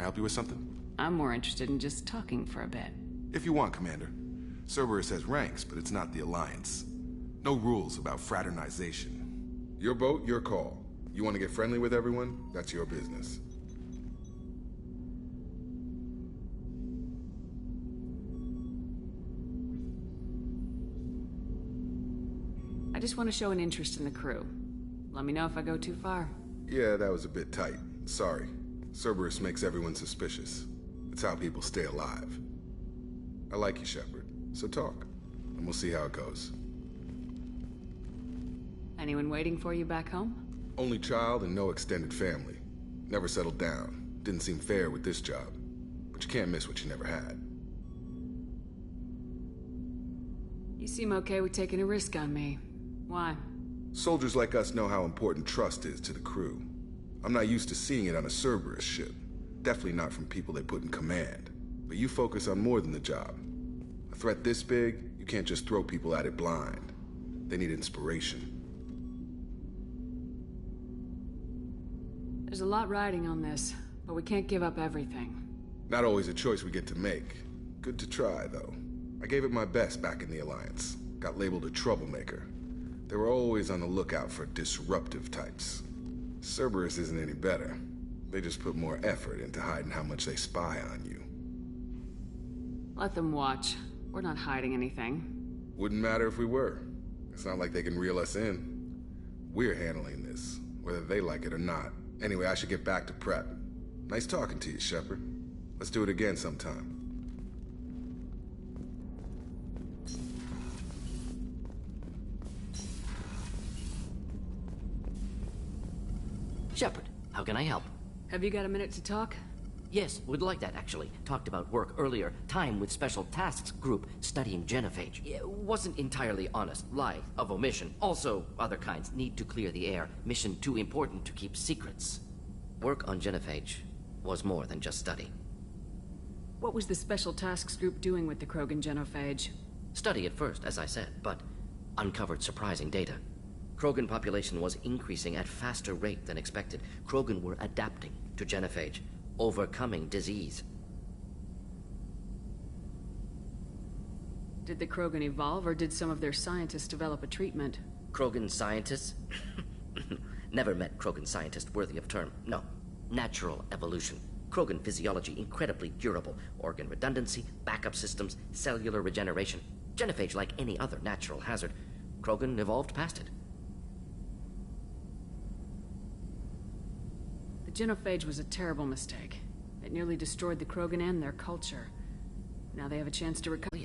I help you with something? I'm more interested in just talking for a bit. If you want, Commander. Cerberus has ranks, but it's not the Alliance. No rules about fraternization. Your boat, your call. You want to get friendly with everyone? That's your business. I just want to show an interest in the crew. Let me know if I go too far. Yeah, that was a bit tight. Sorry. Cerberus makes everyone suspicious. It's how people stay alive. I like you, Shepard. So talk, and we'll see how it goes. Anyone waiting for you back home? Only child and no extended family. Never settled down. Didn't seem fair with this job. But you can't miss what you never had. You seem okay with taking a risk on me. Why? Soldiers like us know how important trust is to the crew. I'm not used to seeing it on a Cerberus ship. Definitely not from people they put in command. But you focus on more than the job. A threat this big, you can't just throw people at it blind. They need inspiration. There's a lot riding on this, but we can't give up everything. Not always a choice we get to make. Good to try, though. I gave it my best back in the Alliance. Got labeled a troublemaker. They were always on the lookout for disruptive types. Cerberus isn't any better. They just put more effort into hiding how much they spy on you. Let them watch. We're not hiding anything. Wouldn't matter if we were. It's not like they can reel us in. We're handling this, whether they like it or not. Anyway, I should get back to prep. Nice talking to you, Shepard. Let's do it again sometime. Shepard, how can I help? Have you got a minute to talk? Yes, would like that actually. Talked about work earlier. Time with Special Tasks Group studying genophage. Yeah, wasn't entirely honest. Lie of omission. Also, other kinds need to clear the air. Mission too important to keep secrets. Work on genophage was more than just study. What was the Special Tasks Group doing with the Krogan genophage? Study at first, as I said, but uncovered surprising data. Krogan population was increasing at faster rate than expected. Krogan were adapting to genophage, overcoming disease. Did the Krogan evolve, or did some of their scientists develop a treatment? Krogan scientists? Never met Krogan scientist worthy of term. No. Natural evolution. Krogan physiology incredibly durable. Organ redundancy, backup systems, cellular regeneration. Genophage like any other natural hazard. Krogan evolved past it. The genophage was a terrible mistake. It nearly destroyed the Krogan and their culture. Now they have a chance to recover.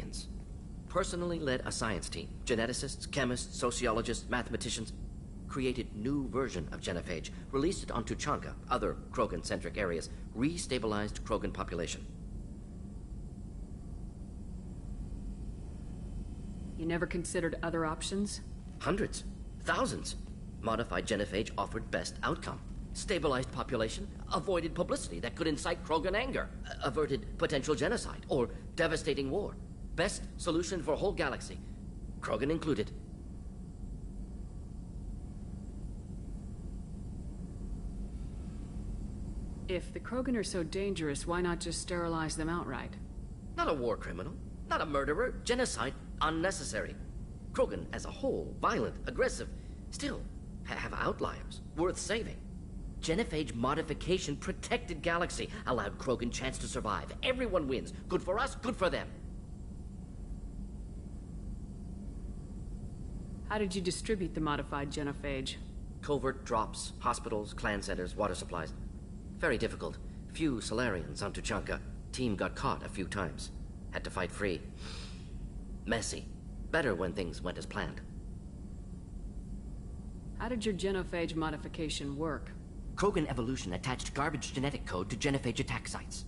Personally led a science team. Geneticists, chemists, sociologists, mathematicians. Created new version of genophage. Released it on Tuchanka, other Krogan-centric areas. Restabilized Krogan population. You never considered other options? Hundreds. Thousands. Modified genophage offered best outcome. Stabilized population, avoided publicity that could incite Krogan anger, averted potential genocide, or devastating war. Best solution for whole galaxy. Krogan included. If the Krogan are so dangerous, why not just sterilize them outright? Not a war criminal, not a murderer. Genocide, unnecessary. Krogan as a whole, violent, aggressive, still have outliers, worth saving. Genophage modification protected galaxy, allowed Krogan chance to survive. Everyone wins. Good for us, good for them. How did you distribute the modified genophage? Covert drops, hospitals, clan centers, water supplies. Very difficult. Few Solarians on Tuchanka. Team got caught a few times. Had to fight free. Messy. Better when things went as planned. How did your genophage modification work? Krogan evolution attached garbage genetic code to genophage attack sites.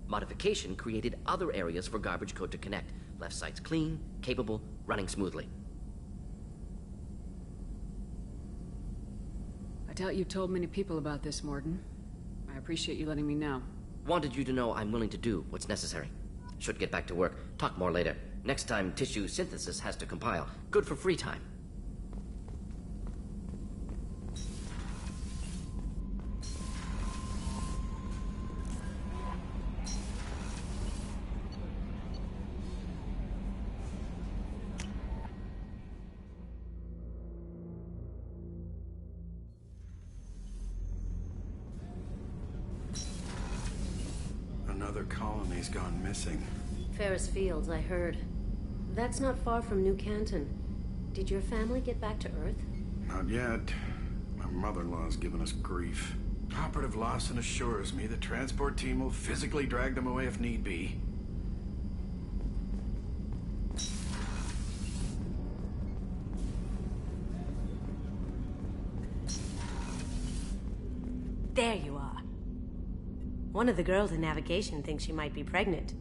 Modification created other areas for garbage code to connect. Left sites clean, capable, running smoothly. I doubt you told many people about this, Morden. I appreciate you letting me know. Wanted you to know I'm willing to do what's necessary. Should get back to work. Talk more later. Next time tissue synthesis has to compile. Good for free time. colony's gone missing. Ferris Fields, I heard. That's not far from New Canton. Did your family get back to Earth? Not yet. My mother-in-law's given us grief. Operative Lawson assures me the transport team will physically drag them away if need be. There you are. One of the girls in navigation thinks she might be pregnant.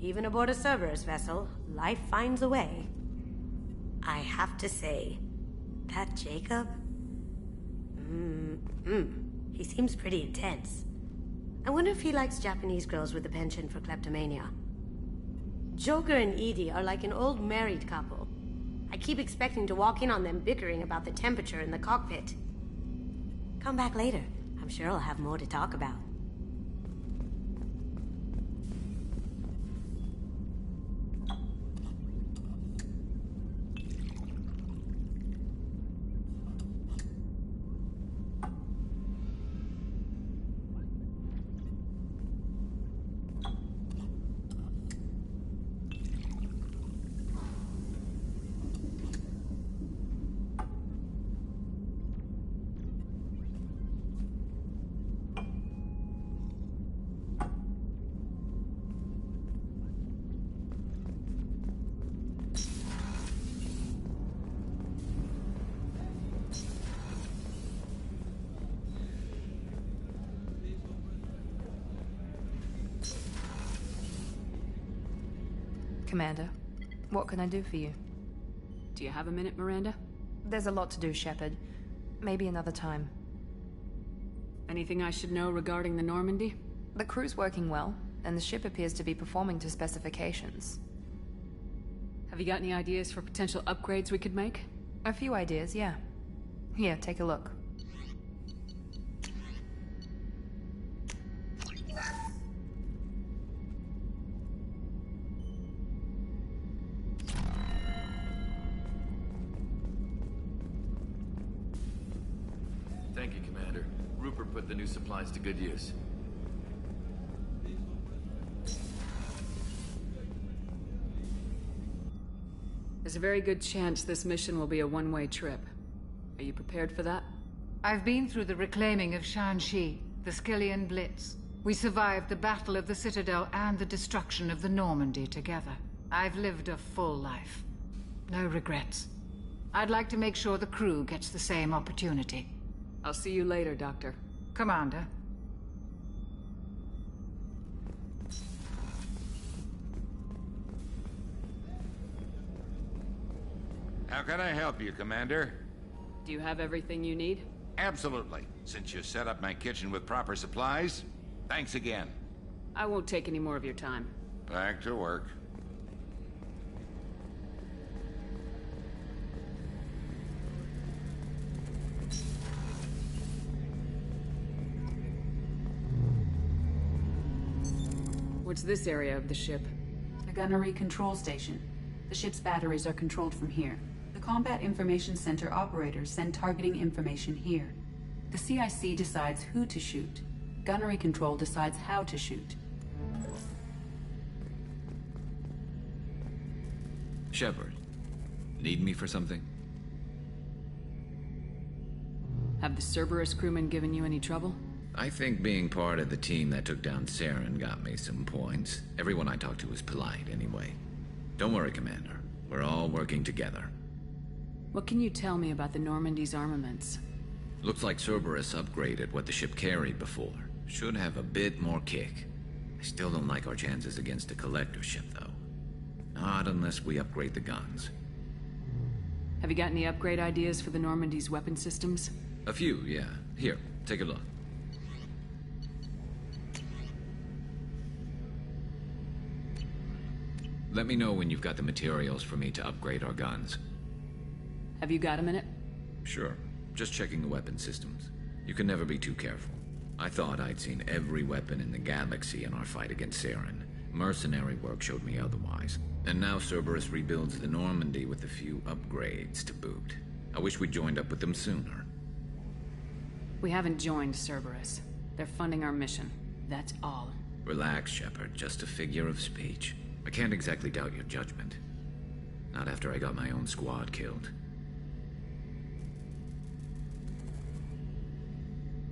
Even aboard a Cerberus vessel, life finds a way. I have to say, that Jacob? He seems pretty intense. I wonder if he likes Japanese girls with a penchant for kleptomania. Joker and Edie are like an old married couple. I keep expecting to walk in on them bickering about the temperature in the cockpit. Come back later. I'm sure I'll have more to talk about. Commander, what can I do for you? Do you have a minute, Miranda? There's a lot to do, Shepard. Maybe another time. Anything I should know regarding the Normandy? The crew's working well, and the ship appears to be performing to specifications. Have you got any ideas for potential upgrades we could make? A few ideas, yeah. Here, take a look. Thank you, Commander. Rupert put the new supplies to good use. There's a very good chance this mission will be a one-way trip. Are you prepared for that? I've been through the reclaiming of Shanxi, the Skillian Blitz. We survived the Battle of the Citadel and the destruction of the Normandy together. I've lived a full life. No regrets. I'd like to make sure the crew gets the same opportunity. I'll see you later, Doctor. Commander. How can I help you, Commander? Do you have everything you need? Absolutely. Since you set up my kitchen with proper supplies, thanks again. I won't take any more of your time. Back to work. What's this area of the ship? The gunnery control station. The ship's batteries are controlled from here. The Combat Information Center operators send targeting information here. The CIC decides who to shoot. Gunnery control decides how to shoot. Shepard, need me for something? Have the Cerberus crewmen given you any trouble? I think being part of the team that took down Saren got me some points. Everyone I talked to was polite anyway. Don't worry, Commander. We're all working together. What can you tell me about the Normandy's armaments? Looks like Cerberus upgraded what the ship carried before. Should have a bit more kick. I still don't like our chances against a collector ship, though. Not unless we upgrade the guns. Have you got any upgrade ideas for the Normandy's weapon systems? A few, yeah. Here, take a look. Let me know when you've got the materials for me to upgrade our guns. Have you got a minute? Sure. Just checking the weapon systems. You can never be too careful. I thought I'd seen every weapon in the galaxy in our fight against Saren. Mercenary work showed me otherwise. And now Cerberus rebuilds the Normandy with a few upgrades to boot. I wish we'd joined up with them sooner. We haven't joined Cerberus. They're funding our mission. That's all. Relax, Shepard. Just a figure of speech. I can't exactly doubt your judgment. Not after I got my own squad killed.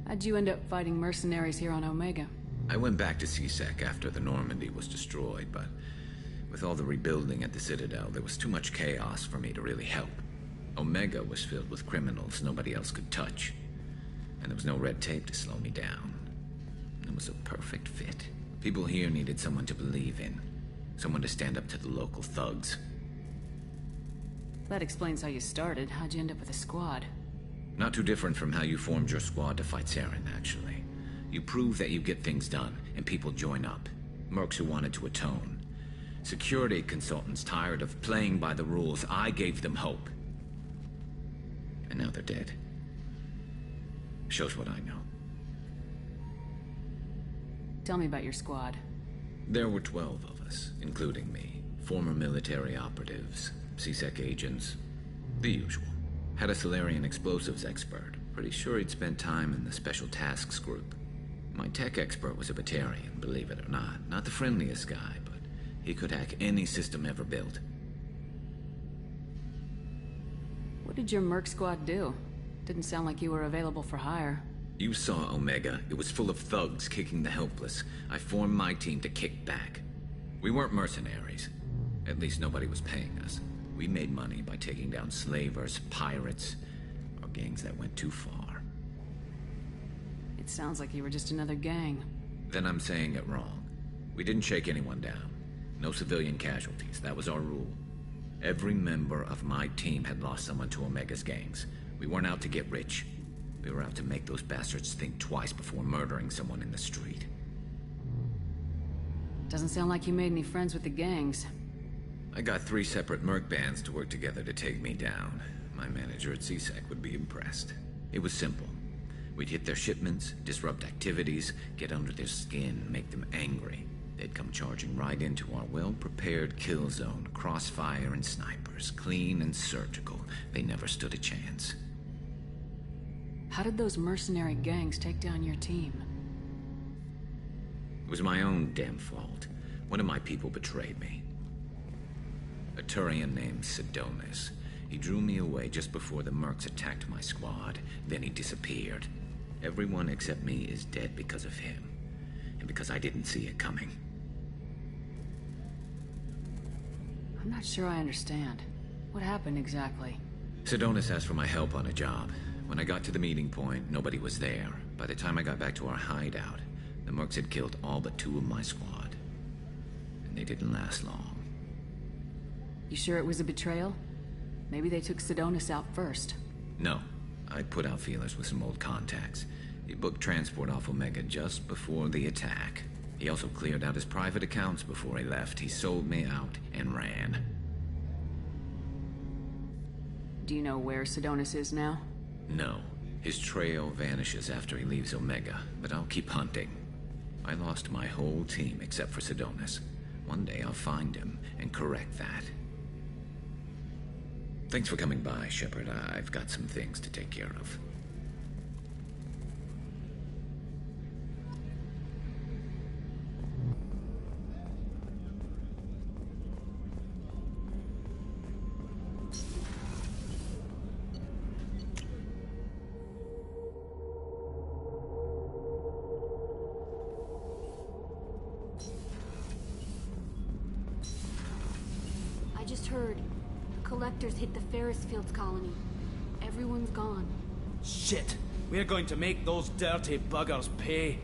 How'd you end up fighting mercenaries here on Omega? I went back to C-Sec after the Normandy was destroyed, but with all the rebuilding at the Citadel, there was too much chaos for me to really help. Omega was filled with criminals nobody else could touch, and there was no red tape to slow me down. It was a perfect fit. People here needed someone to believe in, someone to stand up to the local thugs. That explains how you started. How'd you end up with a squad? Not too different from how you formed your squad to fight Saren, actually. You prove that you get things done, and people join up. Mercs who wanted to atone. Security consultants tired of playing by the rules. I gave them hope. And now they're dead. Shows what I know. Tell me about your squad. There were 12 of us, including me. Former military operatives, C-Sec agents, the usual. Had a Solarian explosives expert. Pretty sure he'd spent time in the Special Tasks group. My tech expert was a Batarian, believe it or not. Not the friendliest guy, but he could hack any system ever built. What did your merc squad do? Didn't sound like you were available for hire. You saw Omega. It was full of thugs kicking the helpless. I formed my team to kick back. We weren't mercenaries. At least nobody was paying us. We made money by taking down slavers, pirates, or gangs that went too far. It sounds like you were just another gang. Then I'm saying it wrong. We didn't shake anyone down. No civilian casualties. That was our rule. Every member of my team had lost someone to Omega's gangs. We weren't out to get rich. We were out to make those bastards think twice before murdering someone in the street. Doesn't sound like you made any friends with the gangs. I got 3 separate merc bands to work together to take me down. My manager at C-Sec would be impressed. It was simple. We'd hit their shipments, disrupt activities, get under their skin, make them angry. They'd come charging right into our well-prepared kill zone, crossfire and snipers, clean and surgical. They never stood a chance. How did those mercenary gangs take down your team? It was my own damn fault. One of my people betrayed me. A Turian named Sidonis. He drew me away just before the mercs attacked my squad. Then he disappeared. Everyone except me is dead because of him. And because I didn't see it coming. I'm not sure I understand. What happened exactly? Sidonis asked for my help on a job. When I got to the meeting point, nobody was there. By the time I got back to our hideout, the mercs had killed all but 2 of my squad. And they didn't last long. You sure it was a betrayal? Maybe they took Sidonis out first. No. I put out feelers with some old contacts. He booked transport off Omega just before the attack. He also cleared out his private accounts before he left. He sold me out and ran. Do you know where Sidonis is now? No. His trail vanishes after he leaves Omega, but I'll keep hunting. I lost my whole team except for Sidonis. One day I'll find him and correct that. Thanks for coming by, Shepard. I've got some things to take care of. I just heard. Collectors hit the Ferris Fields colony. Everyone's gone. Shit! We're going to make those dirty buggers pay.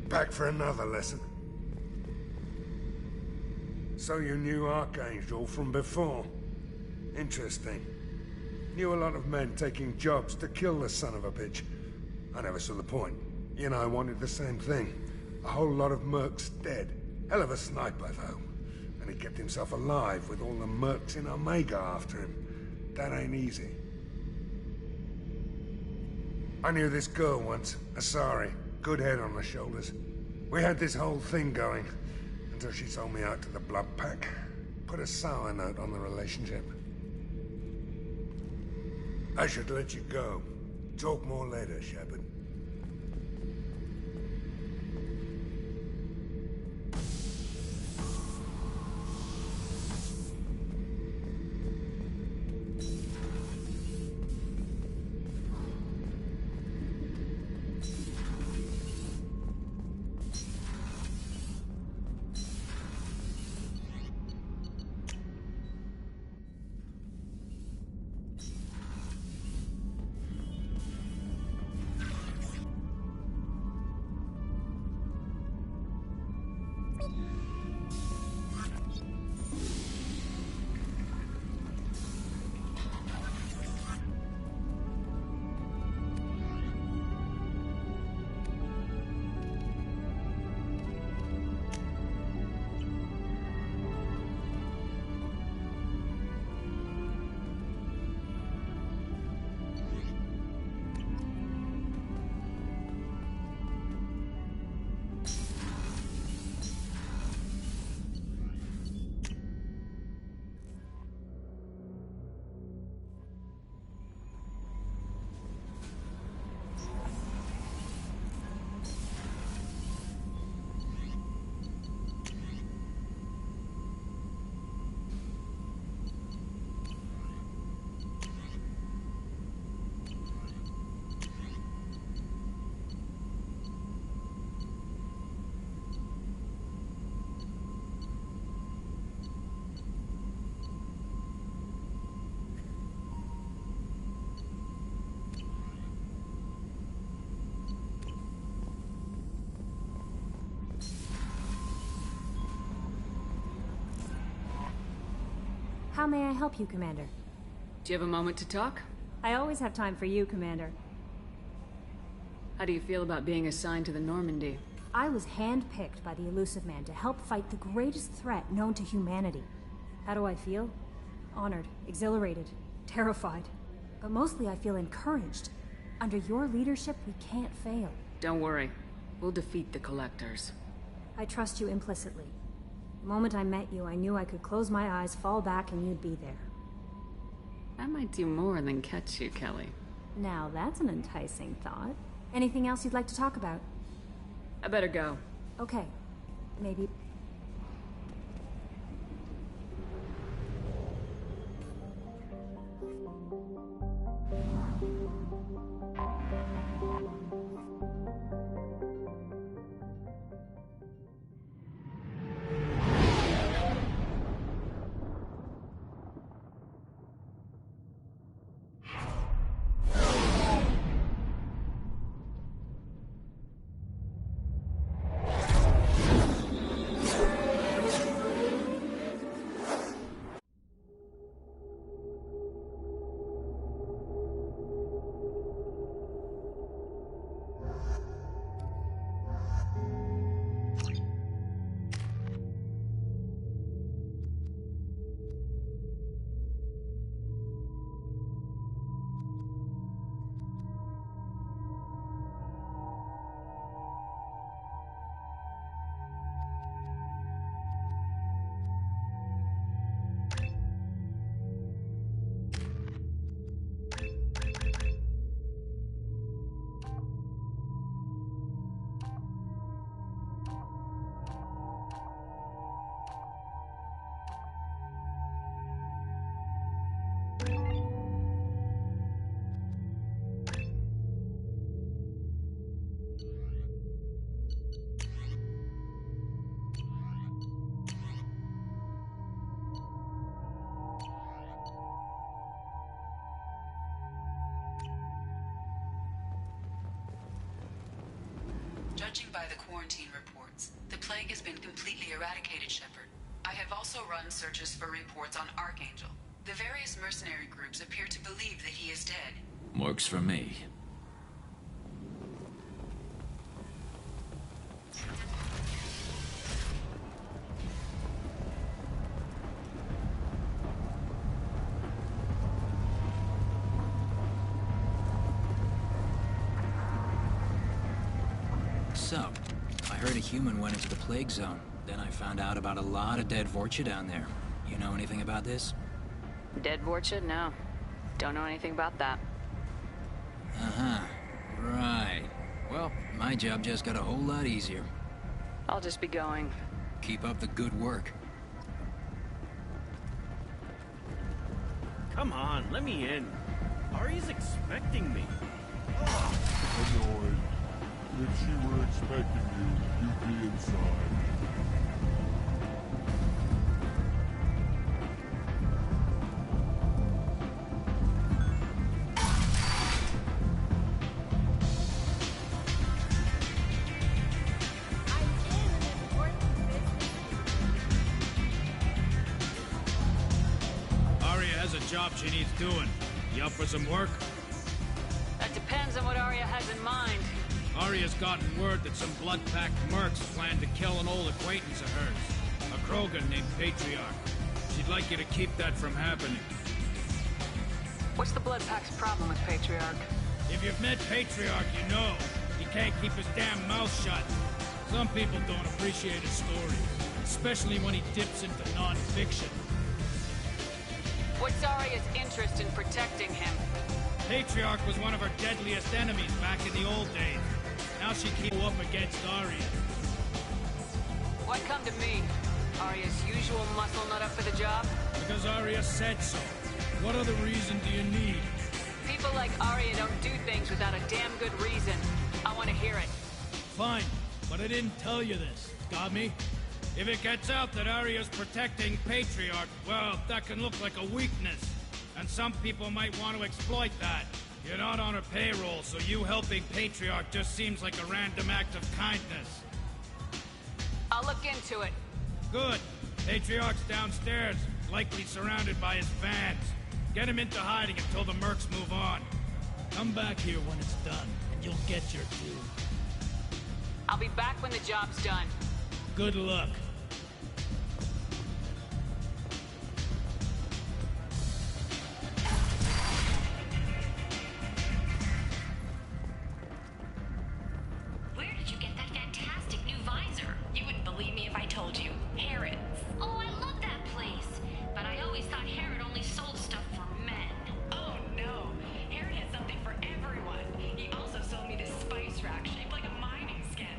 Back for another lesson. So you knew Archangel from before? Interesting. Knew a lot of men taking jobs to kill the son of a bitch. I never saw the point. You know, I wanted the same thing. A whole lot of mercs dead. Hell of a sniper, though. And he kept himself alive with all the mercs in Omega after him. That ain't easy. I knew this girl once, Asari. Good head on her shoulders. We had this whole thing going. until she sold me out to the Blood Pack. Put a sour note on the relationship. I should let you go. Talk more later, Shepard. How may I help you, Commander? Do you have a moment to talk? I always have time for you, Commander. How do you feel about being assigned to the Normandy? I was handpicked by the Elusive Man to help fight the greatest threat known to humanity. How do I feel? Honored, exhilarated, terrified. But mostly I feel encouraged. Under your leadership, we can't fail. Don't worry. We'll defeat the Collectors. I trust you implicitly. The moment I met you, I knew I could close my eyes, fall back, and you'd be there. I might do more than catch you, Kelly. Now that's an enticing thought. Anything else you'd like to talk about? I better go. Okay. Maybe... Judging by the quarantine reports, the plague has been completely eradicated, Shepard. I have also run searches for reports on Archangel. The various mercenary groups appear to believe that he is dead. Works for me. So, I heard a human went into the plague zone. Then I found out about a lot of dead Vorcha down there. You know anything about this? Dead Vorcha? No. Don't know anything about that. Uh-huh. Right. Well, my job just got a whole lot easier. I'll just be going. Keep up the good work. Come on, let me in. Ari's expecting me. Annoyed. If she were expecting you, you'd be inside. Job she needs doing. You up for some work? That depends on what Arya has in mind. Arya's gotten word that some blood-packed mercs plan to kill an old acquaintance of hers, a Krogan named Patriarch. She'd like you to keep that from happening. What's the blood pack's problem with Patriarch? If you've met Patriarch, you know he can't keep his damn mouth shut. Some people don't appreciate his stories, especially when he dips into non-fiction. What's Arya's interest in protecting him? Patriarch was one of her deadliest enemies back in the old days. Now she keeps up against Arya. Why come to me? Arya's usual muscle nut up for the job? Because Arya said so. What other reason do you need? People like Arya don't do things without a damn good reason. I want to hear it. Fine, but I didn't tell you this. Got me? If it gets out that Arya's protecting Patriarch, well, that can look like a weakness. And some people might want to exploit that. You're not on her payroll, so you helping Patriarch just seems like a random act of kindness. I'll look into it. Good. Patriarch's downstairs, likely surrounded by his fans. Get him into hiding until the mercs move on. Come back here when it's done, and you'll get your due. I'll be back when the job's done. Good luck. Where did you get that fantastic new visor? You wouldn't believe me if I told you. Harrods. Oh, I love that place. But I always thought Harrod only sold stuff for men. Oh, no. Harrod has something for everyone. He also sold me this spice rack shaped like a mining scanner.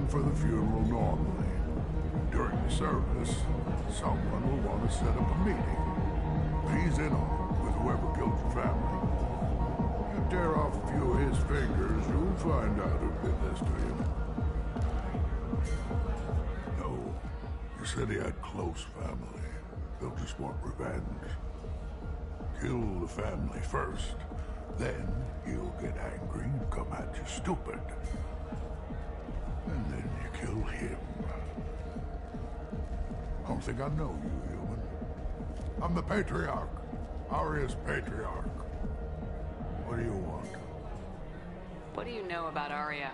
For the funeral normally. During the service, someone will want to set up a meeting. He's in on it with whoever killed your family. You tear off a few of his fingers, you'll find out who did this to him. No, you said he had close family. They'll just want revenge. Kill the family first, then he'll get angry and come at you stupid. And then you kill him. I don't think I know you, human. I'm the Patriarch. Arya's Patriarch. What do you want? What do you know about Arya?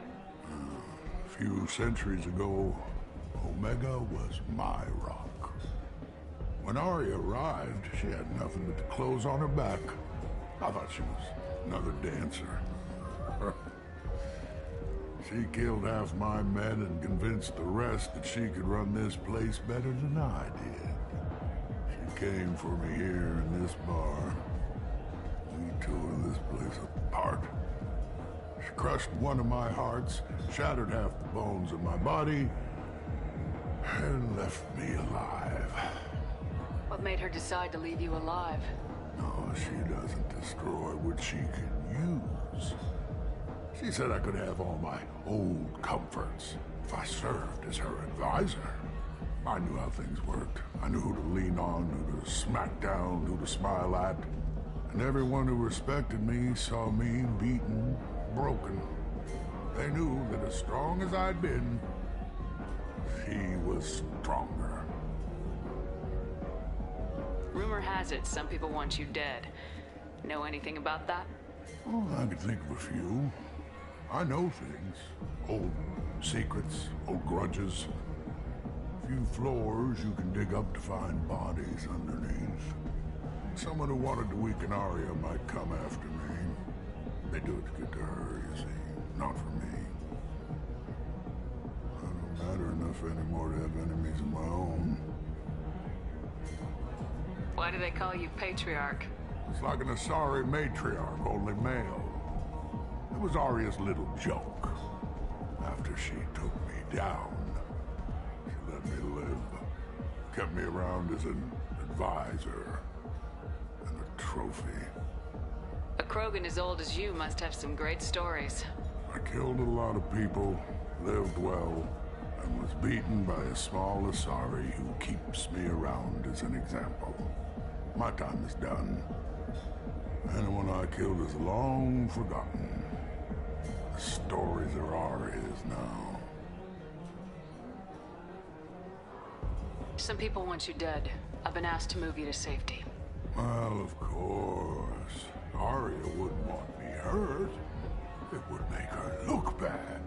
A few centuries ago, Omega was my rock. When Arya arrived, she had nothing but the clothes on her back. I thought she was another dancer. She killed half my men and convinced the rest that she could run this place better than I did. She came for me here in this bar. We tore this place apart. She crushed one of my hearts, shattered half the bones in my body, and left me alive. What made her decide to leave you alive? No, she doesn't destroy what she can use. She said I could have all my old comforts if I served as her advisor. I knew how things worked. I knew who to lean on, who to smack down, who to smile at. And everyone who respected me saw me beaten, broken. They knew that as strong as I'd been, she was stronger. Rumor has it some people want you dead. Know anything about that? Oh, I could think of a few. I know things. Old secrets, old grudges. A few floors you can dig up to find bodies underneath. Someone who wanted to weaken Arya might come after me. They do it to get to her, you see. Not for me. I don't matter enough anymore to have enemies of my own. Why do they call you Patriarch? It's like an Asari matriarch, only male. It was Arya's little joke. After she took me down, she let me live. Kept me around as an advisor and a trophy. A Krogan as old as you must have some great stories. I killed a lot of people, lived well, and was beaten by a small Asari who keeps me around as an example. My time is done. Anyone I killed is long forgotten. The stories are Arya's now. Some people want you dead. I've been asked to move you to safety. Well, of course. Arya wouldn't want me hurt. It would make her look bad.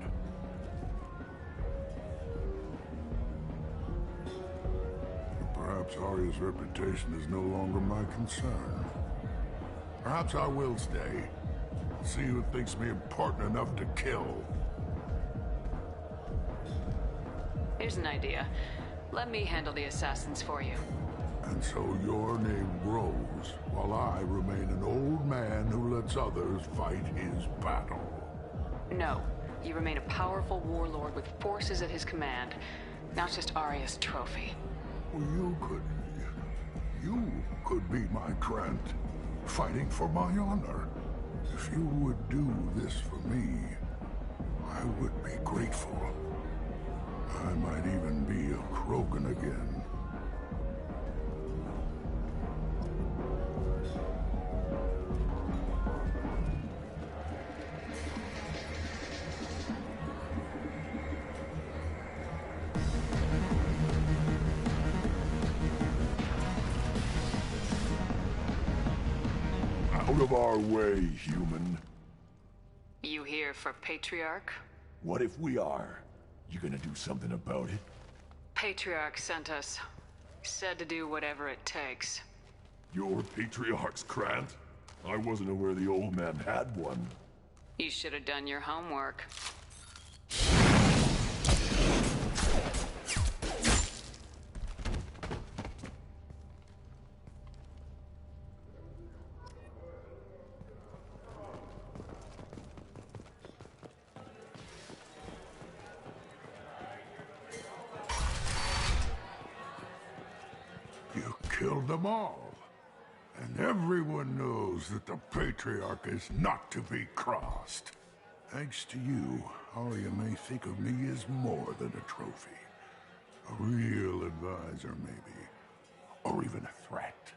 Perhaps Arya's reputation is no longer my concern. Perhaps I will stay. See who thinks me important enough to kill. Here's an idea. Let me handle the assassins for you. And so your name grows, while I remain an old man who lets others fight his battle. No. You remain a powerful warlord with forces at his command, not just Arya's trophy. Well, you could be my Trent, fighting for my honor. If you would do this for me, I would be grateful. I might even be a Krogan again. Out of our way, human. You here for Patriarch? What if we are? You gonna do something about it? Patriarch sent us. Said to do whatever it takes. Your Patriarch's Krant? I wasn't aware the old man had one. You should have done your homework. Killed them all. And everyone knows that the Patriarch is not to be crossed. Thanks to you, Arya may think of me as more than a trophy. A real advisor, maybe. Or even a threat.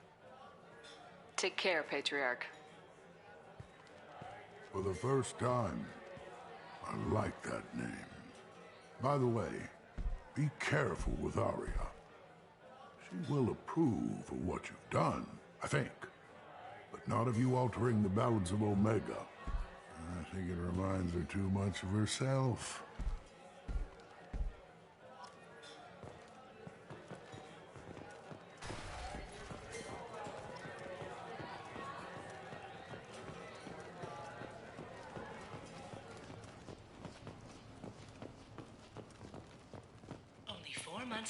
Take care, Patriarch. For the first time, I like that name. By the way, be careful with Arya. She will approve of what you've done, I think. But not of you altering the balance of Omega. I think it reminds her too much of herself.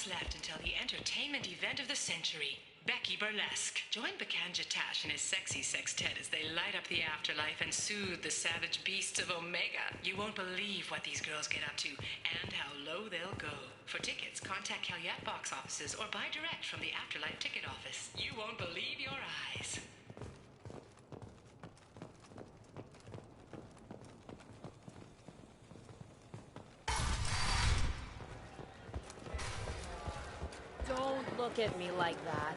Left until the entertainment event of the century, Becky Burlesque. Join Bakanja Tash and his sexy sextet as they light up the afterlife and soothe the savage beasts of Omega. You won't believe what these girls get up to and how low they'll go. For tickets, contact Calyat box offices or buy direct from the Afterlife ticket office. You won't believe your eyes. Don't look at me like that.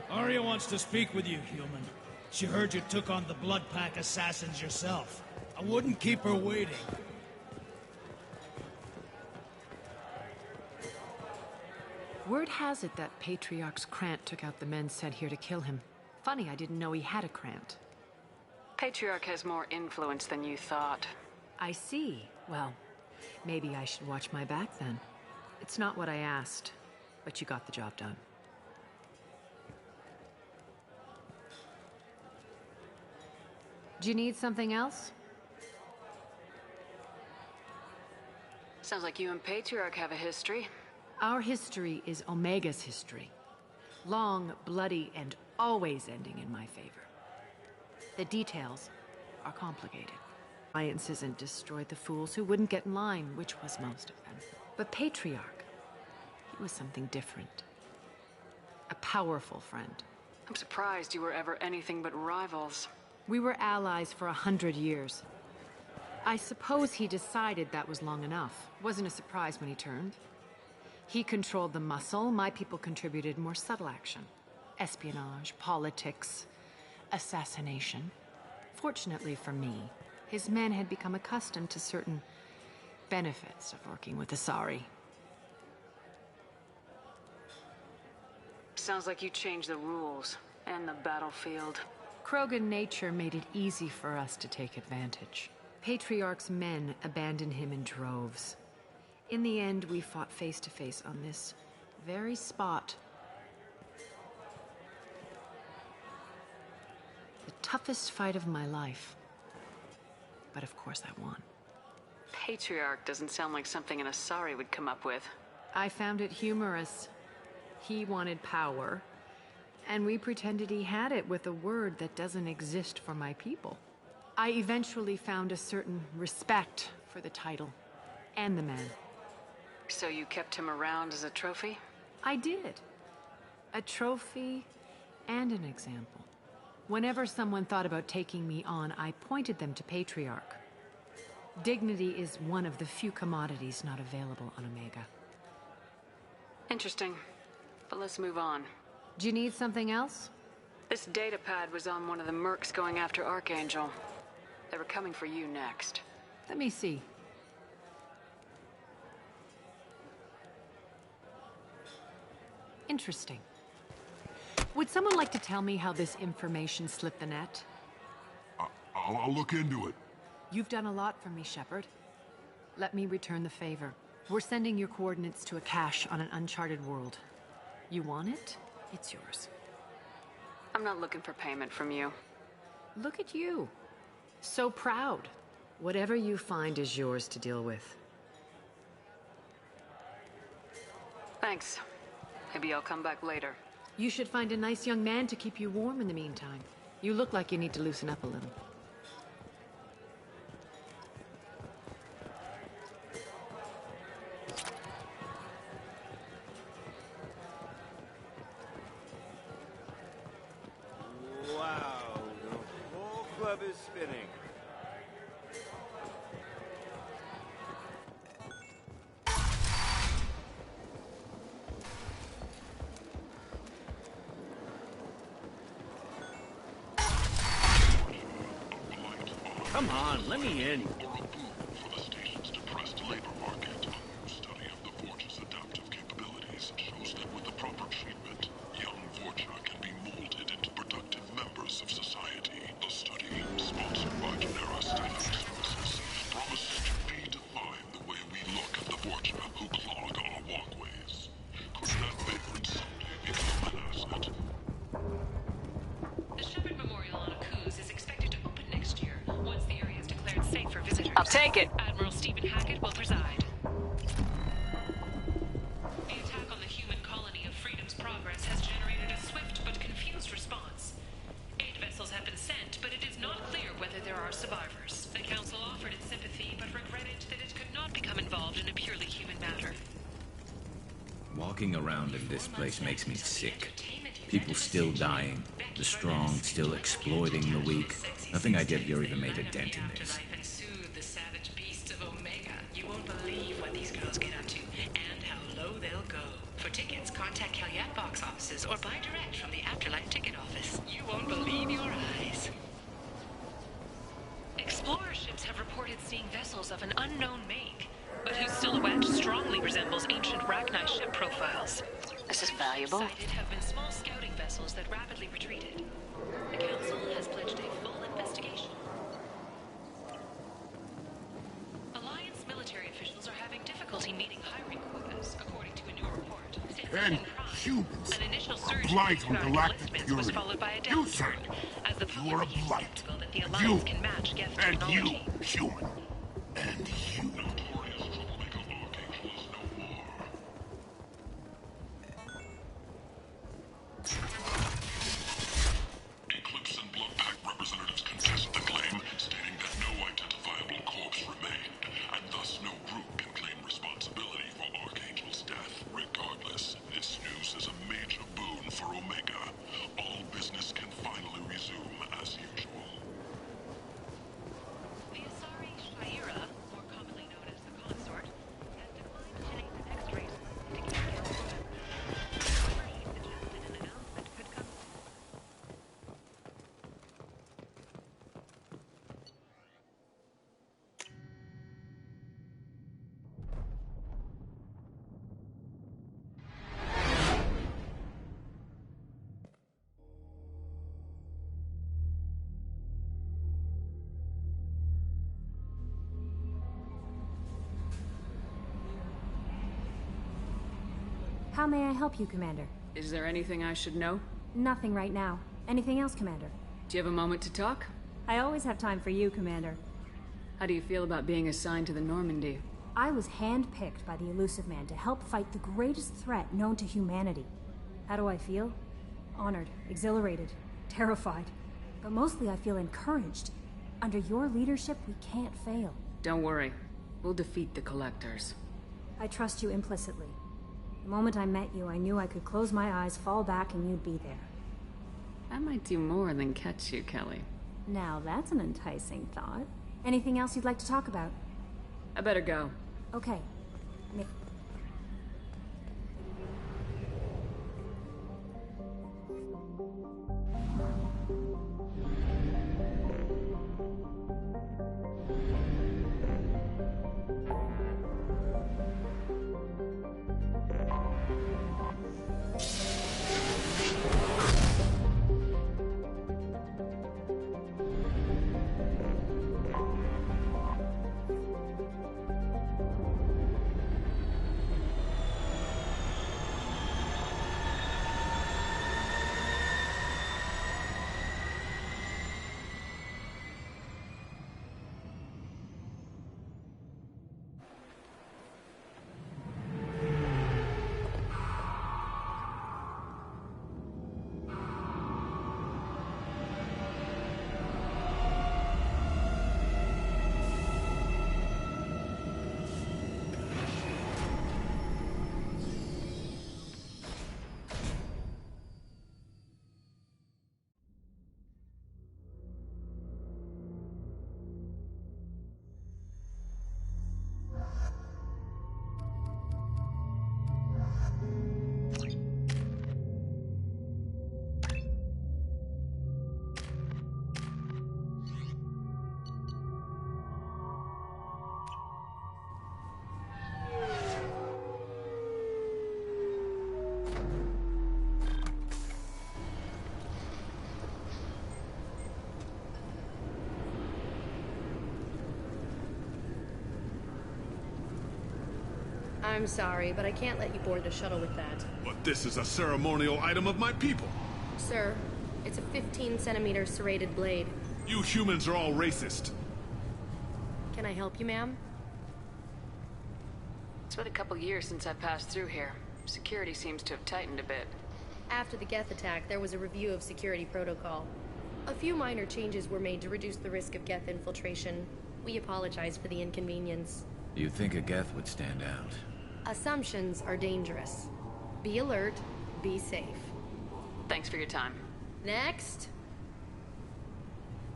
Arya wants to speak with you, human. She heard you took on the Blood Pack assassins yourself. I wouldn't keep her waiting. Word has it that Patriarch's Krant took out the men sent here to kill him. Funny, I didn't know he had a Krant. Patriarch has more influence than you thought. I see. Well, maybe I should watch my back then. It's not what I asked, but you got the job done. Do you need something else? Sounds like you and Patriarch have a history. Our history is Omega's history. Long, bloody, and always ending in my favor. The details are complicated. Alliance isn't destroyed the fools who wouldn't get in line, which was most of them. But Patriarch, he was something different. A powerful friend. I'm surprised you were ever anything but rivals. We were allies for 100 years. I suppose he decided that was long enough. Wasn't a surprise when he turned. He controlled the muscle, my people contributed more subtle action. Espionage, politics, assassination. Fortunately for me, his men had become accustomed to certain benefits of working with Asari. Sounds like you changed the rules and the battlefield. Krogan nature made it easy for us to take advantage. Patriarch's men abandoned him in droves. In the end, we fought face to face on this very spot. The toughest fight of my life. But of course I won. Patriarch doesn't sound like something an Asari would come up with. I found it humorous. He wanted power, and we pretended he had it with a word that doesn't exist for my people. I eventually found a certain respect for the title and the man. So you kept him around as a trophy? I did. A trophy and an example. Whenever someone thought about taking me on, I pointed them to Patriarch. Dignity is one of the few commodities not available on Omega. Interesting. But let's move on. Do you need something else? This datapad was on one of the mercs going after Archangel. They were coming for you next. Let me see. Interesting. Would someone like to tell me how this information slipped the net? I'll look into it. You've done a lot for me, Shepard. Let me return the favor. We're sending your coordinates to a cache on an uncharted world. You want it? It's yours. I'm not looking for payment from you. Look at you. So proud. Whatever you find is yours to deal with. Thanks. Maybe I'll come back later. You should find a nice young man to keep you warm in the meantime. You look like you need to loosen up a little. Wow, the whole club is spinning. Come on, let me in. For the station's depressed labor market. Study of the Forge's adaptive capabilities shows that with the proper treatment, young Vorcha can be molded into productive members of society. The study, sponsored by Genera Staffing Services, promises to redefine the way we look at the Vorcha who clog our walkways. Could that vagrant someday become an asset? The Shepard Memorial on Akuz is expected to open next year, once the area is declared safe for visitors. I'll take it. Admiral Stephen Hackett will preside. The attack on the human colony of Freedom's Progress has generated a swift but confused response. 8 vessels have been sent, but it is not clear whether there are survivors. The Council offered its sympathy, but regretted that it could not become involved in a purely human matter. Walking around in this place makes me sick. People still dying, the strong still exploiting the weak. Nothing I did here even made a dent in this. And soothe the savage beasts of Omega. You won't believe what these girls get up to, and how low they'll go. For tickets, contact Calyat box offices or buy direct from the Afterlife ticket office. You won't believe your eyes. Explorer ships have reported seeing vessels of an unknown make, but whose silhouette strongly resembles ancient Rachni ship profiles. This is blight on galactic purity. You, sir. You are a blight. You. And you, human. And you. Eclipse and Blood Pact representatives contest the claim, stating that no identifiable corpse remained, and thus no group can claim responsibility for Archangel's death. Regardless, this news is a major boon for Omega. All business can finally resume as usual. The Asari Shaira, more commonly known as the Consort, has declined today's X-rays to keep their word. However, he suggested an announcement could come. How may I help you, Commander? Is there anything I should know? Nothing right now. Anything else, Commander? Do you have a moment to talk? I always have time for you, Commander. How do you feel about being assigned to the Normandy? I was handpicked by the Elusive Man to help fight the greatest threat known to humanity. How do I feel? Honored, exhilarated, terrified. But mostly I feel encouraged. Under your leadership, we can't fail. Don't worry. We'll defeat the Collectors. I trust you implicitly. The moment I met you, I knew I could close my eyes, fall back, and you'd be there. I might do more than catch you, Kelly. Now that's an enticing thought. Anything else you'd like to talk about? I better go. Okay. I'm sorry, but I can't let you board the shuttle with that. But this is a ceremonial item of my people. Sir, it's a 15-centimeter serrated blade. You humans are all racist. Can I help you, ma'am? It's been a couple years since I passed through here. Security seems to have tightened a bit. After the Geth attack, there was a review of security protocol. A few minor changes were made to reduce the risk of Geth infiltration. We apologize for the inconvenience. You'd think a Geth would stand out. Assumptions are dangerous. Be alert, be safe. Thanks for your time. Next.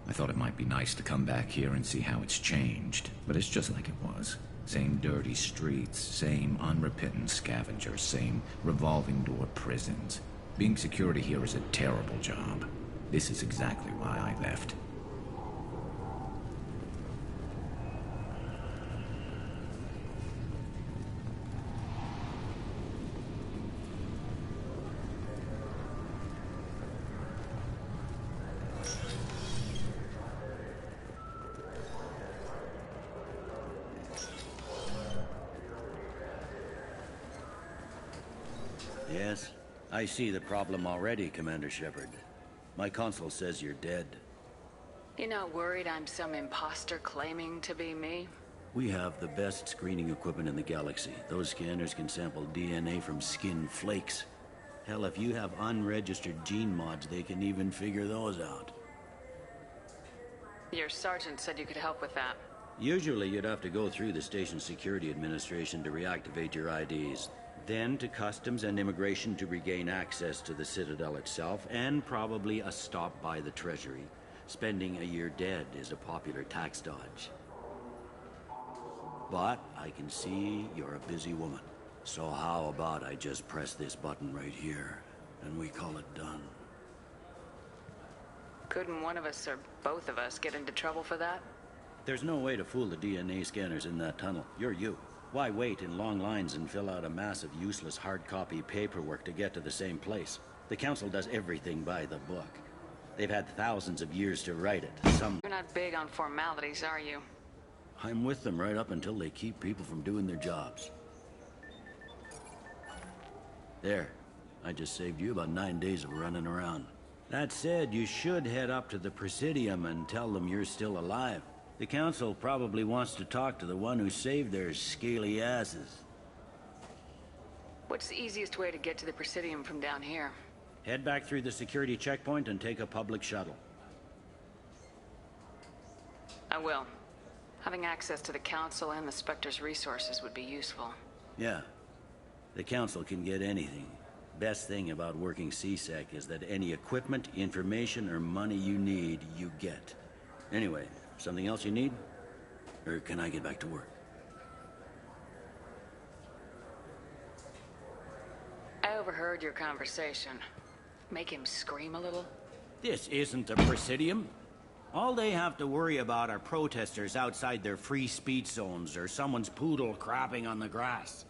I thought it might be nice to come back here and see how it's changed, but it's just like it was. Same dirty streets, same unrepentant scavengers, same revolving door prisons. Being security here is a terrible job. This is exactly why I left. Yes? I see the problem already, Commander Shepard. My console says you're dead. You're not worried I'm some imposter claiming to be me? We have the best screening equipment in the galaxy. Those scanners can sample DNA from skin flakes. Hell, if you have unregistered gene mods, they can even figure those out. Your sergeant said you could help with that. Usually you'd have to go through the station security administration to reactivate your IDs. Then to customs and immigration to regain access to the Citadel itself, and probably a stop by the Treasury. Spending a year dead is a popular tax dodge. But I can see you're a busy woman. So how about I just press this button right here, and we call it done? Couldn't one of us or both of us get into trouble for that? There's no way to fool the DNA scanners in that tunnel. You're you. Why wait in long lines and fill out a massive useless hard copy paperwork to get to the same place? The Council does everything by the book. They've had thousands of years to write it. You're not big on formalities, are you? I'm with them right up until they keep people from doing their jobs. There. I just saved you about 9 days of running around. That said, you should head up to the Presidium and tell them you're still alive. The Council probably wants to talk to the one who saved their scaly asses. What's the easiest way to get to the Presidium from down here? Head back through the security checkpoint and take a public shuttle. I will. Having access to the Council and the Spectre's resources would be useful. Yeah. The Council can get anything. Best thing about working CSEC is that any equipment, information, or money you need, you get. Anyway, something else you need? Or can I get back to work? I overheard your conversation. Make him scream a little? This isn't the Presidium. All they have to worry about are protesters outside their free speech zones or someone's poodle crapping on the grass.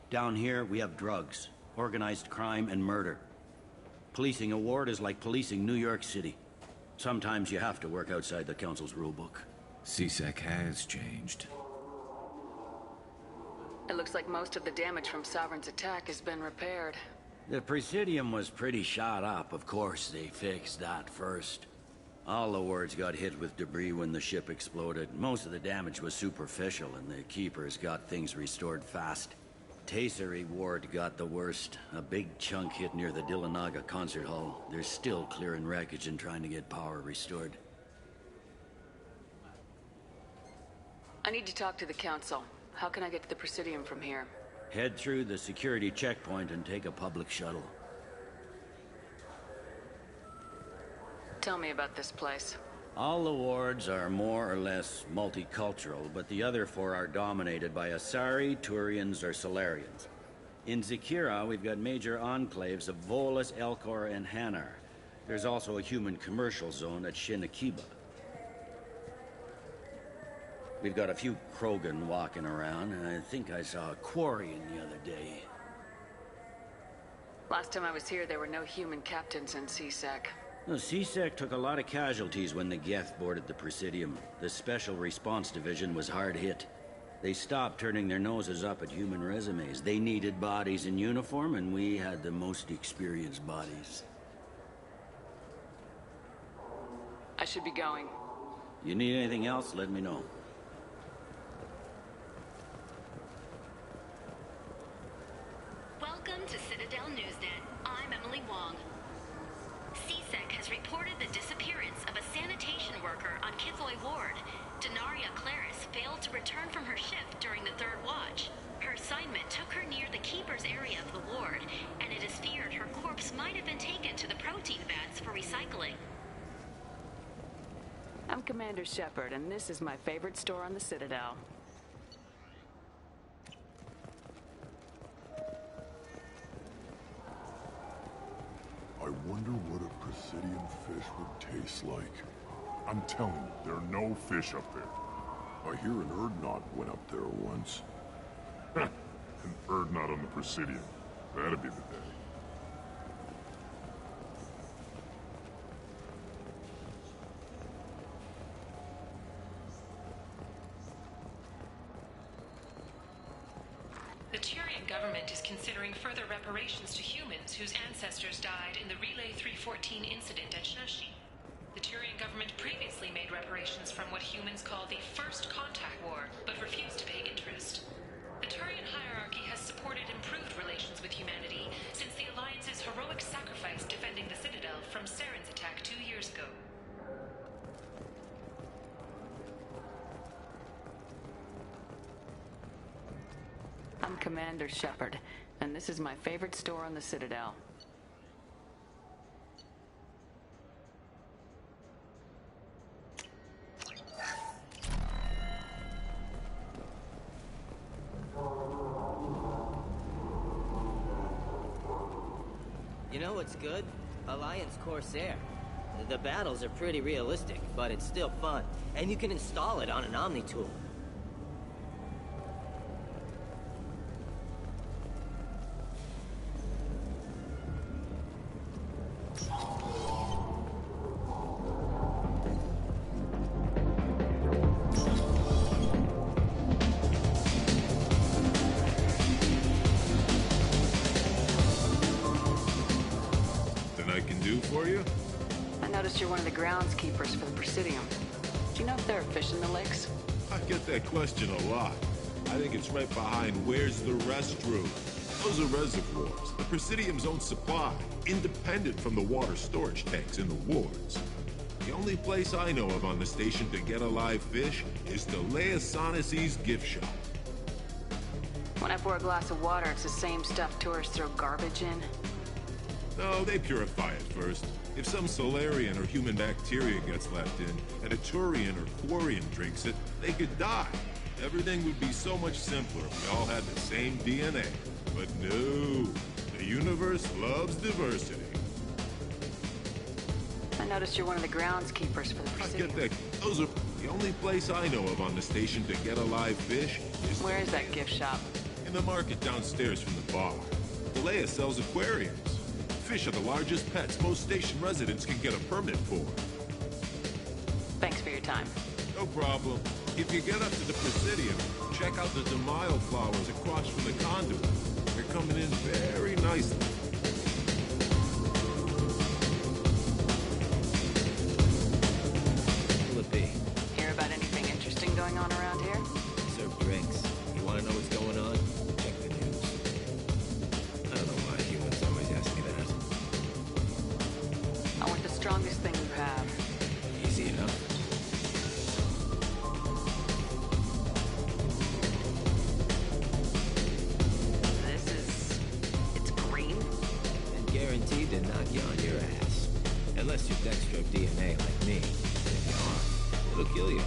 Down here, we have drugs, organized crime, and murder. Policing a ward is like policing New York City. Sometimes you have to work outside the Council's rulebook. CSEC has changed. It looks like most of the damage from Sovereign's attack has been repaired. The Presidium was pretty shot up. Of course, they fixed that first. All the wards got hit with debris when the ship exploded. Most of the damage was superficial, and the Keepers got things restored fast. Tasery Ward got the worst. A big chunk hit near the Dillanaga concert hall. They're still clearing wreckage and trying to get power restored. I need to talk to the Council. How can I get to the Presidium from here? Head through the security checkpoint and take a public shuttle. Tell me about this place. All the wards are more or less multicultural, but the other four are dominated by Asari, Turians, or Solarians. In Zakira, we've got major enclaves of Volus, Elcor, and Hanar. There's also a human commercial zone at Shinakiba. We've got a few Krogan walking around, and I think I saw a Quarian the other day. Last time I was here, there were no human captains in CSEC. No, CSEC took a lot of casualties when the Geth boarded the Presidium. The Special Response Division was hard hit. They stopped turning their noses up at human resumes. They needed bodies in uniform, and we had the most experienced bodies. I should be going. You need anything else, let me know. Welcome to Citadel Newsnet. I'm Emily Wong. CSEC has reported the disappearance of a sanitation worker on Kithoy Ward. Denaria Claris failed to return from her shift during the third watch. Her assignment took her near the Keeper's area of the ward, and it is feared her corpse might have been taken to the protein vats for recycling. I'm Commander Shepard, and this is my favorite store on the Citadel. I wonder what a Presidium fish would taste like. I'm telling you, there are no fish up there. I hear an Urdnot went up there once. An Urdnot on the Presidium. That'd be the day. The Turian Turian government is considering further reparations to humans whose ancestors died in the Relay 314 incident at Shashi. The Turian government previously made reparations from what humans call the First Contact War, but refused to pay interest. The Turian hierarchy has supported improved relations with humanity since the Alliance's heroic sacrifice defending the Citadel from Saren's attack 2 years ago. I'm Commander Shepard, and this is my favorite store on the Citadel. You know what's good? Alliance Corsair. The battles are pretty realistic, but it's still fun. And you can install it on an Omni tool. You're one of the groundskeepers for the Presidium. Do you know if there are fish in the lakes? I get that question a lot. I think it's right behind where's the restroom. Those are reservoirs, the Presidium's own supply, independent from the water storage tanks in the wards. The only place I know of on the station to get a live fish is the Leia Sonasy's gift shop. When I pour a glass of water, it's the same stuff tourists throw garbage in? No, they purify it first. If some Solarian or human bacteria gets left in, and a Turian or Quarian drinks it, they could die. Everything would be so much simpler if we all had the same DNA. But no, the universe loves diversity. I noticed you're one of the groundskeepers for the Presidium. I get that. Those are the only place I know of on the station to get a live fish is... Where is that gift shop? In the market downstairs from the bar. Leia sells aquariums. Fish are the largest pets most station residents can get a permit for. Thanks for your time. No problem. If you get up to the Presidium, check out the Demaio flowers across from the conduit. They're coming in very nicely. Who will it be? Hear about anything interesting going on around here? Serve drinks. You want to know what's going on? Check the news. I don't know why humans always ask me that. I want the strongest thing you have. Easy enough. It's green? And guaranteed to knock you on your ass. Unless you're Dextro DNA like me. If you are, it'll kill you.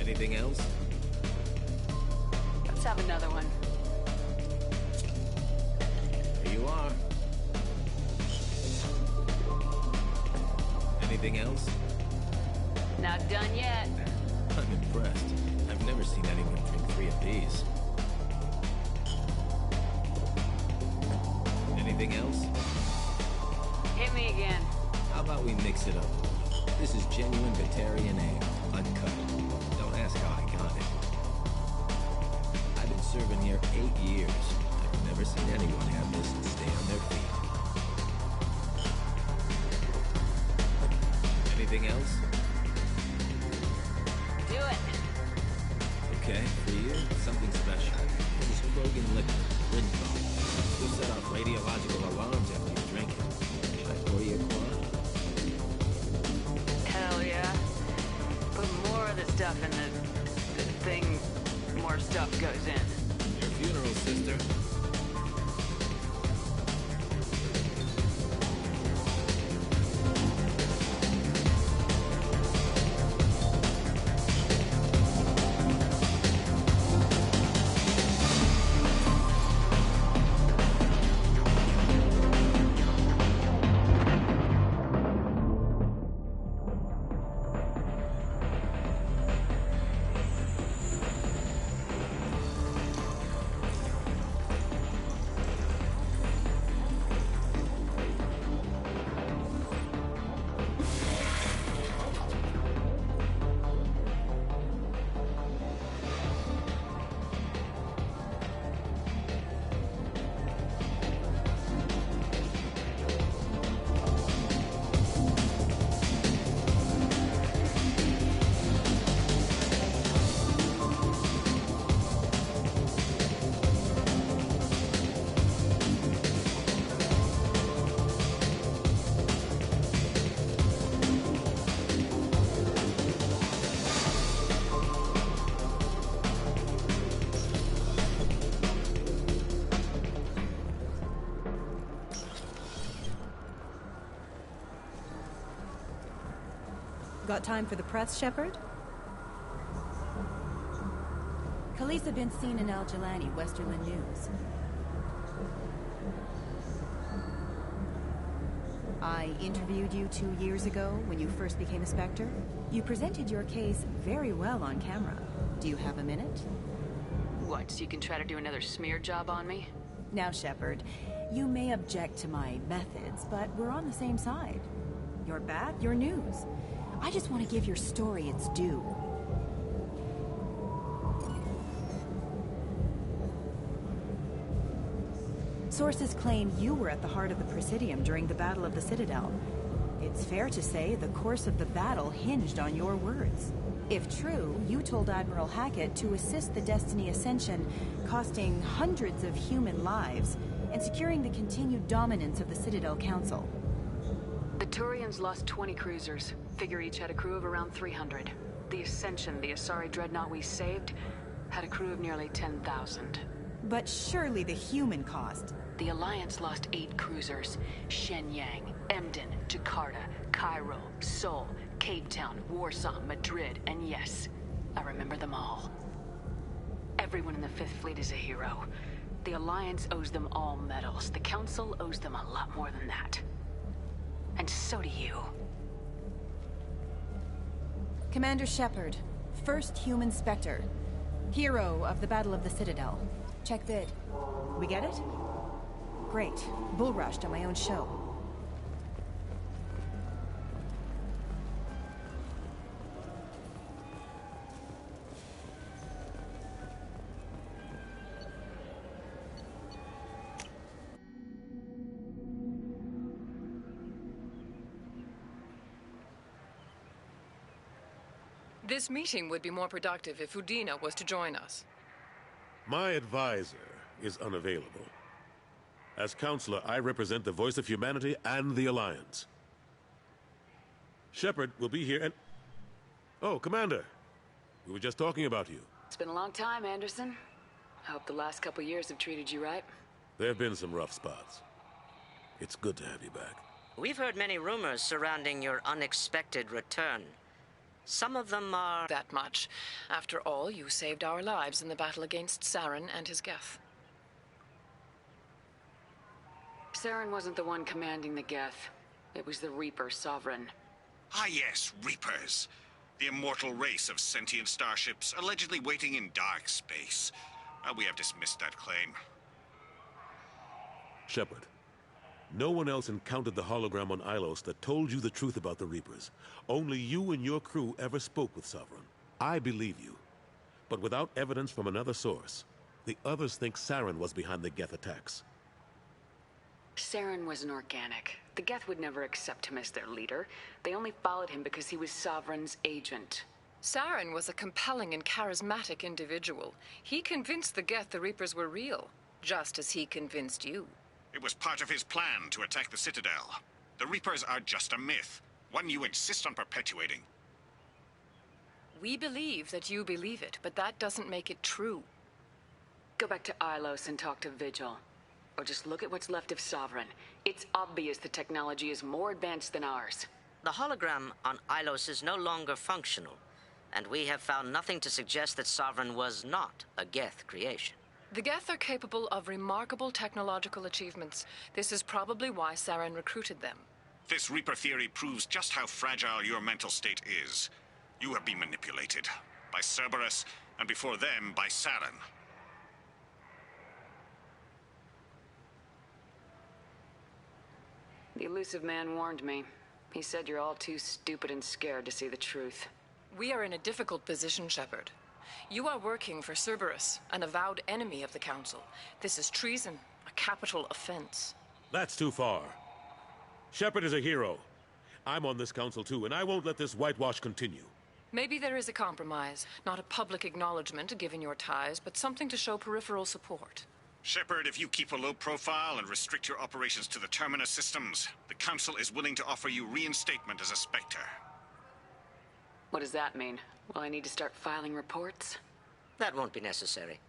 Anything else? Let's have another one. Here you are. Anything else? Not done yet. I'm impressed. I've never seen anyone drink 3 of these. Anything else? Hit me again. How about we mix it up? This is genuine Batarian ale, uncut. Don't ask how I got it. I've been serving here 8 years. I've never seen anyone have this and stay on their feet. Anything else? Do it. Okay, for you, something special. This is Krogan liquor, Rinco. You'll set off radiological alarms after you drink it. Should I pour you a quad? Hell yeah. Put more of the stuff in the thing, more stuff goes in. Your funeral, sister. Got time for the press, Shepard? Khaleesa been seen in Al Jalani, Westerland News. I interviewed you 2 years ago when you first became a Spectre. You presented your case very well on camera. Do you have a minute? What, so you can try to do another smear job on me? Now, Shepard, you may object to my methods, but we're on the same side. You're bad, you're news. I just want to give your story its due. Sources claim you were at the heart of the Presidium during the Battle of the Citadel. It's fair to say the course of the battle hinged on your words. If true, you told Admiral Hackett to assist the Destiny Ascension, costing hundreds of human lives, and securing the continued dominance of the Citadel Council. The Turians lost 20 cruisers. Figure each had a crew of around 300. The Ascension, the Asari dreadnought we saved, had a crew of nearly 10,000. But surely the human cost. The Alliance lost 8 cruisers. Shenyang, Emden, Jakarta, Cairo, Seoul, Cape Town, Warsaw, Madrid, and yes, I remember them all. Everyone in the Fifth Fleet is a hero. The Alliance owes them all medals. The Council owes them a lot more than that. And so do you. Commander Shepard, first human Spectre. Hero of the Battle of the Citadel. Check vid. We get it? Great. Bull rushed on my own show. This meeting would be more productive if Udina was to join us. My advisor is unavailable. As counselor, I represent the voice of humanity and the Alliance. Shepard will be here and... Oh, Commander. We were just talking about you. It's been a long time, Anderson. I hope the last couple years have treated you right. There have been some rough spots. It's good to have you back. We've heard many rumors surrounding your unexpected return. Some of them are... That much. After all, you saved our lives in the battle against Saren and his Geth. Saren wasn't the one commanding the Geth. It was the Reaper Sovereign. Ah yes, Reapers. The immortal race of sentient starships allegedly waiting in dark space. We have dismissed that claim. Shepard, no one else encountered the hologram on Ilos that told you the truth about the Reapers. Only you and your crew ever spoke with Sovereign. I believe you. But without evidence from another source, the others think Saren was behind the Geth attacks. Saren was an organic. The Geth would never accept him as their leader. They only followed him because he was Sovereign's agent. Saren was a compelling and charismatic individual. He convinced the Geth the Reapers were real, just as he convinced you. It was part of his plan to attack the Citadel. The Reapers are just a myth, one you insist on perpetuating. We believe that you believe it, but that doesn't make it true. Go back to Ilos and talk to Vigil. Or just look at what's left of Sovereign. It's obvious the technology is more advanced than ours. The hologram on Ilos is no longer functional, and we have found nothing to suggest that Sovereign was not a Geth creation. The Geth are capable of remarkable technological achievements. This is probably why Saren recruited them. This Reaper theory proves just how fragile your mental state is. You have been manipulated. By Cerberus, and before them, by Saren. The elusive man warned me. He said you're all too stupid and scared to see the truth. We are in a difficult position, Shepard. You are working for Cerberus, an avowed enemy of the Council. This is treason, a capital offense. That's too far. Shepard is a hero. I'm on this council too, and I won't let this whitewash continue. Maybe there is a compromise. Not a public acknowledgement given your ties, but something to show peripheral support. Shepard, if you keep a low profile and restrict your operations to the Terminus systems, the Council is willing to offer you reinstatement as a Spectre. What does that mean? Will I need to start filing reports? That won't be necessary.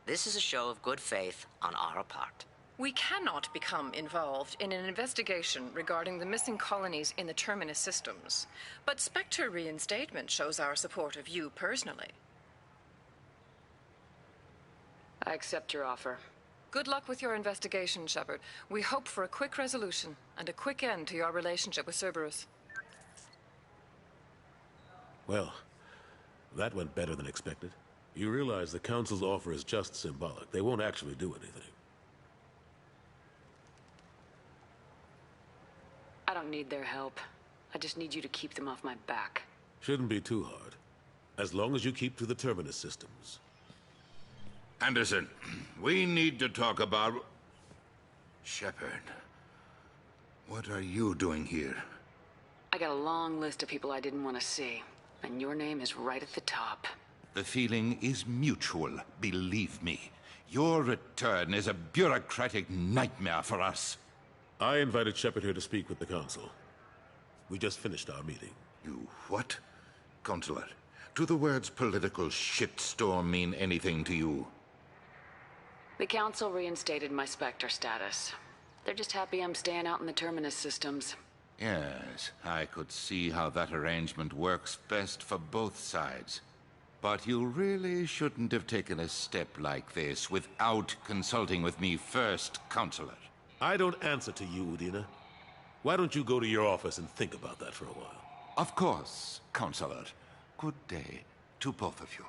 This is a show of good faith on our part. We cannot become involved in an investigation regarding the missing colonies in the Terminus systems, but Spectre reinstatement shows our support of you personally. I accept your offer. Good luck with your investigation, Shepard. We hope for a quick resolution and a quick end to your relationship with Cerberus. Well, that went better than expected. You realize the Council's offer is just symbolic. They won't actually do anything. I don't need their help. I just need you to keep them off my back. Shouldn't be too hard. As long as you keep to the Terminus systems. Anderson, we need to talk about... Shepard. What are you doing here? I got a long list of people I didn't want to see, and your name is right at the top. The feeling is mutual, believe me. Your return is a bureaucratic nightmare for us. I invited Shepard here to speak with the Council. We just finished our meeting. You what? Counselor, do the words political shitstorm mean anything to you? The Council reinstated my Spectre status. They're just happy I'm staying out in the Terminus systems. Yes, I could see how that arrangement works best for both sides. But you really shouldn't have taken a step like this without consulting with me first, Counselor. I don't answer to you, Udina. Why don't you go to your office and think about that for a while? Of course, Counselor. Good day to both of you.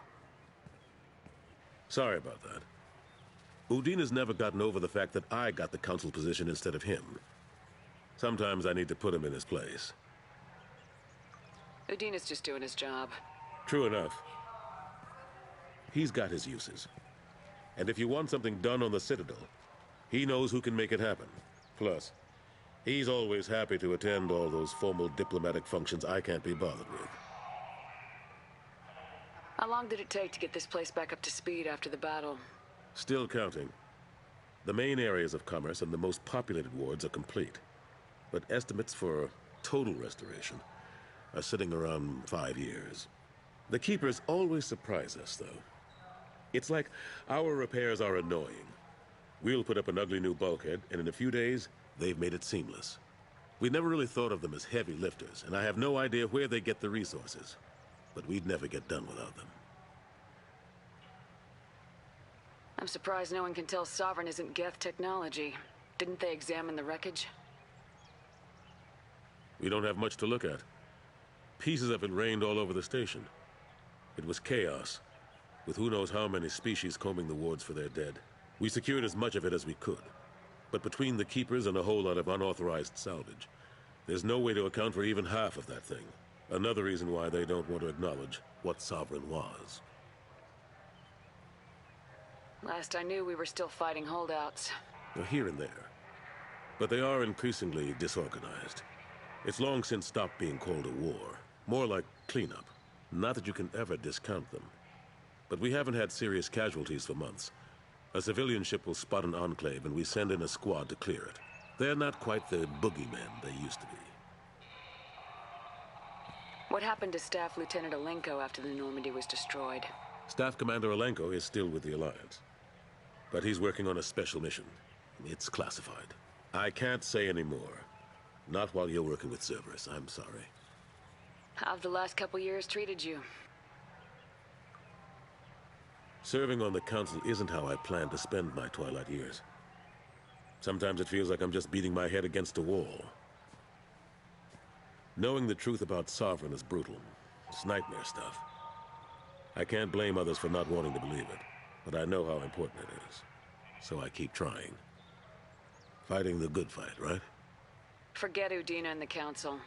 Sorry about that. Udina's never gotten over the fact that I got the Council position instead of him. Sometimes I need to put him in his place. Udina's just doing his job. True enough. He's got his uses. And if you want something done on the Citadel, he knows who can make it happen. Plus, he's always happy to attend all those formal diplomatic functions I can't be bothered with. How long did it take to get this place back up to speed after the battle? Still counting. The main areas of commerce and the most populated wards are complete. But estimates for total restoration are sitting around 5 years. The Keepers always surprise us, though. It's like our repairs are annoying. We'll put up an ugly new bulkhead, and in a few days, they've made it seamless. We never really thought of them as heavy lifters, and I have no idea where they get the resources. But we'd never get done without them. I'm surprised no one can tell Sovereign isn't Geth technology. Didn't they examine the wreckage? We don't have much to look at. Pieces of it rained all over the station. It was chaos, with who knows how many species combing the wards for their dead. We secured as much of it as we could. But between the Keepers and a whole lot of unauthorized salvage, there's no way to account for even half of that thing. Another reason why they don't want to acknowledge what Sovereign was. Last I knew, we were still fighting holdouts. They're here and there. But they are increasingly disorganized. It's long since stopped being called a war. More like cleanup. Not that you can ever discount them. But we haven't had serious casualties for months. A civilian ship will spot an enclave and we send in a squad to clear it. They're not quite the boogeymen they used to be. What happened to Staff Lieutenant Alenko after the Normandy was destroyed? Staff Commander Alenko is still with the Alliance. But he's working on a special mission. It's classified. I can't say any more. Not while you're working with Cerberus, I'm sorry. How have the last couple years treated you? Serving on the Council isn't how I plan to spend my twilight years. Sometimes it feels like I'm just beating my head against a wall. Knowing the truth about Sovereign is brutal. It's nightmare stuff. I can't blame others for not wanting to believe it, but I know how important it is. So I keep trying. Fighting the good fight, right? Forget Udina and the Council.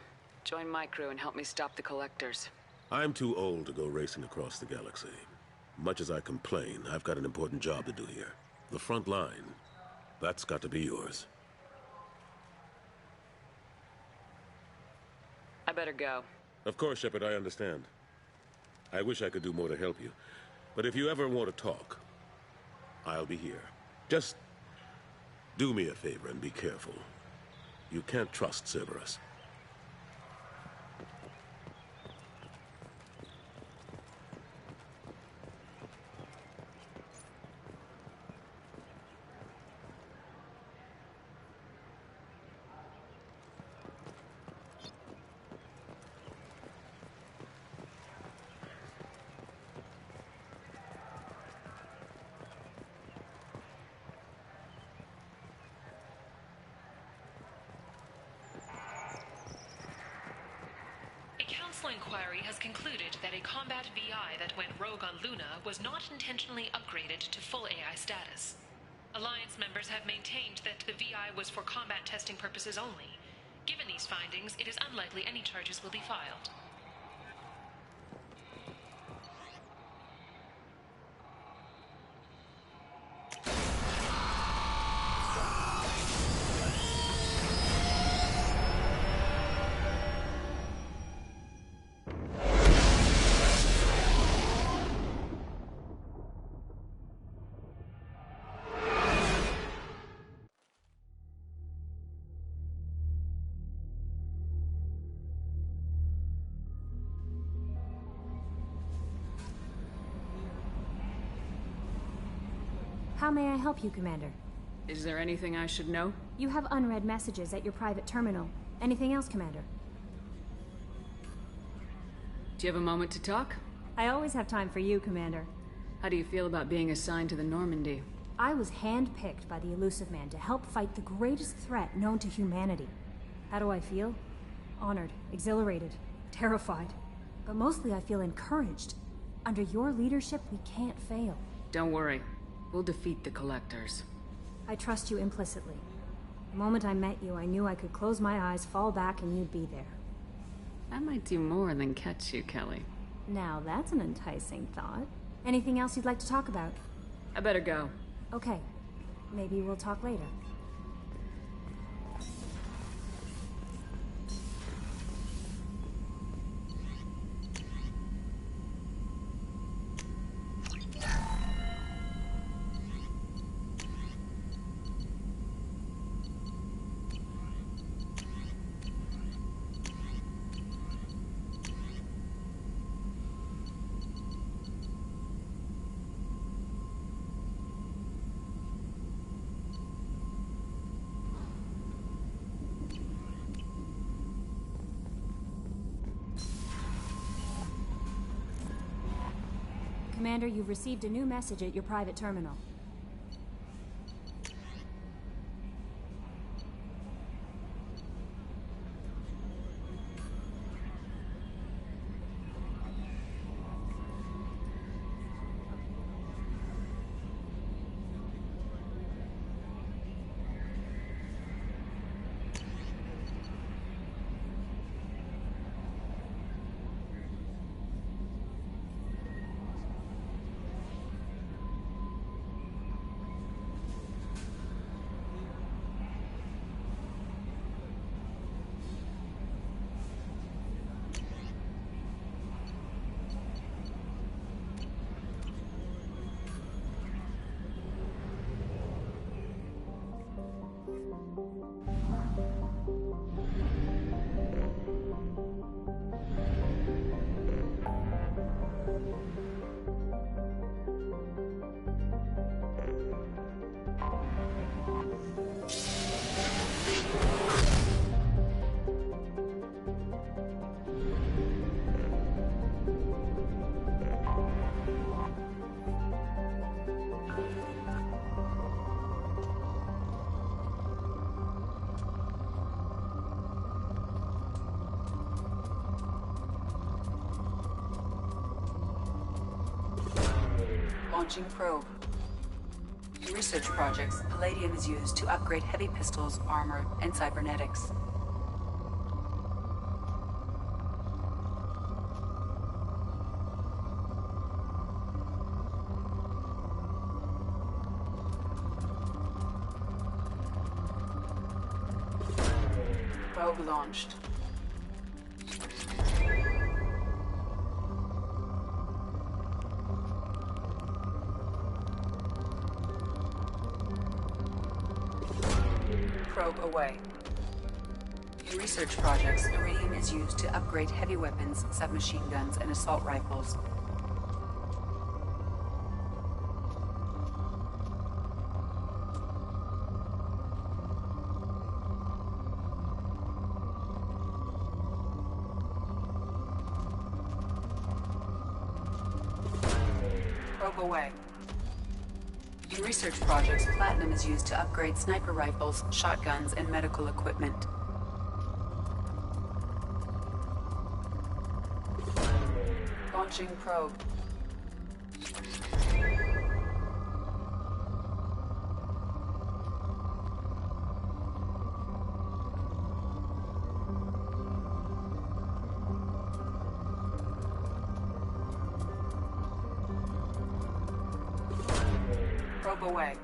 Join my crew and help me stop the Collectors. I'm too old to go racing across the galaxy. Much as I complain, I've got an important job to do here. The front line. That's got to be yours. I better go. Of course, Shepard, I understand. I wish I could do more to help you. But if you ever want to talk, I'll be here. Just do me a favor and be careful. You can't trust Cerberus. successful inquiry has concluded that a combat VI that went rogue on Luna was not intentionally upgraded to full AI status. Alliance members have maintained that the VI was for combat testing purposes only. Given these findings, it is unlikely any charges will be filed. How may I help you, Commander? Is there anything I should know? You have unread messages at your private terminal. Anything else, Commander? Do you have a moment to talk? I always have time for you, Commander. How do you feel about being assigned to the Normandy? I was handpicked by the Elusive Man to help fight the greatest threat known to humanity. How do I feel? Honored, exhilarated, terrified. But mostly I feel encouraged. Under your leadership, we can't fail. Don't worry. We'll defeat the Collectors. I trust you implicitly. The moment I met you, I knew I could close my eyes, fall back, and you'd be there. I might do more than catch you, Kelly. Now that's an enticing thought. Anything else you'd like to talk about? I better go. Okay. Maybe we'll talk later. Commander, you've received a new message at your private terminal. Launching probe. In research projects, palladium is used to upgrade heavy pistols, armor, and cybernetics. Probe launched. Probe away. In research projects, iridium is used to upgrade heavy weapons, submachine guns, and assault rifles. Probe away. In research projects, platinum is used to upgrade sniper rifles, shotguns, and medical equipment. Launching probe. Probe away.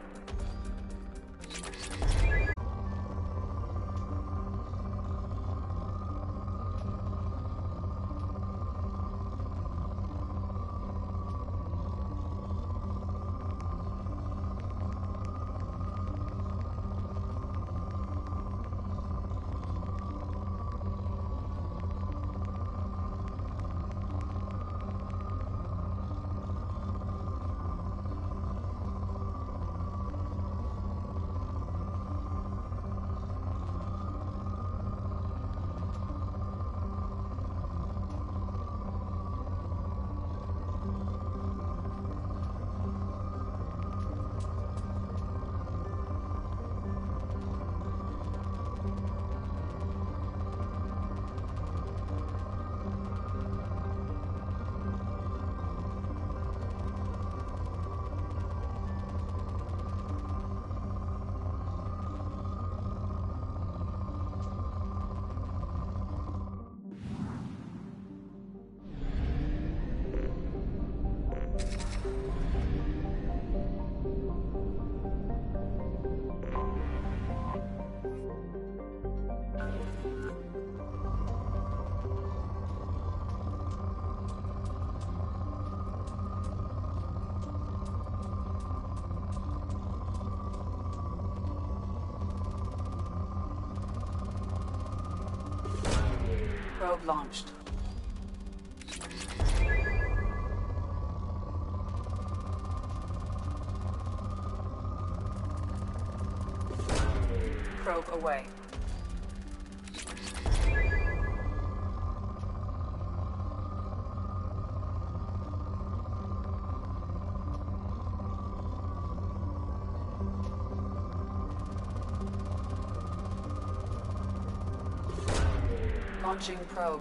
Probe launched. Probe away. Launching probe.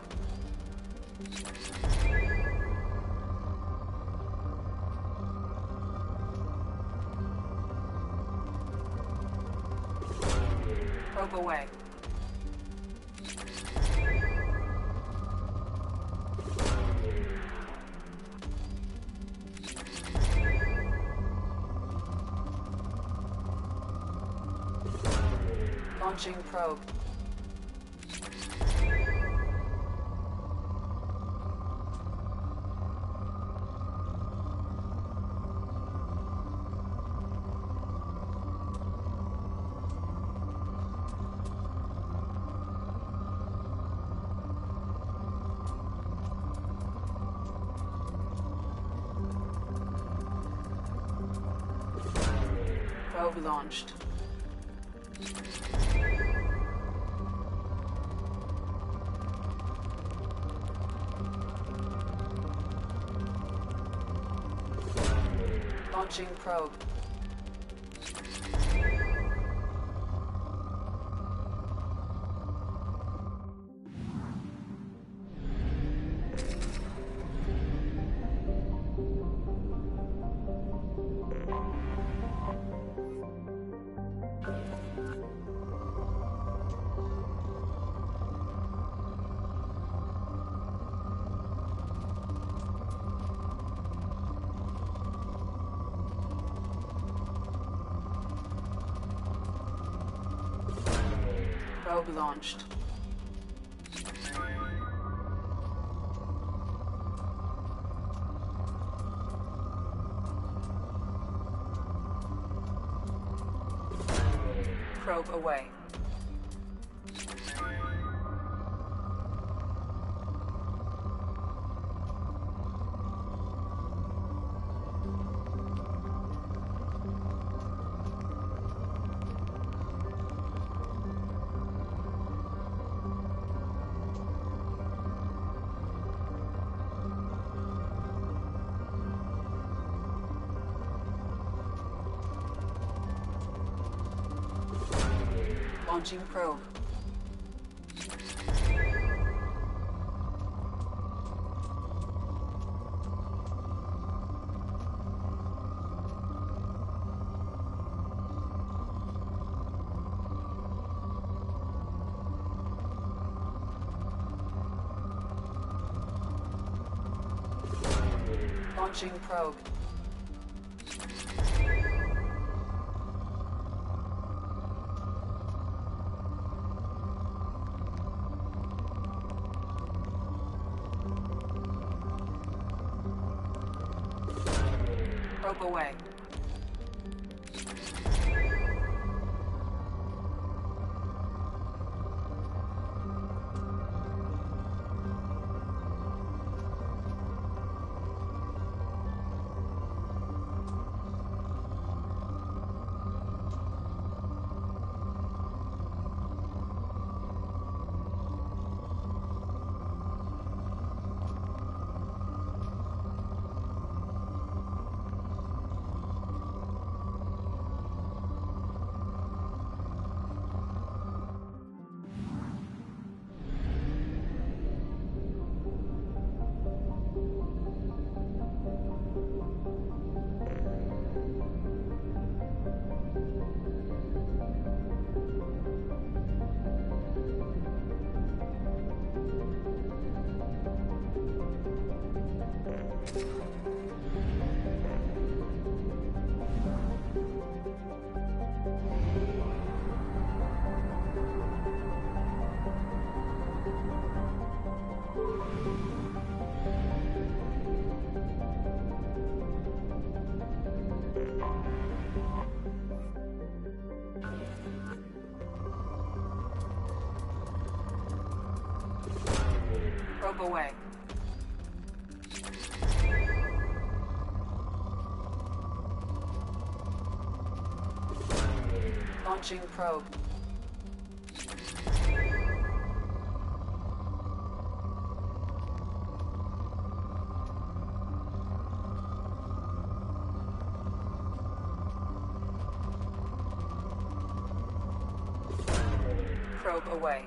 Probe away. Launching probe. Probe launched. Launching probe. Probe launched. Probe away. Launching probe. Launching probe. Probe away. Probe away. Launching probe. Probe away.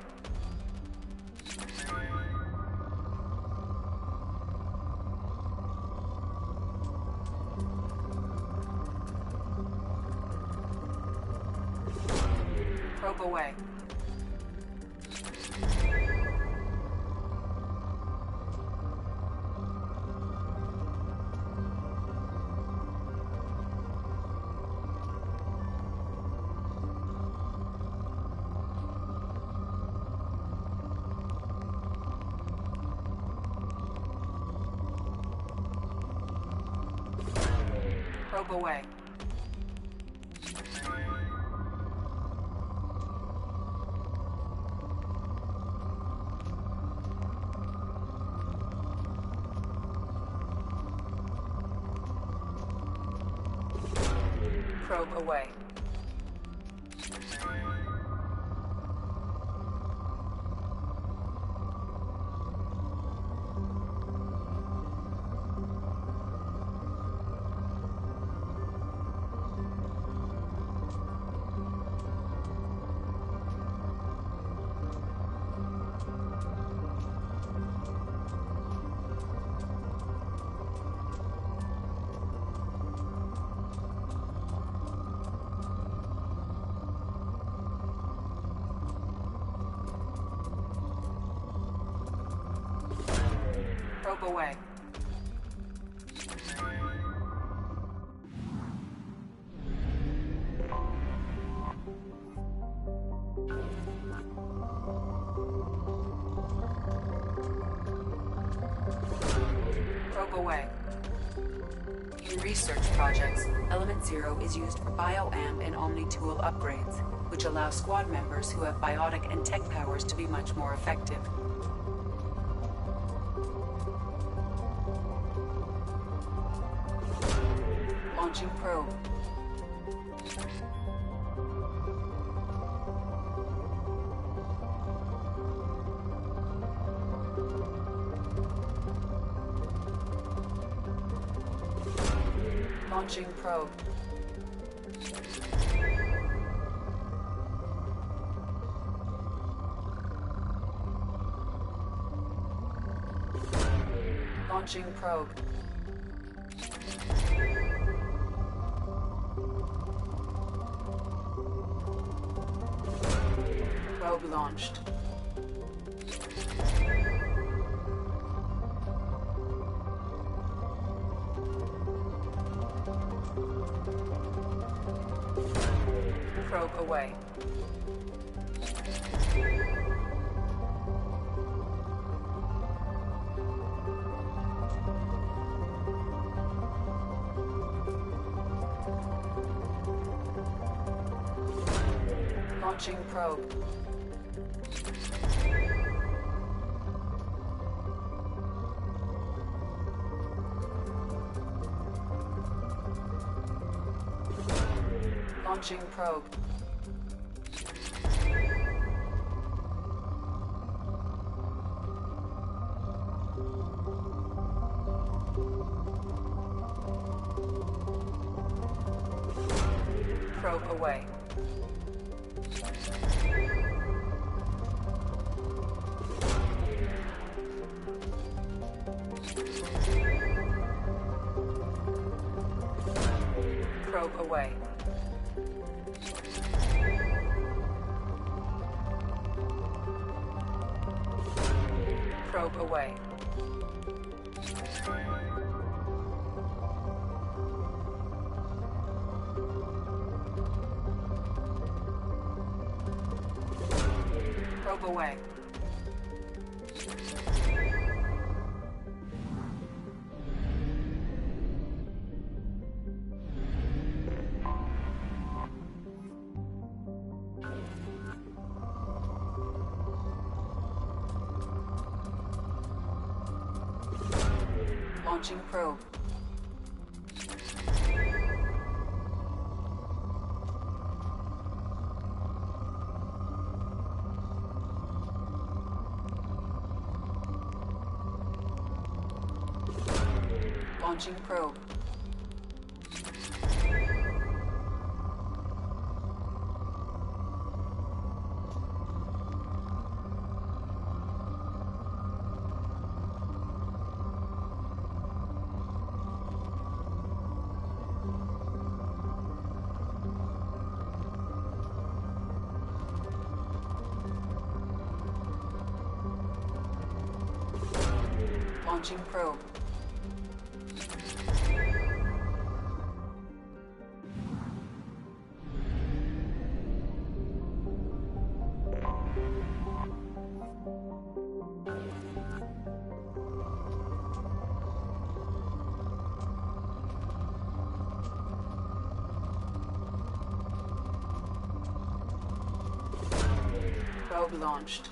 Probe away. Probe away. Probe away. Probe away. Probe away. In research projects, Element Zero is used for bioamp and Omni-tool upgrades, which allow squad members who have biotic and tech powers to be much more effective. Launching probe. Launching probe. Launching probe. Probe launched. away. Launching probe. Launching probe. Probe away. Probe away. Probe away. Probe away. Launching probe. Launching probe. Launching probe. Probe launched.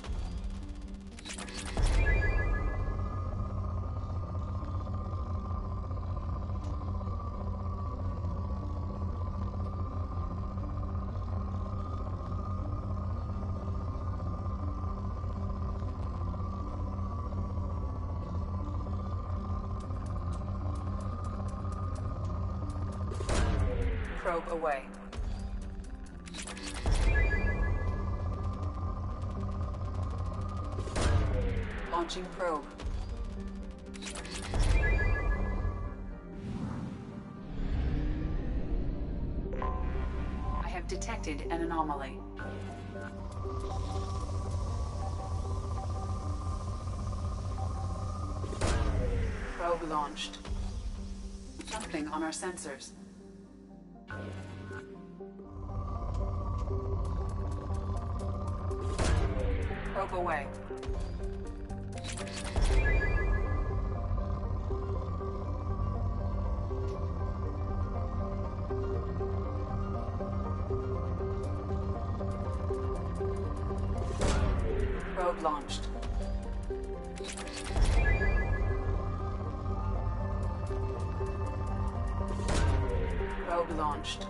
Probe away. Launching probe. I have detected an anomaly. Probe launched. Something on our sensors. Probe away. Probe launched. Probe launched.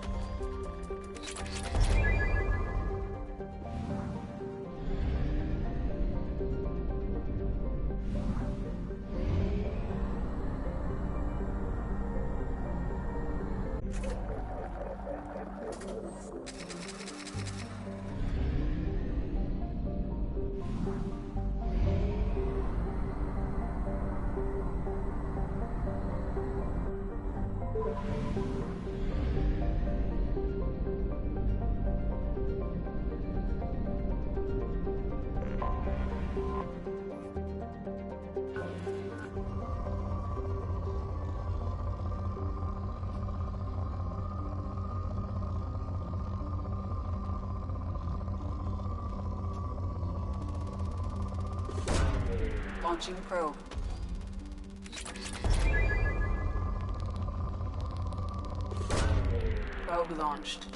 Launching probe. Probe launched.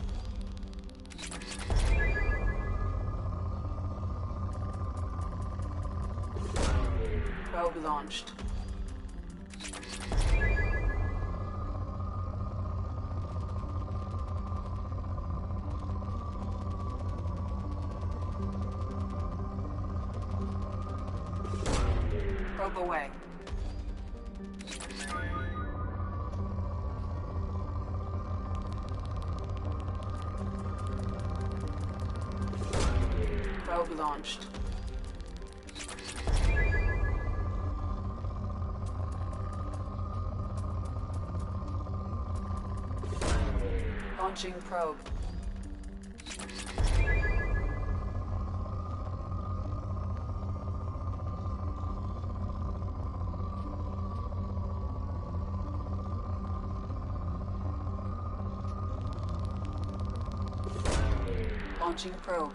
Probe launched. Probe away. Probe launched. Launching probe. Launching probe.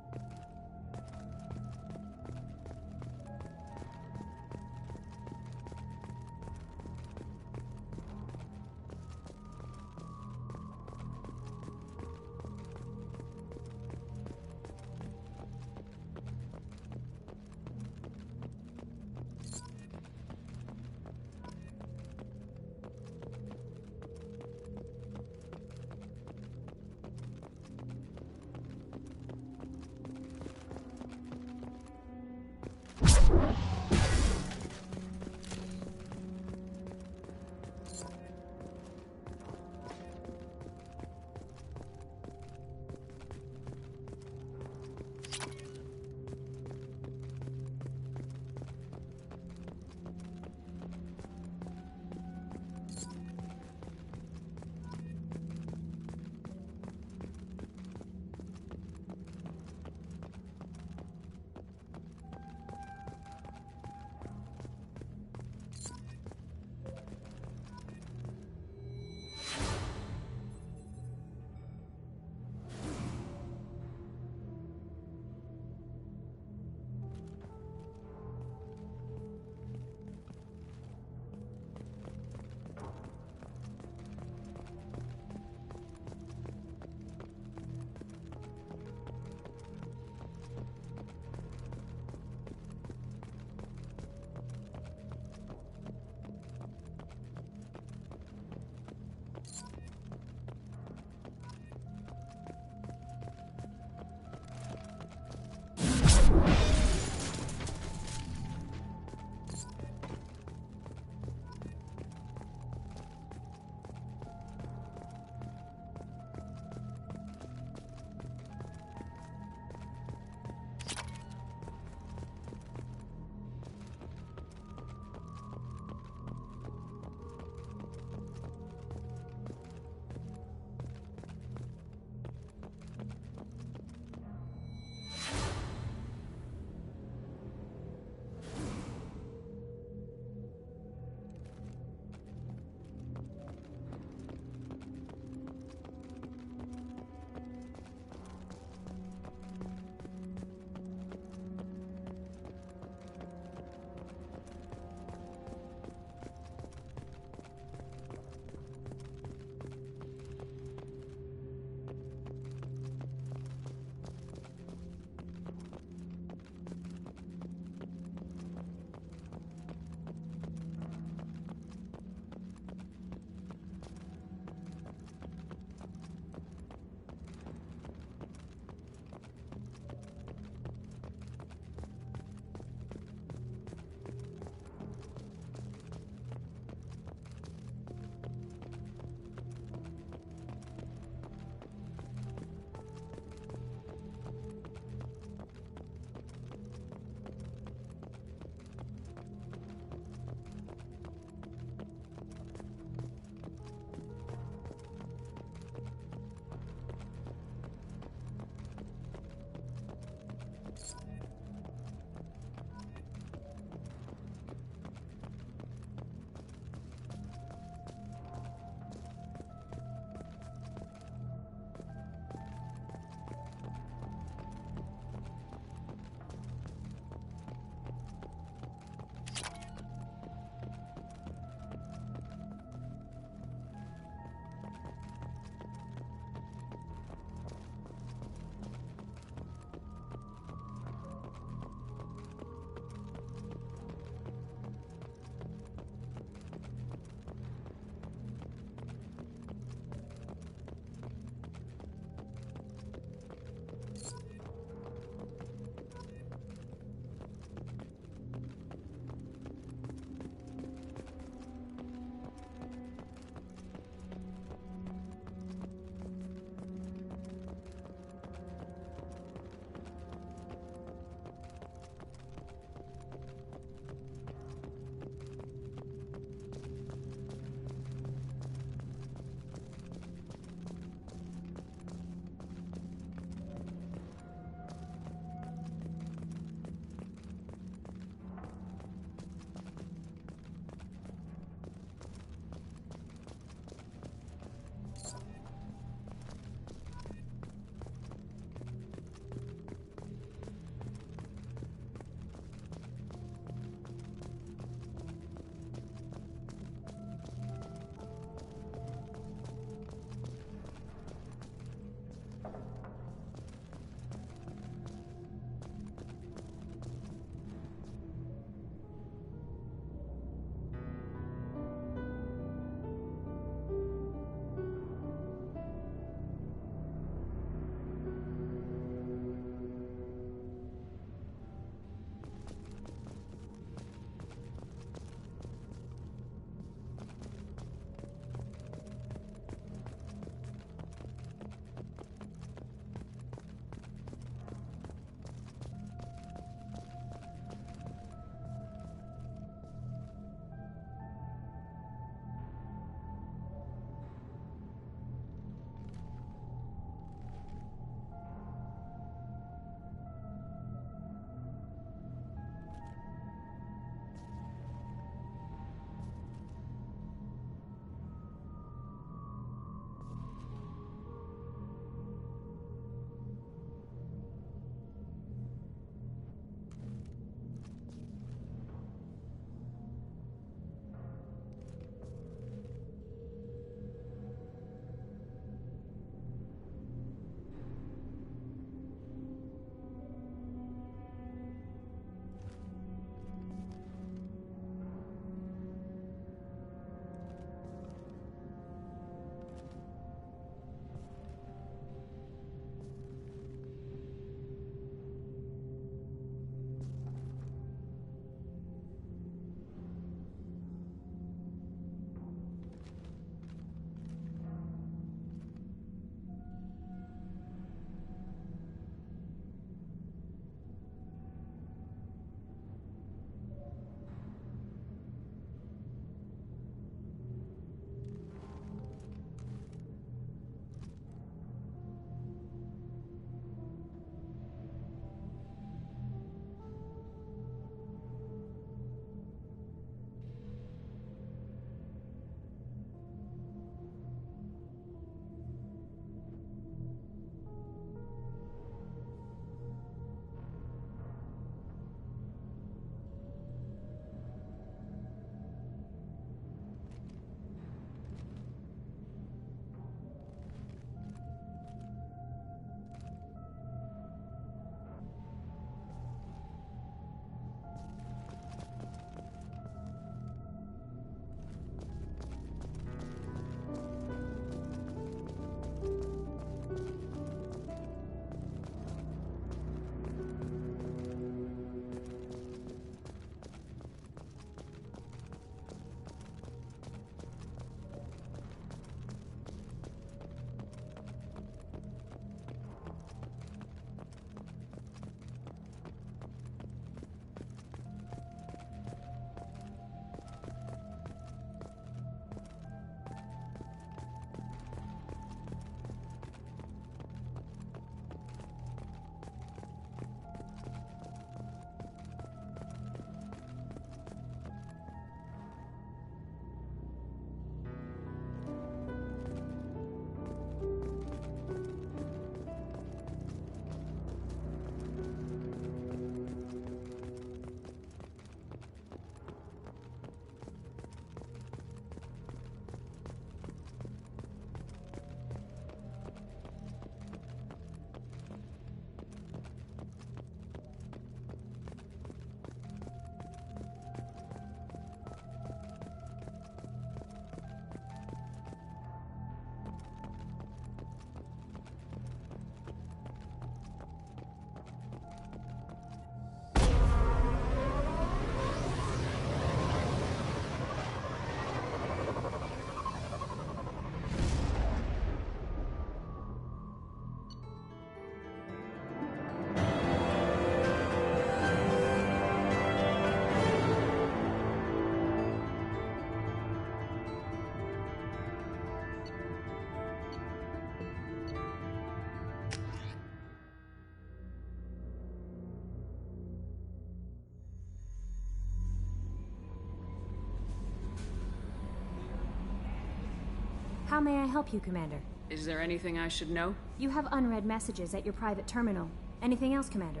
How may I help you, Commander? Is there anything I should know? You have unread messages at your private terminal. Anything else, Commander?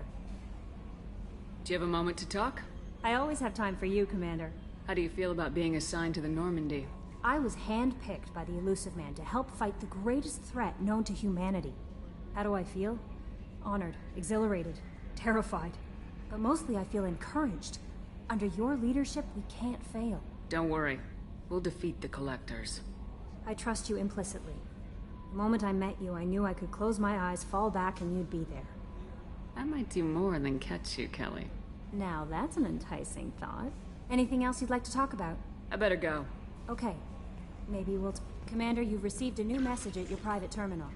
Do you have a moment to talk? I always have time for you, Commander. How do you feel about being assigned to the Normandy? I was handpicked by the Elusive Man to help fight the greatest threat known to humanity. How do I feel? Honored, exhilarated, terrified. But mostly I feel encouraged. Under your leadership, we can't fail. Don't worry. We'll defeat the Collectors. I trust you implicitly. The moment I met you, I knew I could close my eyes, fall back, and you'd be there. I might do more than catch you, Kelly. Now that's an enticing thought. Anything else you'd like to talk about? I better go. Okay. Maybe we'll... Commander, you've received a new message at your private terminal.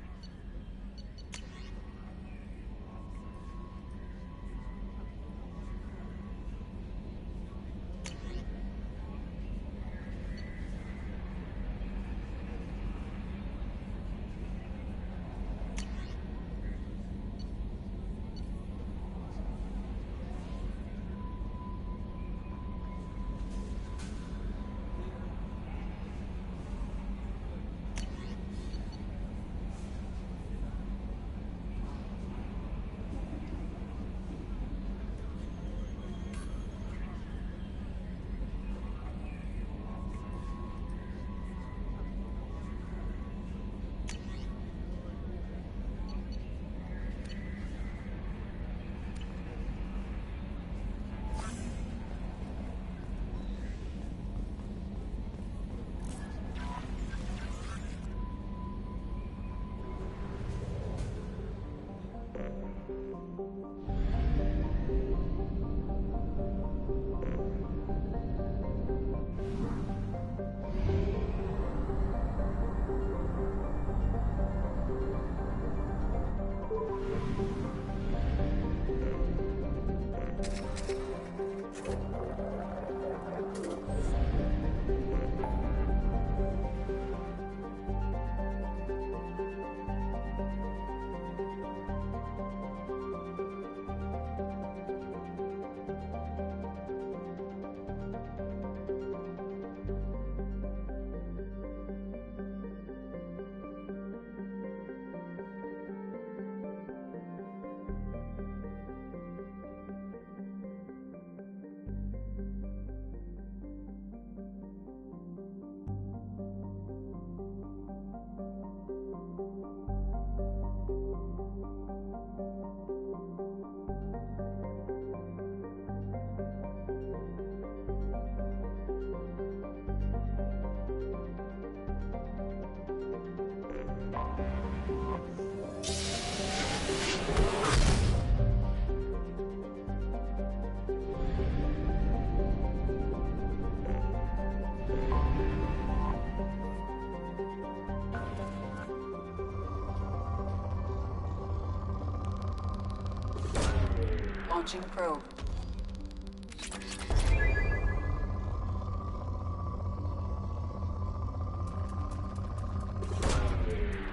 Launching probe.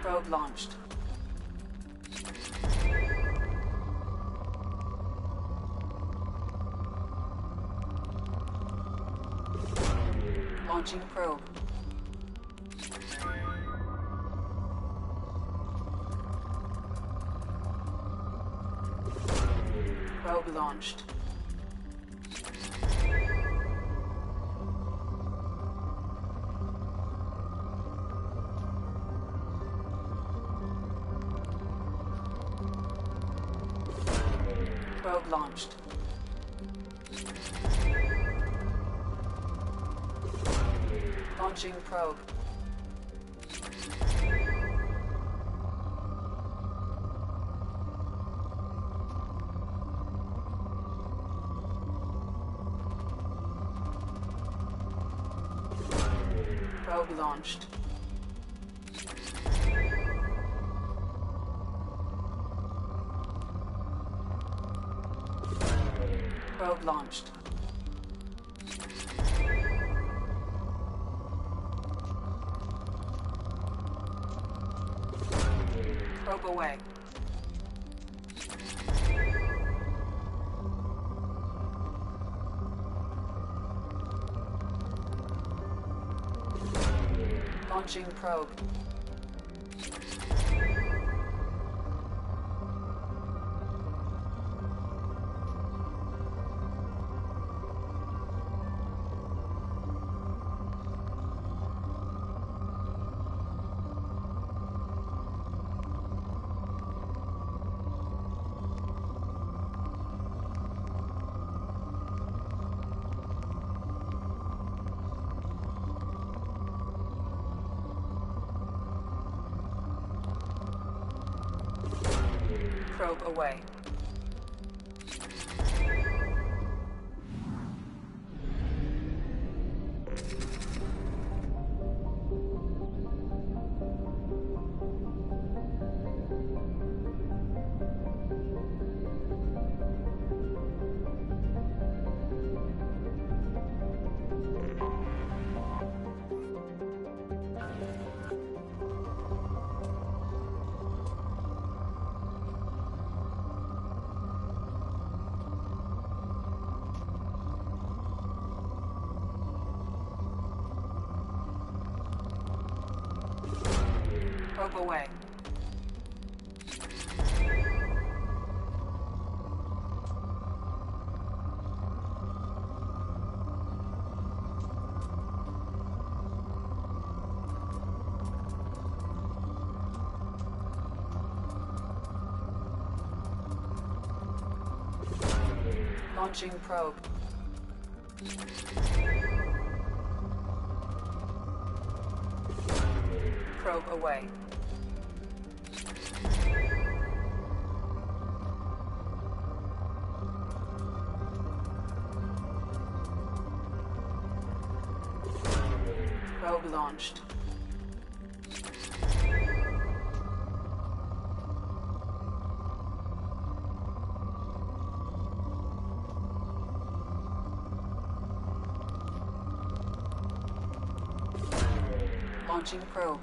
Probe launched. Launching probe. Probe launched. Probe launched. Launching probe. Probe launched. Probe launched. Probe away. Launching probe. Probe away. Probe away. Launching probe. Probe away. Probe launched. Launching probe.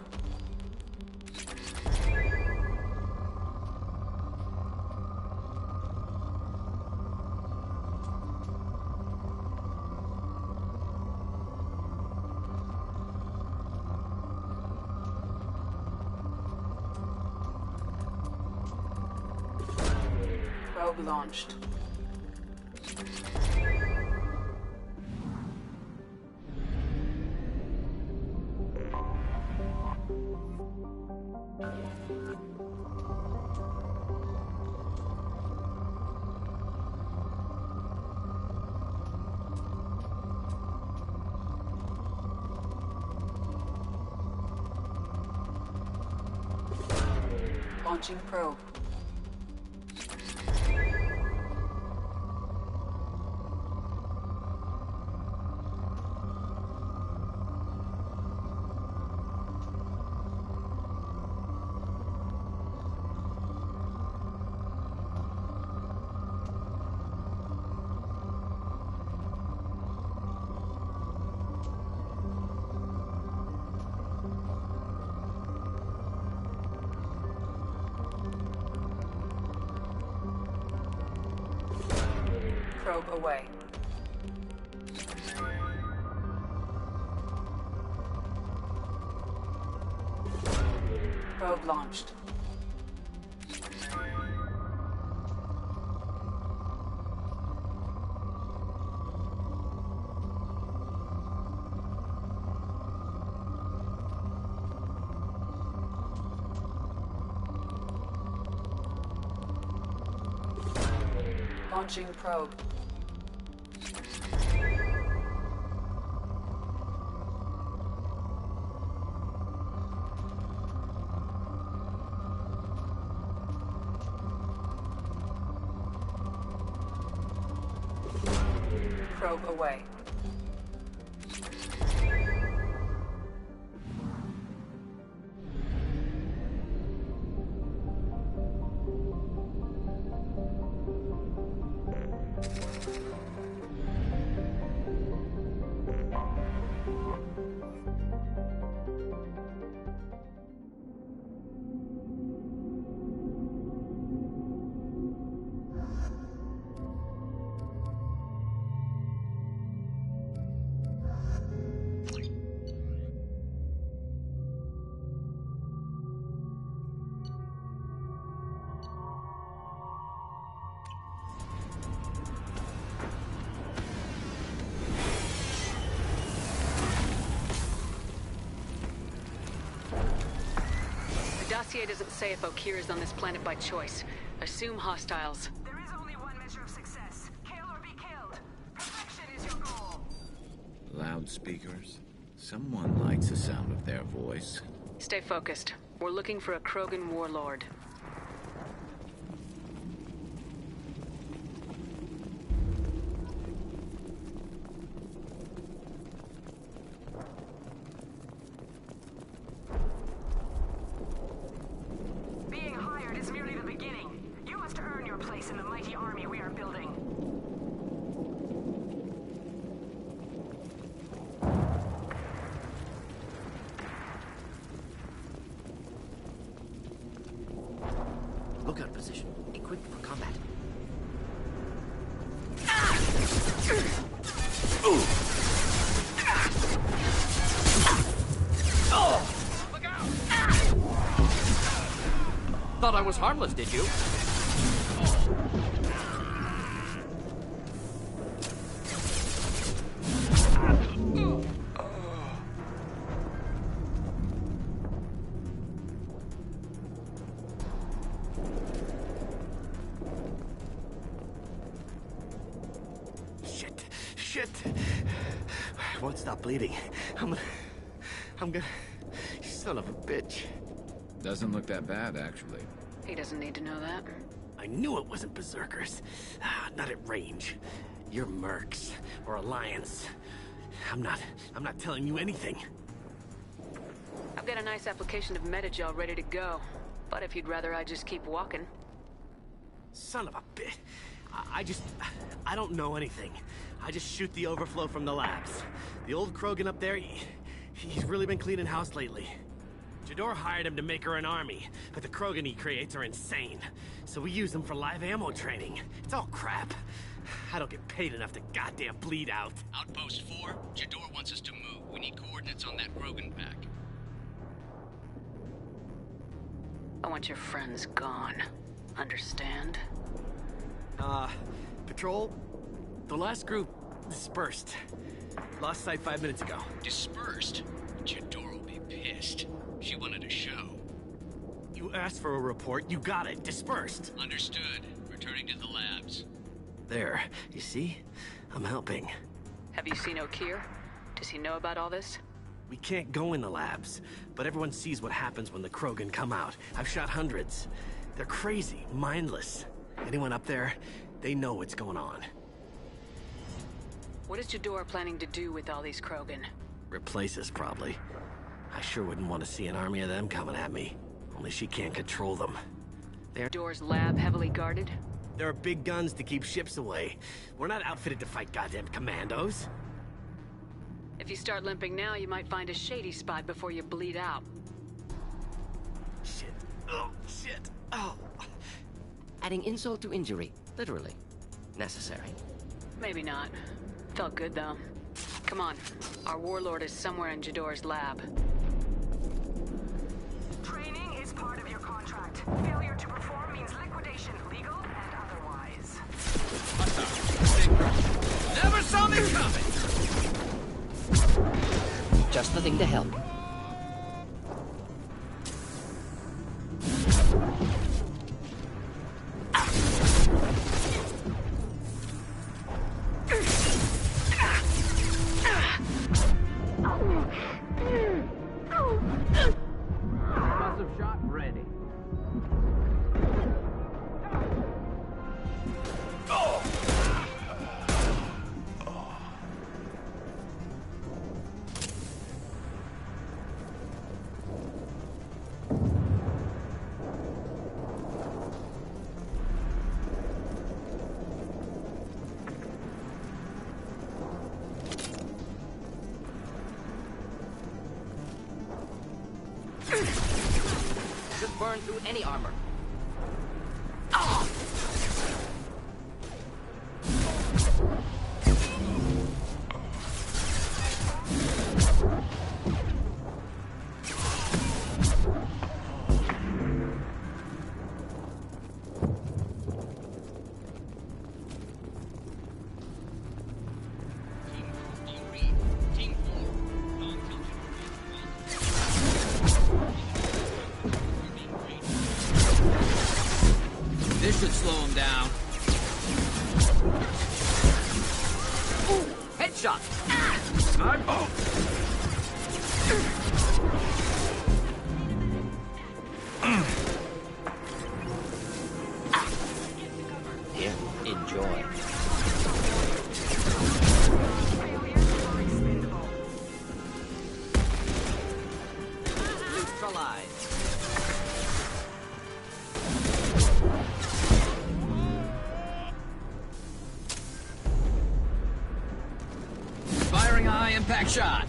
Probe launched. Launching probe. Probe away. Probe launched. Launching probe. Probe away. dossier doesn't say if Okir is on this planet by choice. Assume hostiles. There is only one measure of success. Kill or be killed. Perfection is your goal. Loudspeakers? Someone likes the sound of their voice. Stay focused. We're looking for a Krogan warlord. Being hired is merely the beginning. You must earn your place in the mighty army we are building. Lookout position. Equipped for combat. Look out! Thought I was harmless, did you? Shit. I won't stop bleeding. I'm gonna... Son of a bitch. Doesn't look that bad, actually. He doesn't need to know that. I knew it wasn't Berserkers. Not at range. You're Mercs, or Alliance. I'm not telling you anything. I've got a nice application of Metagel ready to go. But if you'd rather I just keep walking. Son of a bitch. I don't know anything. I just shoot the overflow from the labs. The old Krogan up there, he's really been cleaning house lately. Jador hired him to make her an army, but the Krogan he creates are insane. So we use them for live ammo training. It's all crap. I don't get paid enough to goddamn bleed out. Outpost 4, Jador wants us to move. We need coordinates on that Krogan pack. I want your friends gone. Understand? Patrol, the last group dispersed. Lost sight 5 minutes ago. Dispersed? Jador will be pissed. She wanted a show. You asked for a report, you got it. Dispersed. Understood. Returning to the labs. There, you see? I'm helping. Have you seen Okir? Does he know about all this? We can't go in the labs, but everyone sees what happens when the Krogan come out. I've shot hundreds. They're crazy, mindless. Anyone up there, they know what's going on. What is Jador planning to do with all these Krogan? Replace us, probably. I sure wouldn't want to see an army of them coming at me. Only she can't control them. Jador's lab heavily guarded? There are big guns to keep ships away. We're not outfitted to fight goddamn commandos. If you start limping now, you might find a shady spot before you bleed out. Shit. Oh, shit. Oh. Adding insult to injury, literally. Necessary. Maybe not. Felt good, though. Come on. Our warlord is somewhere in Jador's lab. Training is part of your contract. Failure to perform means liquidation, legal and otherwise. Never saw me coming! Just the thing to help. Explosive shot ready. Just burn through any armor. shot!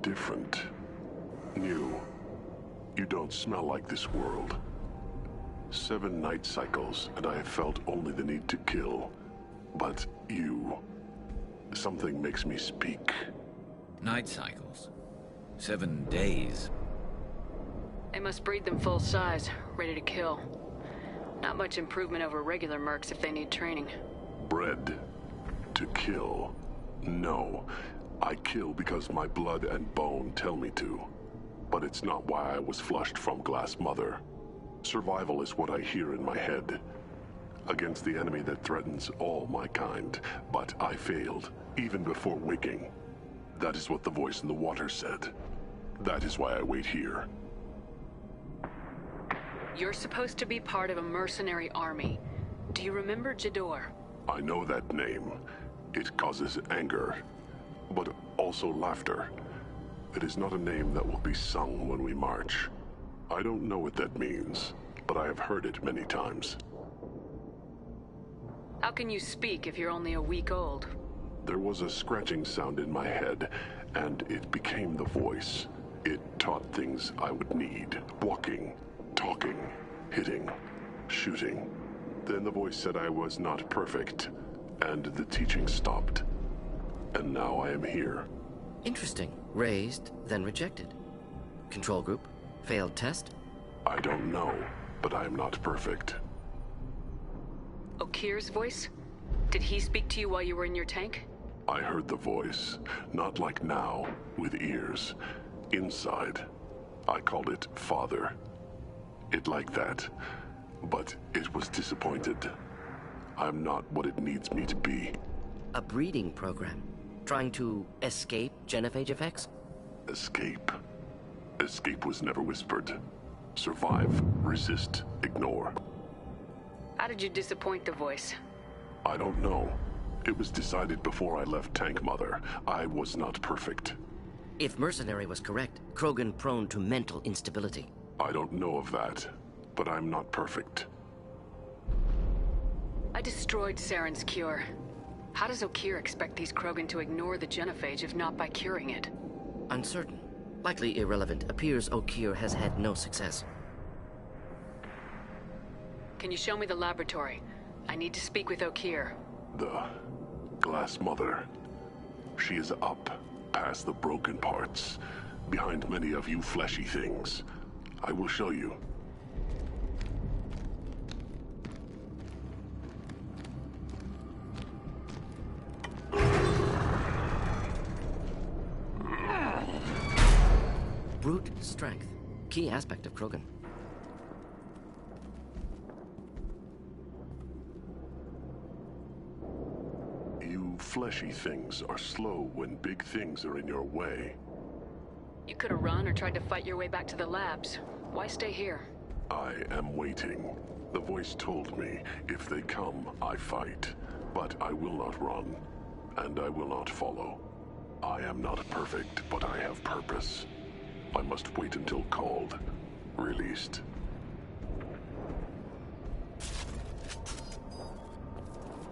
Different. New. You don't smell like this world. 7 night cycles, and I have felt only the need to kill. But you... something makes me speak. Night cycles? 7 days? They must breed them full size, ready to kill. Not much improvement over regular mercs if they need training. Bred to kill. No. I kill because my blood and bone tell me to. But it's not why I was flushed from Glass Mother. Survival is what I hear in my head. Against the enemy that threatens all my kind. But I failed, even before waking. That is what the voice in the water said. That is why I wait here. You're supposed to be part of a mercenary army. Do you remember Jador? I know that name. It causes anger. But also laughter. It is not a name that will be sung when we march. I don't know what that means, but I have heard it many times. How can you speak if you're only a week old? There was a scratching sound in my head, and it became the voice. It taught things I would need. Walking, talking, hitting, shooting. Then the voice said I was not perfect, and the teaching stopped. And now I am here. Interesting. Raised, then rejected. Control group? Failed test? I don't know, but I am not perfect. Okir's voice? Did he speak to you while you were in your tank? I heard the voice. Not like now, with ears. Inside. I called it Father. It like that. But it was disappointed. I'm not what it needs me to be. A breeding program? Trying to escape genophage effects? Escape. Escape was never whispered. Survive, resist, ignore. How did you disappoint the voice? I don't know. It was decided before I left Tank Mother. I was not perfect. If Mercenary was correct, Krogan prone to mental instability. I don't know of that, but I'm not perfect. I destroyed Saren's cure. How does Okir expect these Krogan to ignore the genophage if not by curing it? Uncertain. Likely irrelevant. Appears Okir has had no success. Can you show me the laboratory? I need to speak with Okir. The Glass Mother. She is up, past the broken parts, behind many of you fleshy things. I will show you. Brute strength. Key aspect of Krogan. You fleshy things are slow when big things are in your way. You could have run or tried to fight your way back to the labs. Why stay here? I am waiting. The voice told me, if they come, I fight. But I will not run, and I will not follow. I am not perfect, but I have purpose. I must wait until called, released.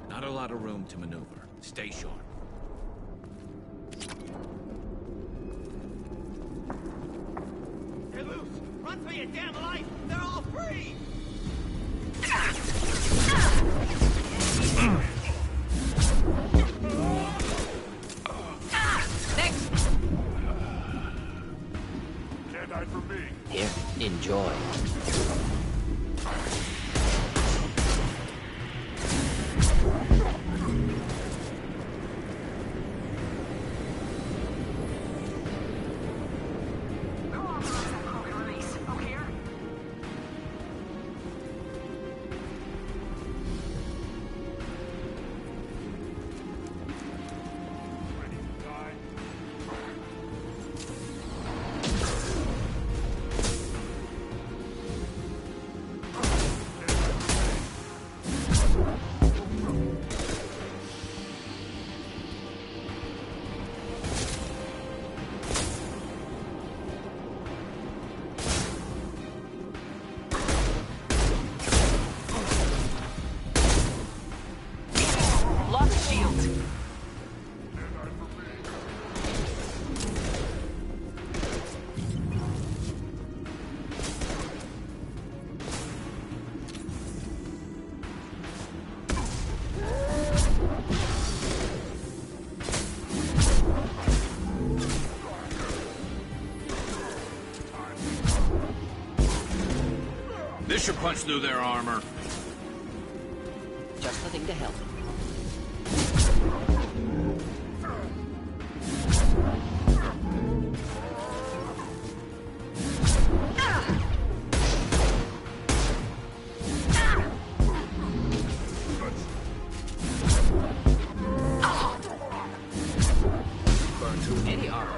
Not a lot of room to maneuver. Stay sharp. me a damn life! They're all free! Next! Can't hide from me. Here, enjoy. This should punch through their armor. Just the thing to help. Burn through any armor.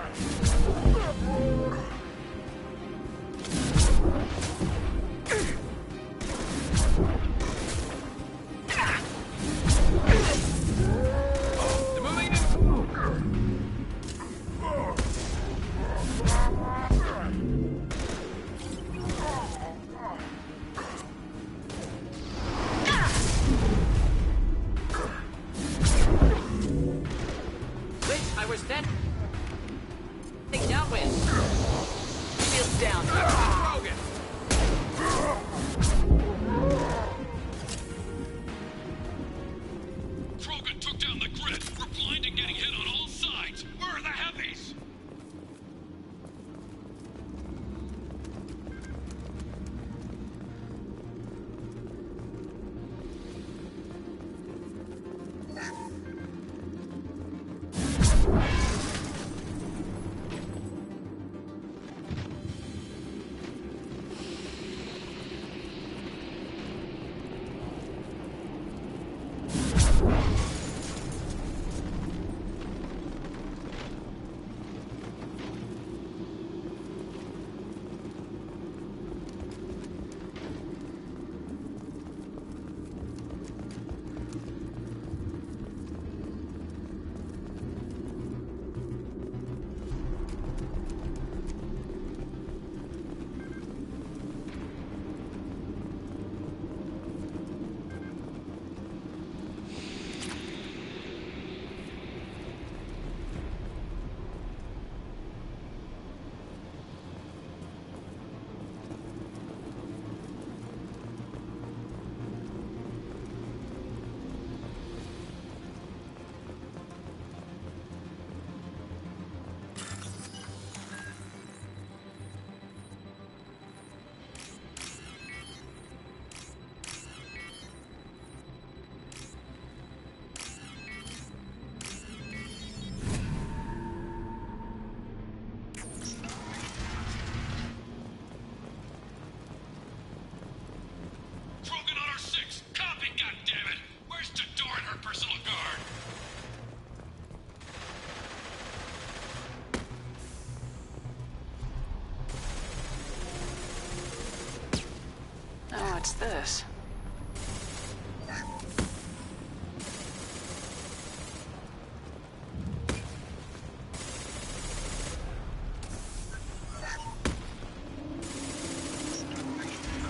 What's this?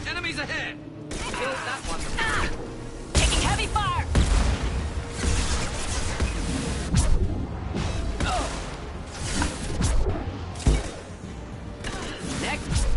Enemies ahead! Killed that one. Ah! Taking heavy fire! Next!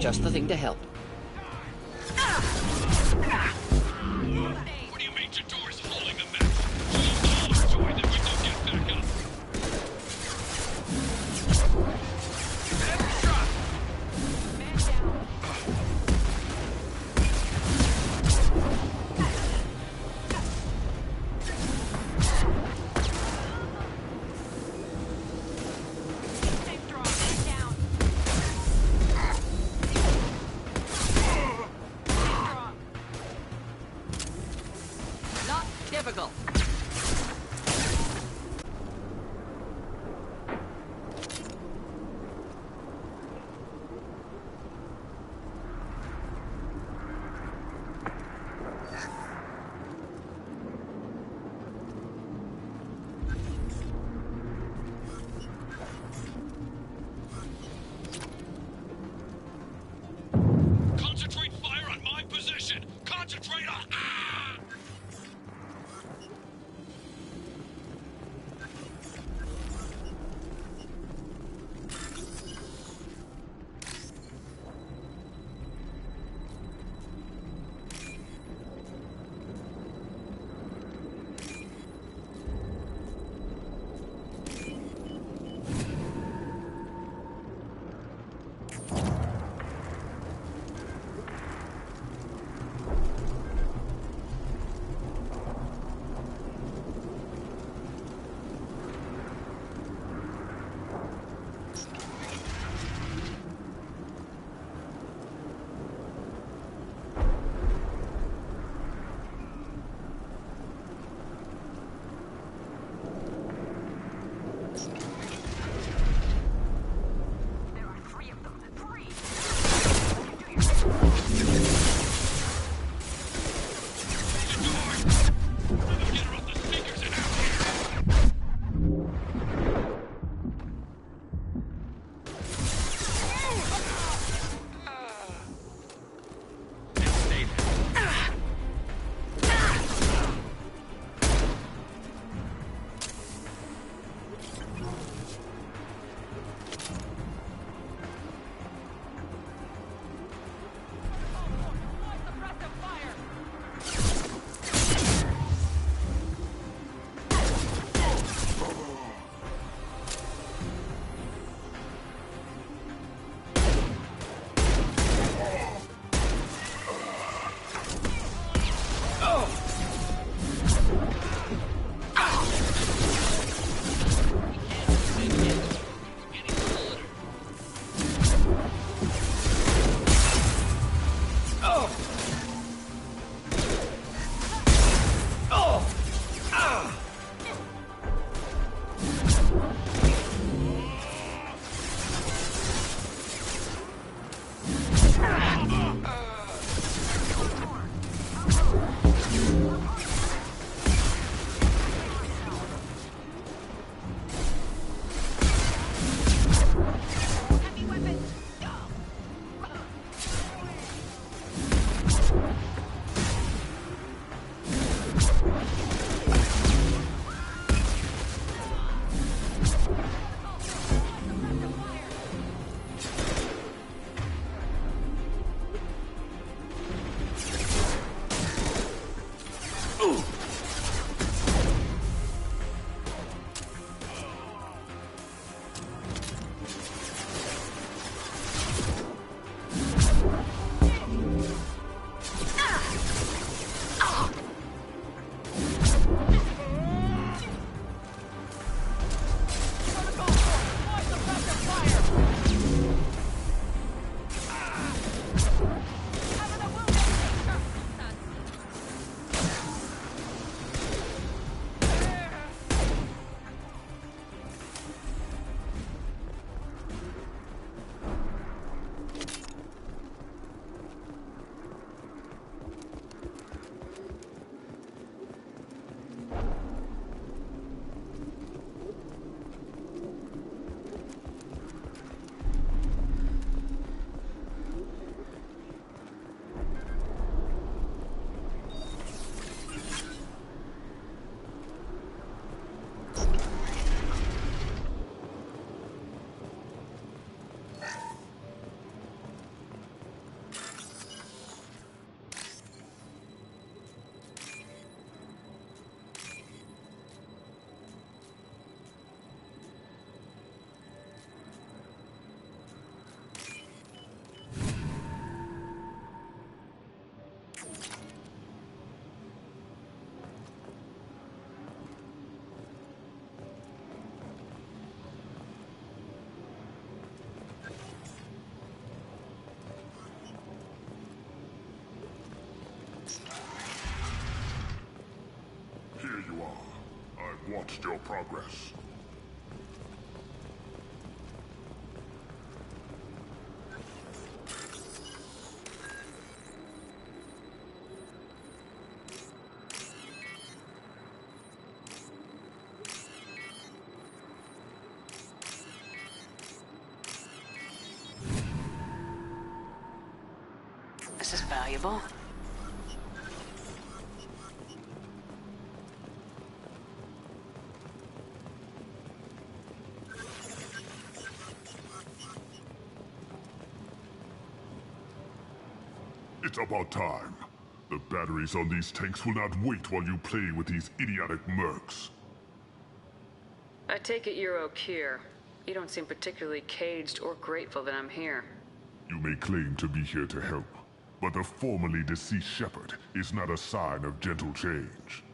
Just the thing to help. What do you mean Jador's holding the map? All our joy that we don't get back up. Not difficult. Concentrate fire on my position! Concentrate on... Here you are. I've watched your progress. This is valuable. It's about time. The batteries on these tanks will not wait while you play with these idiotic mercs. I take it you're O'Keir. You don't seem particularly caged or grateful that I'm here. You may claim to be here to help, but the formerly deceased shepherd is not a sign of gentle change.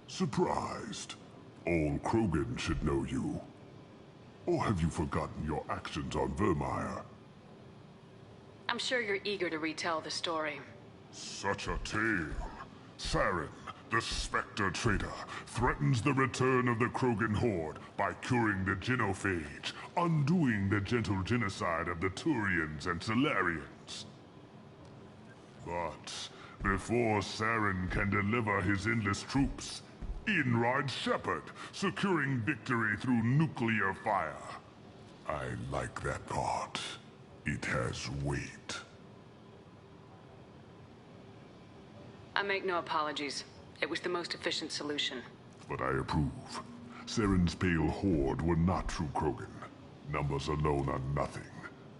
Surprised? All Krogan should know you. Or have you forgotten your actions on Vermeer? I'm sure you're eager to retell the story. Such a tale. Saren, the Spectre traitor, threatens the return of the Krogan horde by curing the genophage, undoing the gentle genocide of the Turians and Solarians. But before Saren can deliver his endless troops, in rides Shepard, securing victory through nuclear fire. I like that part. It has weight. I make no apologies. It was the most efficient solution. But I approve. Saren's pale horde were not true Krogan. Numbers alone are nothing.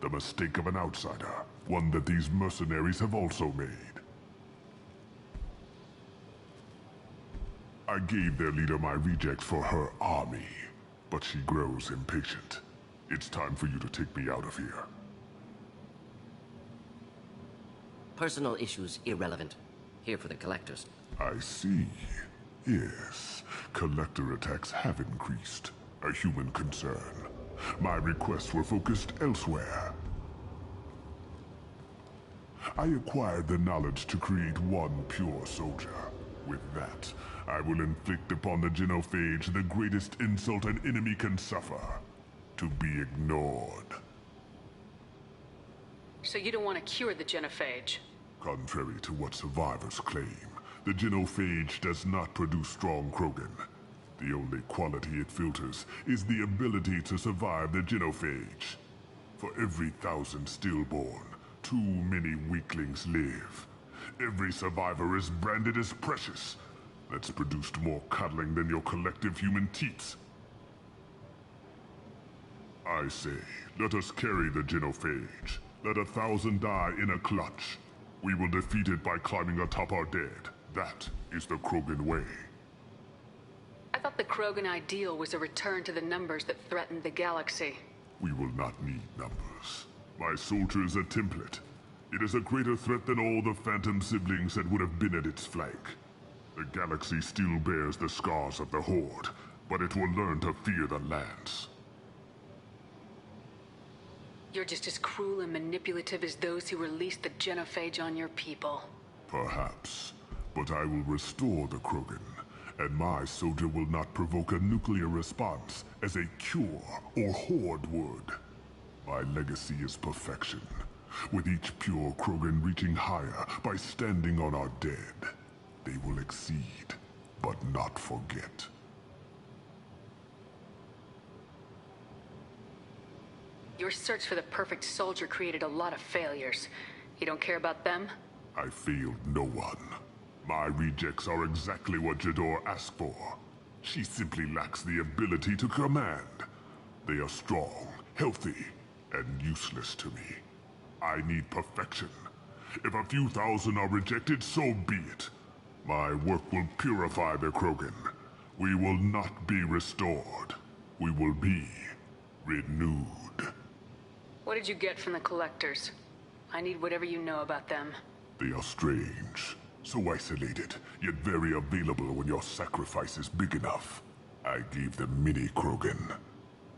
The mistake of an outsider, one that these mercenaries have also made. I gave their leader my rejects for her army, but she grows impatient. It's time for you to take me out of here. Personal issues irrelevant. Here for the collectors. I see. Yes, collector attacks have increased. A human concern. My requests were focused elsewhere. I acquired the knowledge to create one pure soldier. With that, I will inflict upon the genophage the greatest insult an enemy can suffer. To be ignored. So you don't want to cure the genophage? Contrary to what survivors claim, the genophage does not produce strong Krogan. The only quality it filters is the ability to survive the genophage. For every 1,000 stillborn, too many weaklings live. Every survivor is branded as precious. That's produced more cuddling than your collective human teats. I say, let us carry the genophage. Let 1,000 die in a clutch. We will defeat it by climbing atop our dead. That is the Krogan way. I thought the Krogan ideal was a return to the numbers that threatened the galaxy. We will not need numbers. My soldier is a template. It is a greater threat than all the Phantom siblings that would have been at its flank. The galaxy still bears the scars of the Horde, but it will learn to fear the Lance. You're just as cruel and manipulative as those who released the genophage on your people. Perhaps, but I will restore the Krogan, and my soldier will not provoke a nuclear response as a cure or Horde would. My legacy is perfection, with each pure Krogan reaching higher by standing on our dead. They will exceed, but not forget. Your search for the perfect soldier created a lot of failures. You don't care about them? I failed no one. My rejects are exactly what Jador asked for. She simply lacks the ability to command. They are strong, healthy, and useless to me. I need perfection. If a few thousand are rejected, so be it. My work will purify the Krogan. We will not be restored. We will be renewed. What did you get from the collectors? I need whatever you know about them. They are strange. So isolated, yet very available when your sacrifice is big enough. I gave them mini Krogan.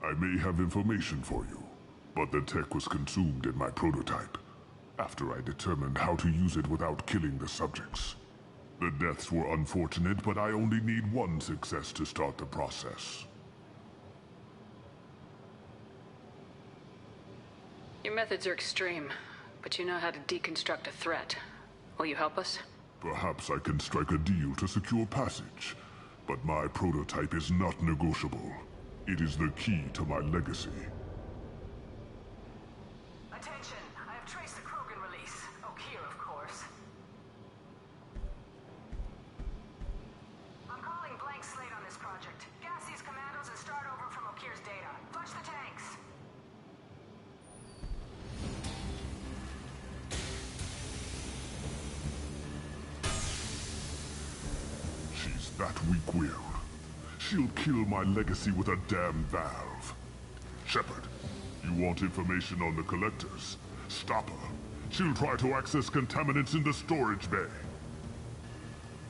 I may have information for you, but the tech was consumed in my prototype, after I determined how to use it without killing the subjects. The deaths were unfortunate, but I only need one success to start the process. Your methods are extreme, but you know how to deconstruct a threat. Will you help us? Perhaps I can strike a deal to secure passage, but my prototype is not negotiable. It is the key to my legacy. Attention, I have traced the Krogan release. Okeer, of course. I'm calling blank slate on this project. Gas these commandos and start over from Okeer's data. Flush the tanks. She's that weak-willed. She'll kill my legacy with a damn valve. Shepard, you want information on the collectors? Stop her. She'll try to access contaminants in the storage bay.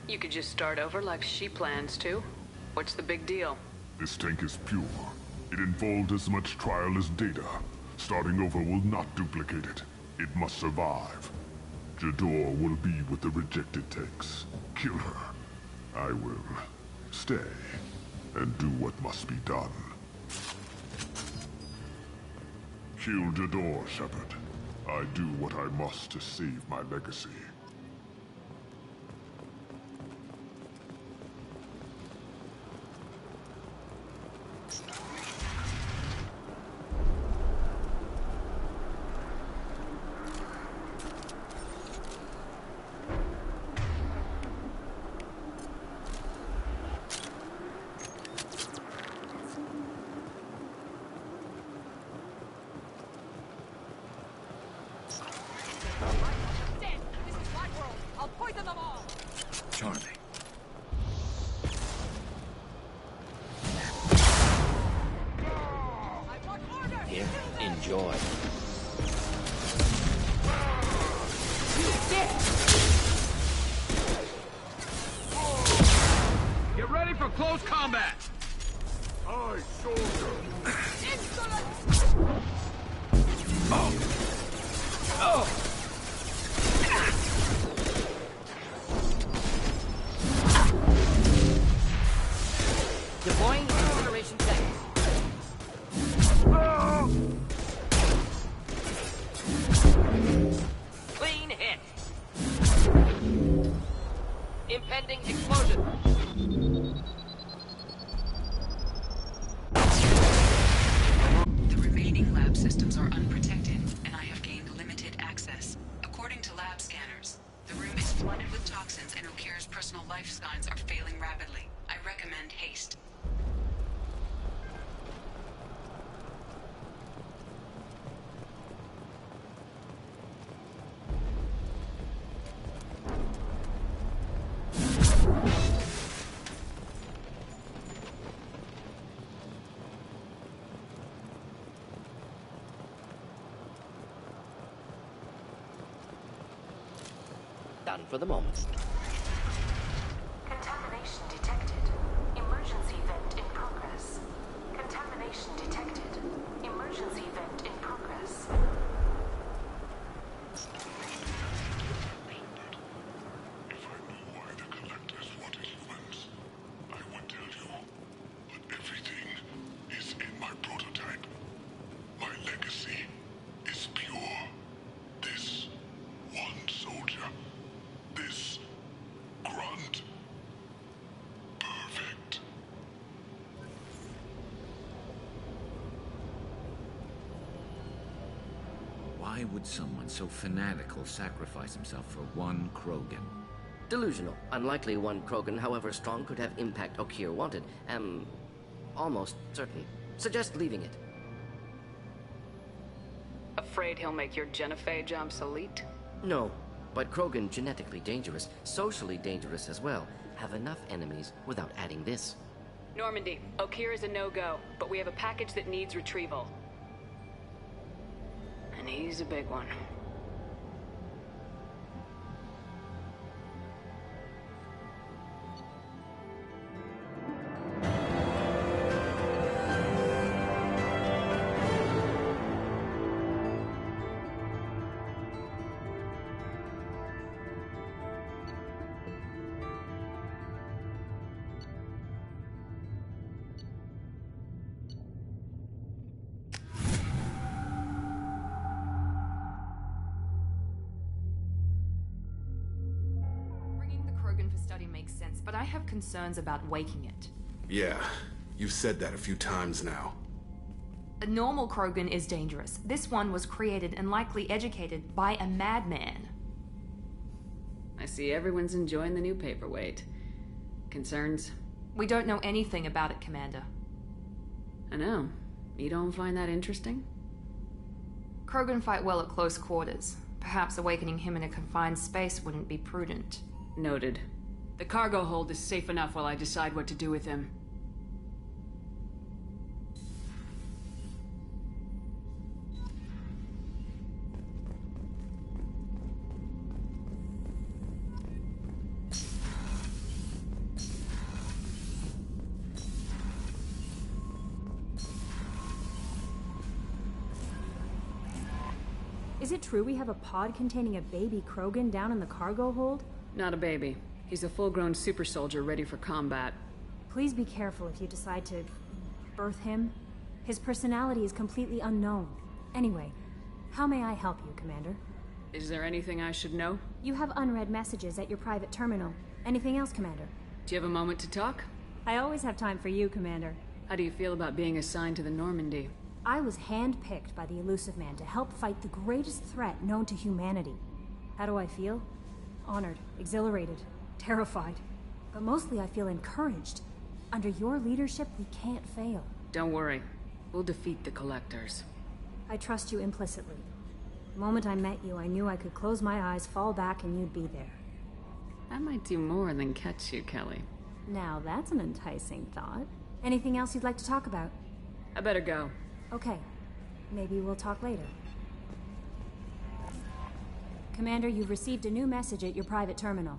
You could just start over like she plans to. What's the big deal? This tank is pure. It involved as much trial as data. Starting over will not duplicate it. It must survive. Jador will be with the rejected tanks. Kill her. I will stay and do what must be done. Kill Jador, Shepard. I do what I must to save my legacy. Charlie. Here, enjoy. Get ready for close combat! Aye, soldier! Deploying incineration tank. Clean hit. Impending explosion. The remaining lab systems are unprotected, and I have gained limited access. According to lab scanners, the room is flooded with toxins and Okeer's personal life signs are failing rapidly. I recommend haste. Done for the moment. Contamination detected. Emergency vent in progress. Contamination detected. Emergency vent in progress. If I knew why the collectors wanted humans, I would tell you. But everything is in my prototype. My legacy is pure. This one soldier. This grunt. Perfect. Why would someone so fanatical sacrifice himself for one Krogan? Delusional. Unlikely one Krogan, however strong, could have impact Okeer wanted. Am almost certain. Suggest leaving it. Afraid he'll make your genophage obsolete? No, but Krogan genetically dangerous, socially dangerous as well. Have enough enemies without adding this. Normandy, Okeer is a no-go, but we have a package that needs retrieval. And he's a big one. have concerns about waking it. Yeah, you've said that a few times now. A normal Krogan is dangerous. This one was created and likely educated by a madman. I see everyone's enjoying the new paperweight. Concerns? We don't know anything about it, Commander. I know. You don't find that interesting? Krogan fight well at close quarters. Perhaps awakening him in a confined space wouldn't be prudent. Noted. The cargo hold is safe enough while I decide what to do with him. Is it true we have a pod containing a baby Krogan down in the cargo hold? Not a baby. He's a full-grown super soldier ready for combat. Please be careful if you decide to birth him. His personality is completely unknown. Anyway, how may I help you, Commander? Is there anything I should know? You have unread messages at your private terminal. Anything else, Commander? Do you have a moment to talk? I always have time for you, Commander. How do you feel about being assigned to the Normandy? I was handpicked by the Elusive Man to help fight the greatest threat known to humanity. How do I feel? Honored, exhilarated, terrified. But mostly I feel encouraged. Under your leadership, we can't fail. Don't worry. We'll defeat the Collectors. I trust you implicitly. The moment I met you, I knew I could close my eyes, fall back, and you'd be there. That might do more than catch you, Kelly. Now that's an enticing thought. Anything else you'd like to talk about? I better go. Okay. Maybe we'll talk later. Commander, you've received a new message at your private terminal.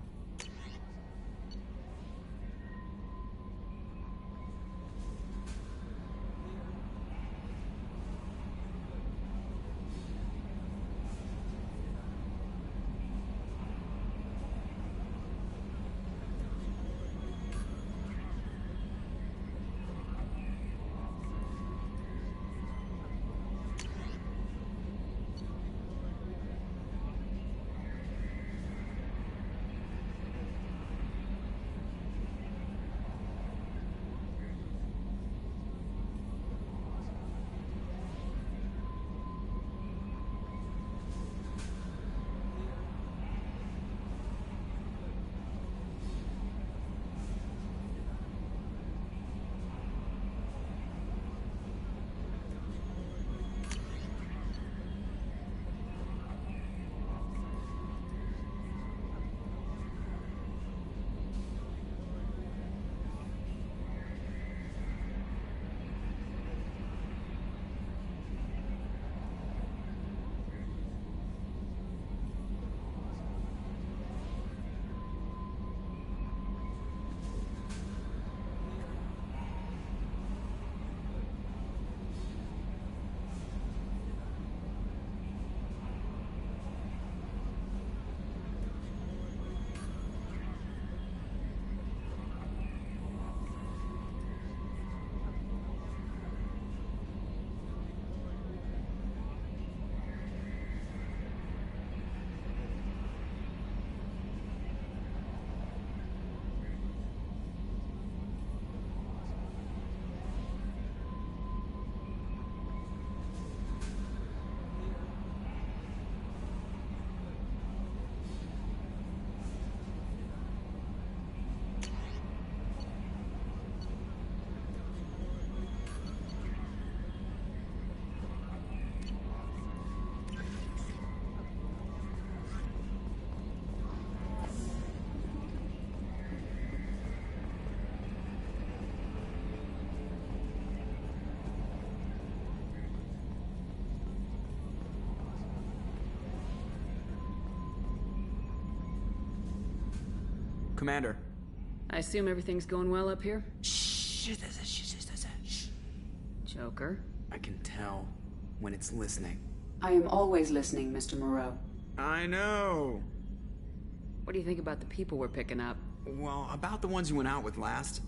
Commander. I assume everything's going well up here? Shh. Joker? I can tell when it's listening. I am always listening, Mr. Moreau. I know. What do you think about the people we're picking up? Well, about the ones you went out with last.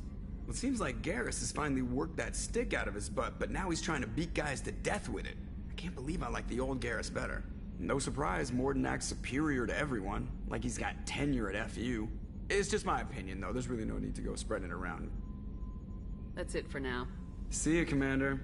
It seems like Garrus has finally worked that stick out of his butt, but now he's trying to beat guys to death with it. I can't believe I like the old Garrus better. No surprise, Morden acts superior to everyone, like he's got tenure at FU. It's just my opinion, though. There's really no need to go spreading it around. That's it for now. See you, Commander.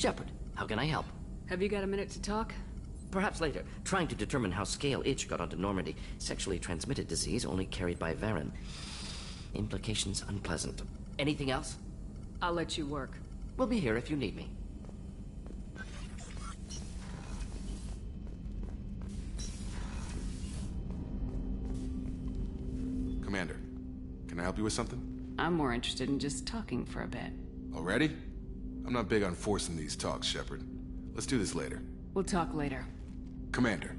Shepard, how can I help? Have you got a minute to talk? Perhaps later. Trying to determine how scale itch got onto Normandy. Sexually transmitted disease only carried by Varen. Implications unpleasant. Anything else? I'll let you work. We'll be here if you need me. Commander, can I help you with something? I'm more interested in just talking for a bit. Already? I'm not big on forcing these talks, Shepard. Let's do this later. We'll talk later. Commander.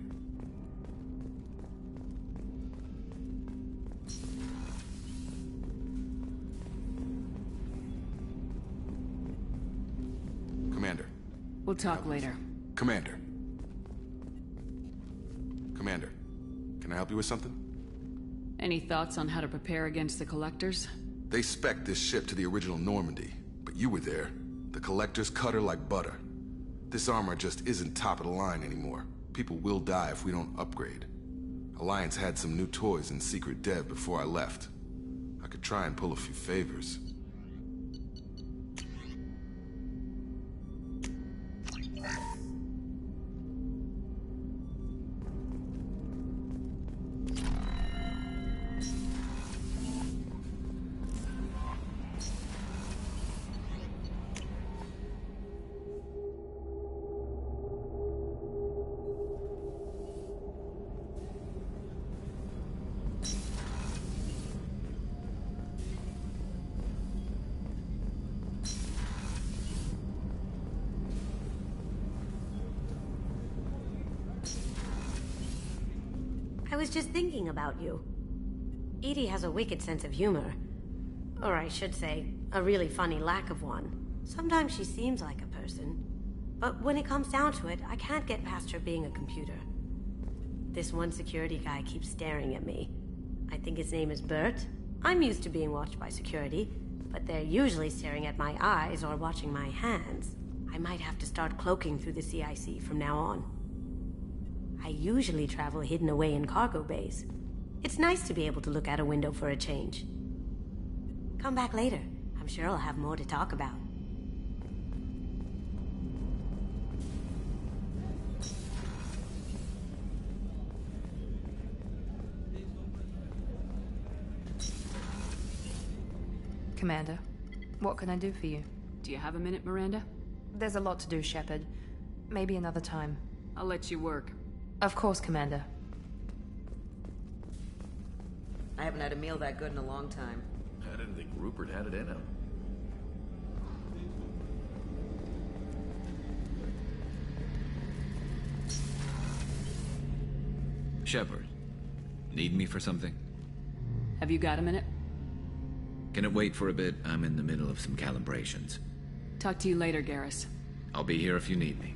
Commander. We'll talk later. Commander. Commander, can I help you with something? Any thoughts on how to prepare against the Collectors? They spec'd this ship to the original Normandy, but you were there. The Collectors cut her like butter. This armor just isn't top of the line anymore. People will die if we don't upgrade. Alliance had some new toys in secret dev before I left. I could try and pull a few favors. I was just thinking about you. Edie has a wicked sense of humor. Or I should say, a really funny lack of one. Sometimes she seems like a person. But when it comes down to it, I can't get past her being a computer. This one security guy keeps staring at me. I think his name is Bert. I'm used to being watched by security, but they're usually staring at my eyes or watching my hands. I might have to start cloaking through the CIC from now on. I usually travel hidden away in cargo bays. It's nice to be able to look out a window for a change. Come back later. I'm sure I'll have more to talk about. Commander, what can I do for you? Do you have a minute, Miranda? There's a lot to do, Shepard. Maybe another time. I'll let you work. Of course, Commander. I haven't had a meal that good in a long time. I didn't think Rupert had it in him. Shepard, need me for something? Have you got a minute? Can it wait for a bit? I'm in the middle of some calibrations. Talk to you later, Garrus. I'll be here if you need me.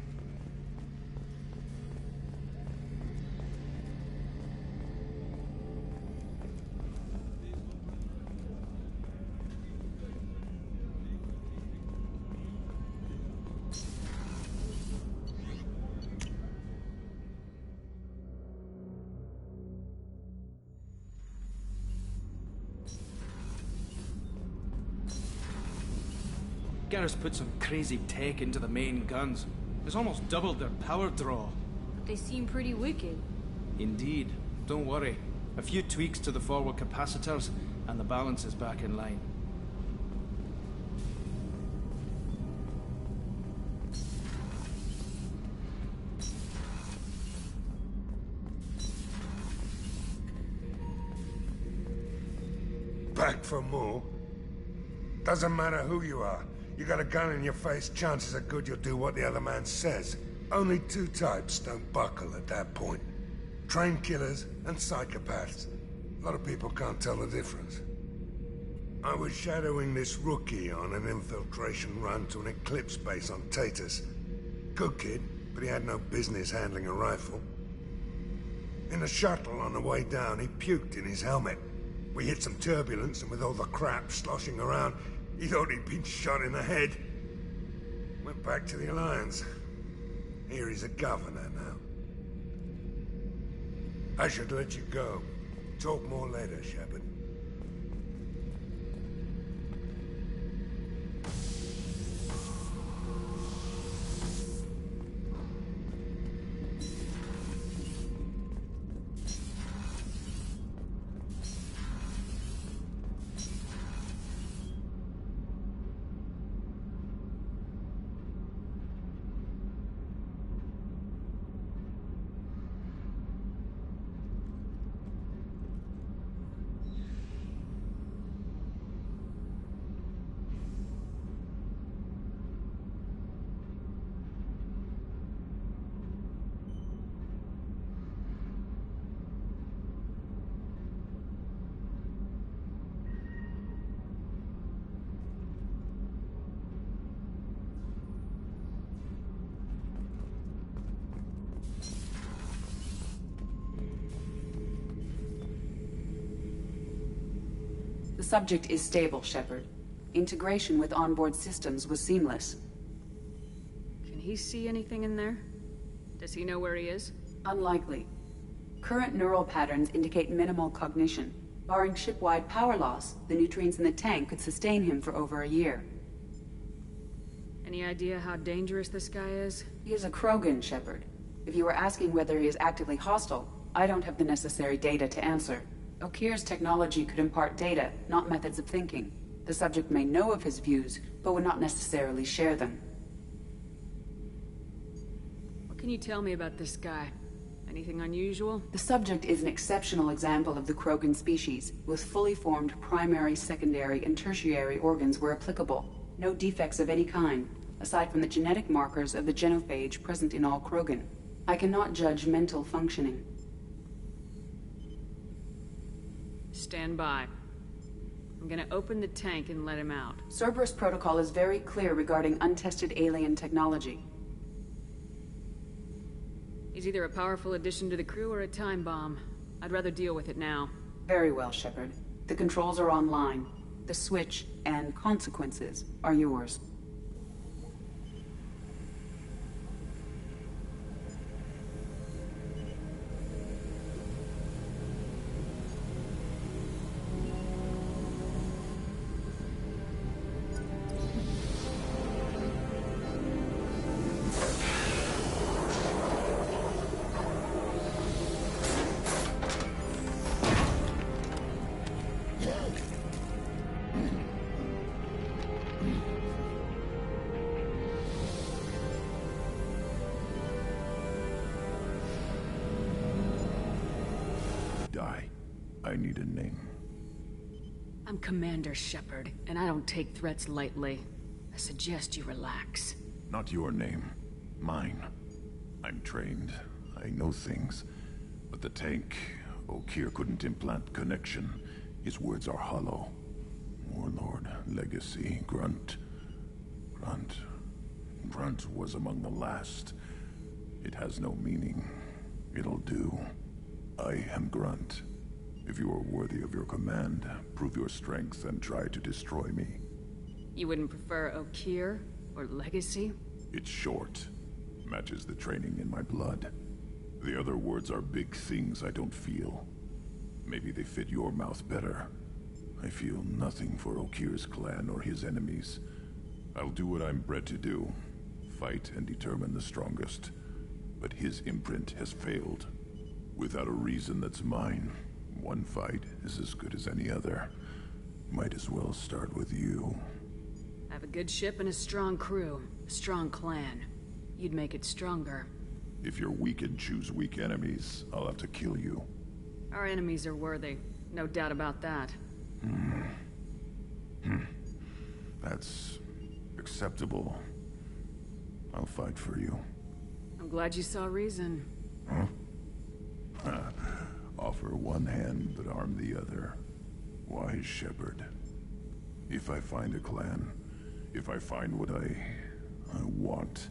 Garrus put some crazy tech into the main guns. It's almost doubled their power draw. But they seem pretty wicked. Indeed. Don't worry. A few tweaks to the forward capacitors, and the balance is back in line. Back for more? Doesn't matter who you are. You got a gun in your face, chances are good you'll do what the other man says. Only two types don't buckle at that point. Trained killers and psychopaths. A lot of people can't tell the difference. I was shadowing this rookie on an infiltration run to an Eclipse base on Tatus. Good kid, but he had no business handling a rifle. In the shuttle on the way down, he puked in his helmet. We hit some turbulence, and with all the crap sloshing around, he thought he'd been shot in the head. Went back to the Alliance. Here he's a governor now. I should let you go. Talk more later, Shepard. The subject is stable, Shepard. Integration with onboard systems was seamless. Can he see anything in there? Does he know where he is? Unlikely. Current neural patterns indicate minimal cognition. Barring ship-wide power loss, the nutrients in the tank could sustain him for over a year. Any idea how dangerous this guy is? He is a Krogan, Shepard. If you were asking whether he is actively hostile, I don't have the necessary data to answer. Okir's technology could impart data, not methods of thinking. The subject may know of his views, but would not necessarily share them. What can you tell me about this guy? Anything unusual? The subject is an exceptional example of the Krogan species, with fully formed primary, secondary, and tertiary organs where applicable. No defects of any kind, aside from the genetic markers of the genophage present in all Krogan. I cannot judge mental functioning. Stand by. I'm gonna open the tank and let him out. Cerberus protocol is very clear regarding untested alien technology. He's either a powerful addition to the crew or a time bomb. I'd rather deal with it now. Very well, Shepard. The controls are online. The switch and consequences are yours. I need a name. I'm Commander Shepard, and I don't take threats lightly. I suggest you relax. Not your name. Mine. I'm trained. I know things. But the tank, Okir couldn't implant connection. His words are hollow. Warlord, Legacy, Grunt. Grunt was among the last. It has no meaning. It'll do. I am Grunt. If you are worthy of your command, prove your strength and try to destroy me. You wouldn't prefer Okir or Legacy? It's short. Matches the training in my blood. The other words are big things I don't feel. Maybe they fit your mouth better. I feel nothing for Okir's clan or his enemies. I'll do what I'm bred to do. Fight and determine the strongest. But his imprint has failed. Without a reason that's mine. One fight is as good as any other. Might as well start with you. I have a good ship and a strong crew. A strong clan. You'd make it stronger. If you're weak and choose weak enemies, I'll have to kill you. Our enemies are worthy. No doubt about that. That's acceptable. I'll fight for you. I'm glad you saw reason. Huh? Offer one hand, but arm the other. Wise shepherd. If I find a clan, if I find what I want,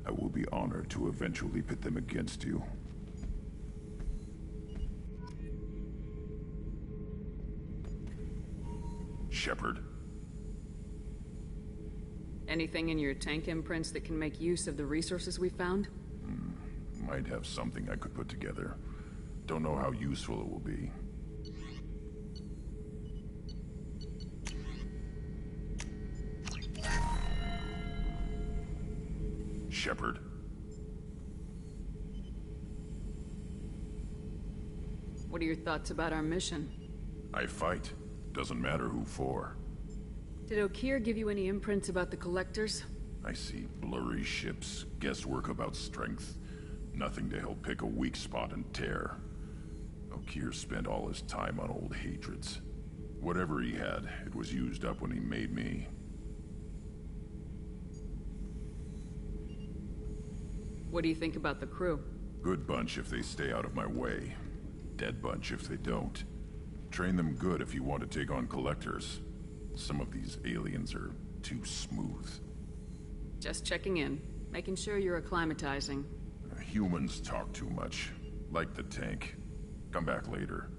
I will be honored to eventually pit them against you. Shepherd. Anything in your tank imprints that can make use of the resources we found? Might have something I could put together. Don't know how useful it will be. Shepherd. What are your thoughts about our mission? I fight. Doesn't matter who for. Did Okeer give you any imprints about the Collectors? I see blurry ships, guesswork about strength. Nothing to help pick a weak spot and tear. Okeer spent all his time on old hatreds. Whatever he had, it was used up when he made me. What do you think about the crew? Good bunch if they stay out of my way. Dead bunch if they don't. Train them good if you want to take on Collectors. Some of these aliens are too smooth. Just checking in. Making sure you're acclimatizing. Humans talk too much. Like the tank. Come back later.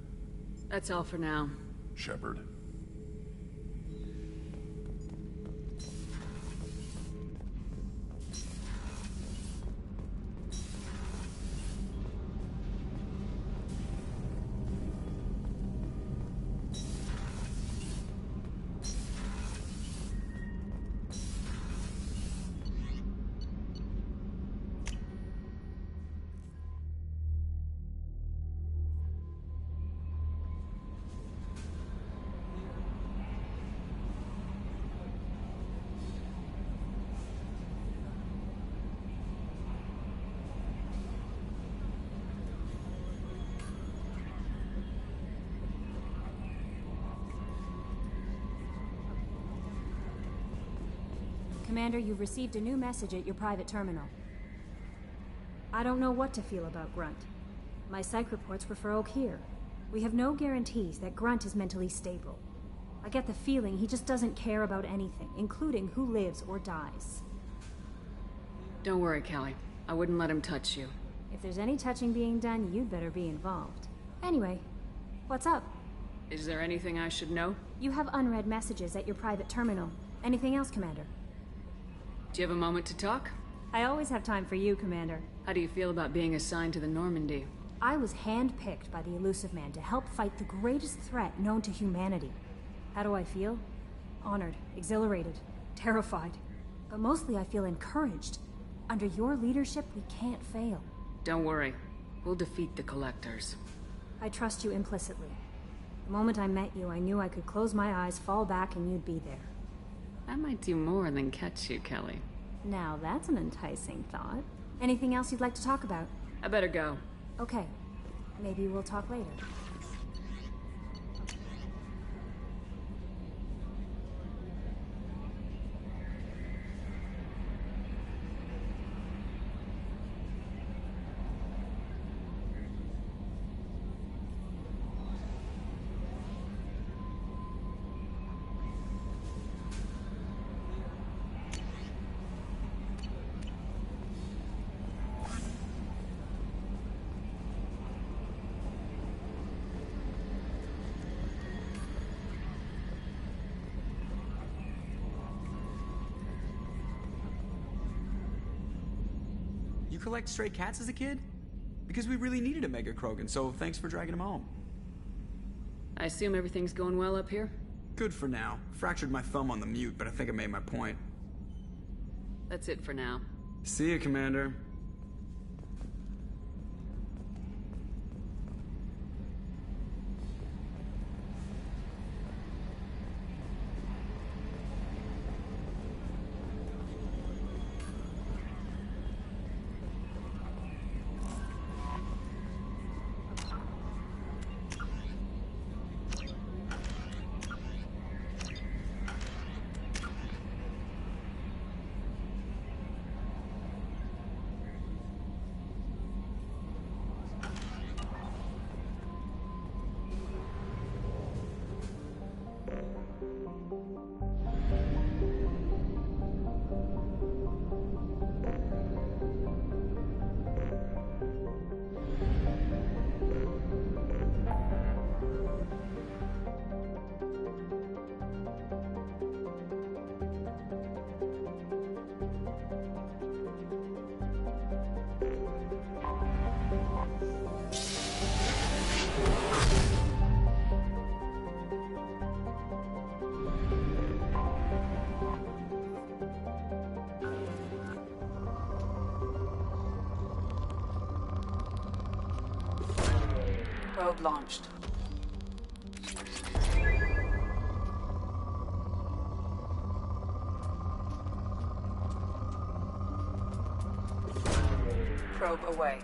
That's all for now. Shepherd. Commander, you've received a new message at your private terminal. I don't know what to feel about Grunt. My psych reports were for Okeer. We have no guarantees that Grunt is mentally stable. I get the feeling he just doesn't care about anything, including who lives or dies. Don't worry, Callie. I wouldn't let him touch you. If there's any touching being done, you'd better be involved. Anyway, what's up? Is there anything I should know? You have unread messages at your private terminal. Anything else, Commander? Do you have a moment to talk? I always have time for you, Commander. How do you feel about being assigned to the Normandy? I was handpicked by the Elusive Man to help fight the greatest threat known to humanity. How do I feel? Honored, exhilarated, terrified. But mostly I feel encouraged. Under your leadership, we can't fail. Don't worry. We'll defeat the Collectors. I trust you implicitly. The moment I met you, I knew I could close my eyes, fall back, and you'd be there. I might do more than catch you, Kelly. Now that's an enticing thought. Anything else you'd like to talk about? I better go. Okay. Maybe we'll talk later. You collect stray cats as a kid? Because we really needed a Mega Krogan, so thanks for dragging him home. I assume everything's going well up here? Good for now. Fractured my thumb on the mute, but I think I made my point. That's it for now. See you, Commander. Probe launched. Probe away.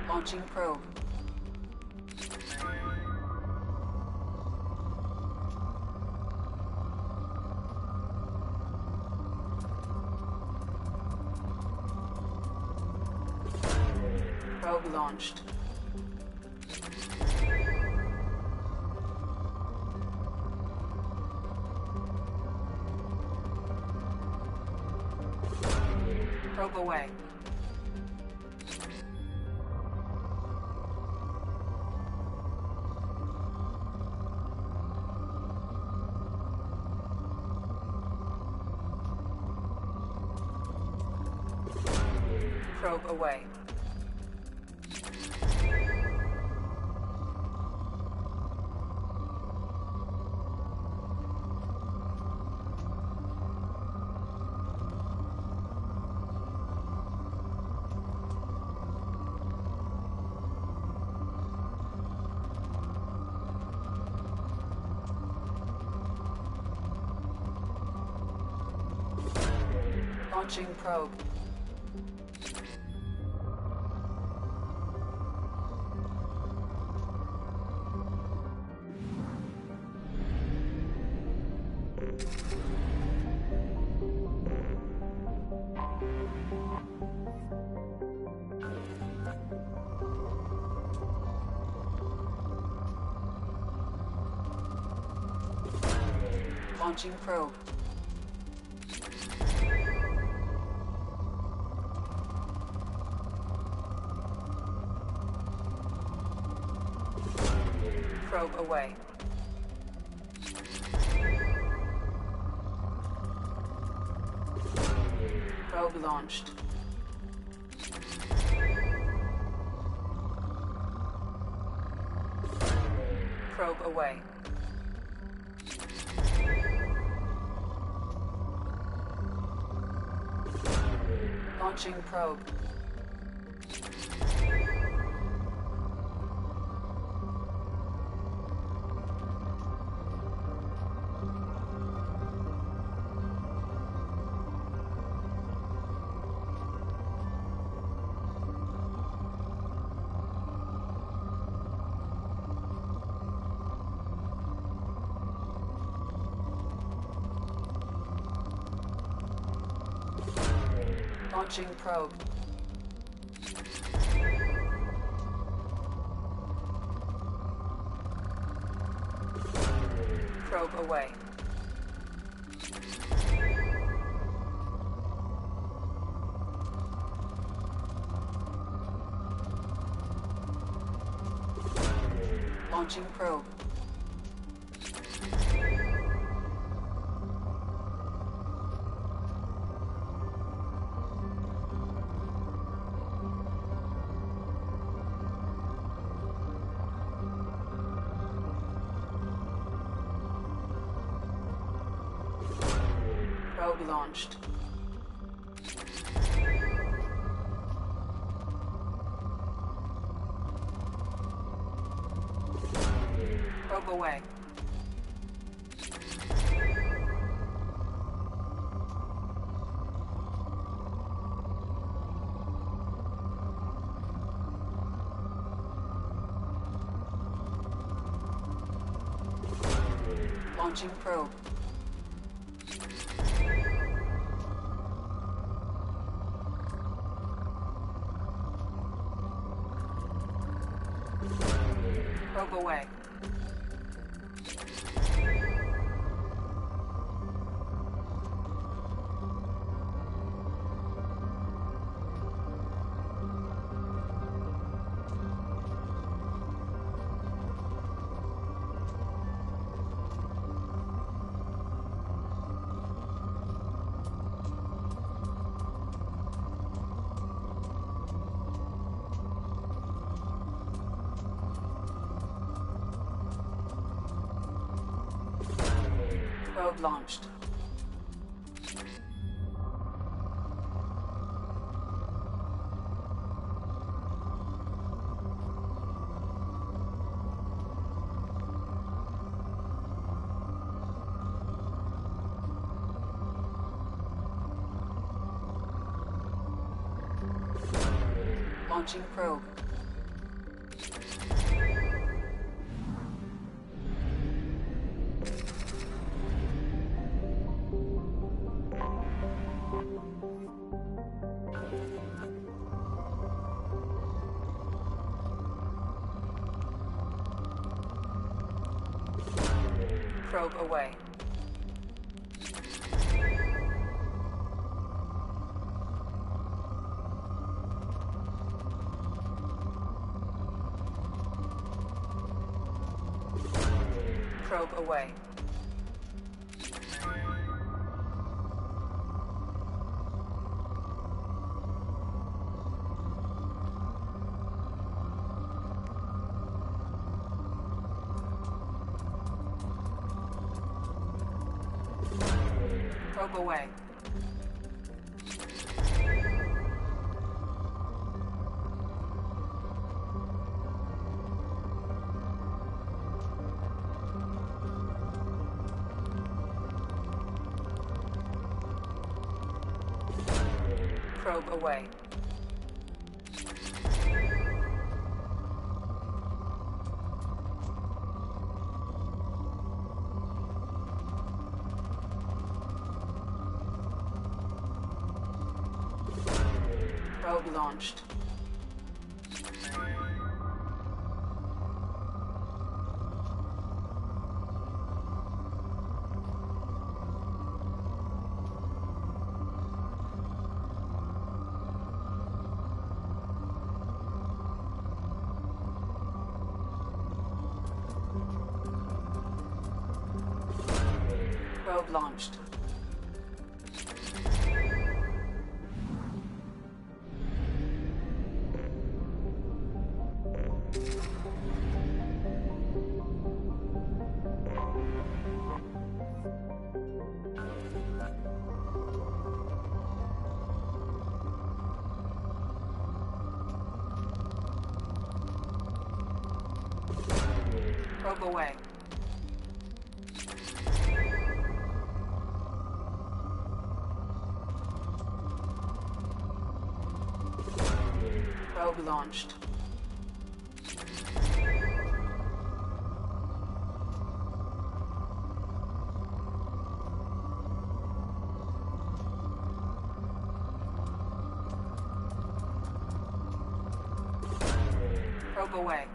Launching probe. Probe launched. Probe away. Probe away. Launching probe. Launching probe. Probe away. Probe launched. Probe away. Launching probe. Launching probe. Probe away. Launching probe. Probe launched. Probe away. Launching probe. Probe away. Probe launched. Launching probe. Probe away. Probe away. Probe away. Probe away. Probe launched. Probe launched. Probe away. Probe launched. Probe away.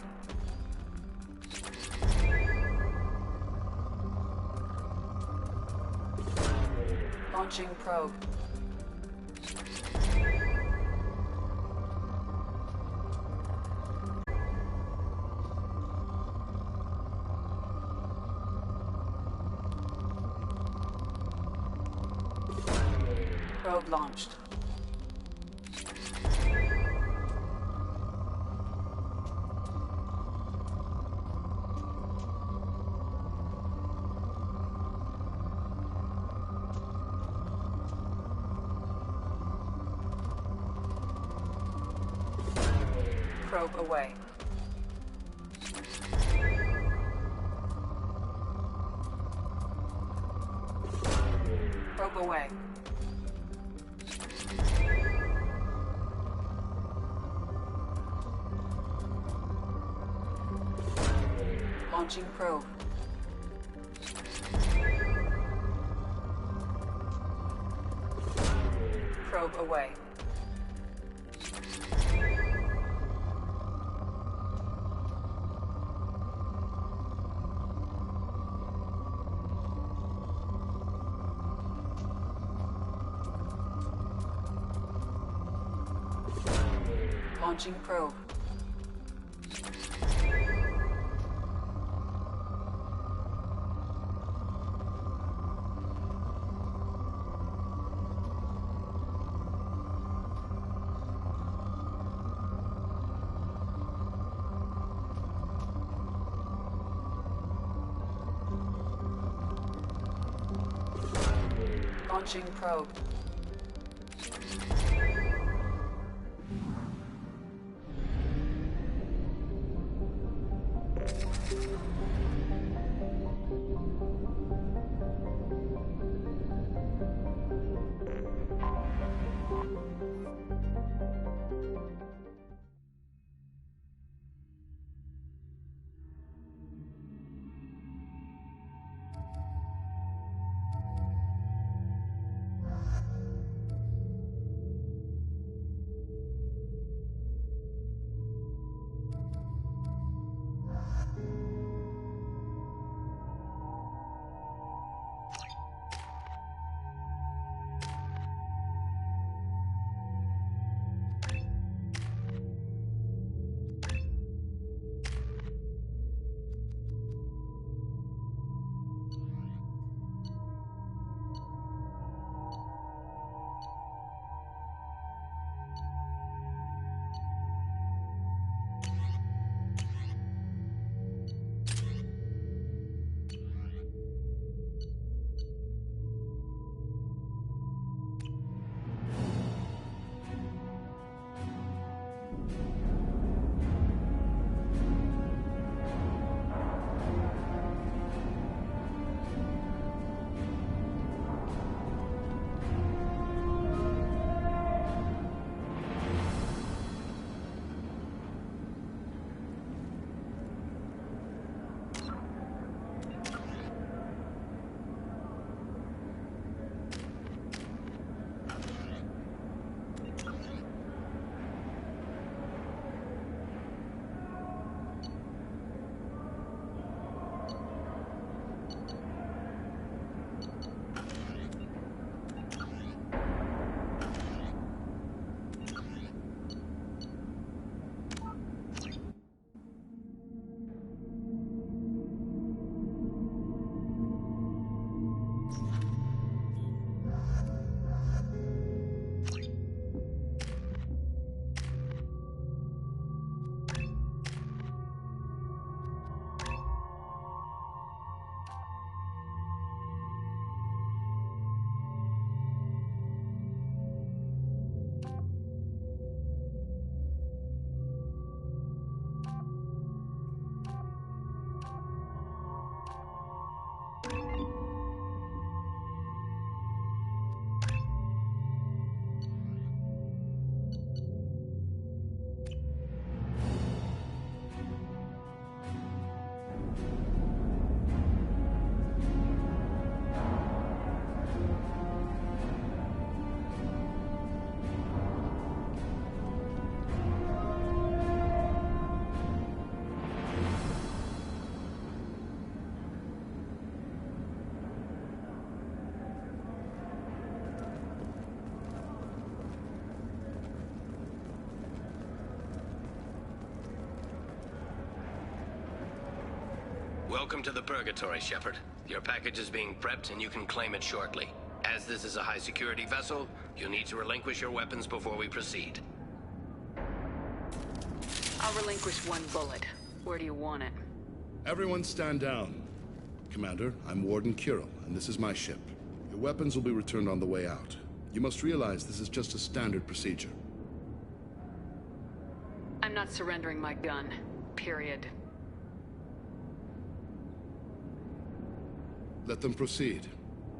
Launching probe. Probe launched. Probe away. Probe away. Launching probe. Probe away. Launching probe. Launching probe. Welcome to the Purgatory, Shepard. Your package is being prepped and you can claim it shortly. As this is a high-security vessel, you'll need to relinquish your weapons before we proceed. I'll relinquish one bullet. Where do you want it? Everyone stand down. Commander, I'm Warden Kirill, and this is my ship. Your weapons will be returned on the way out. You must realize this is just a standard procedure. I'm not surrendering my gun. Period. Let them proceed.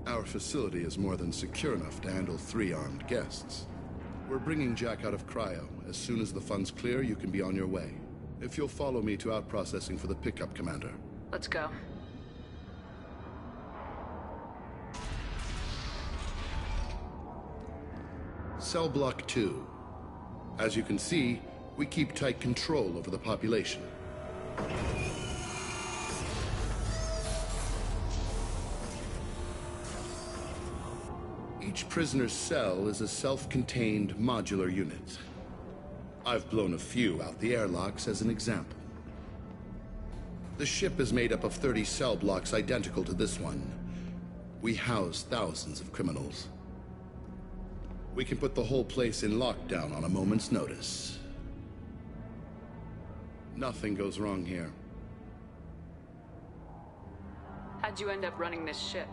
Our facility is more than secure enough to handle 3 armed guests. We're bringing Jack out of cryo. As soon as the funds clear, you can be on your way. If you'll follow me to out-processing for the pickup, Commander. Let's go. Cell Block 2. As you can see, we keep tight control over the population. Each prisoner's cell is a self-contained modular unit. I've blown a few out the airlocks as an example. The ship is made up of 30 cell blocks identical to this one. We house thousands of criminals. We can put the whole place in lockdown on a moment's notice. Nothing goes wrong here. How'd you end up running this ship?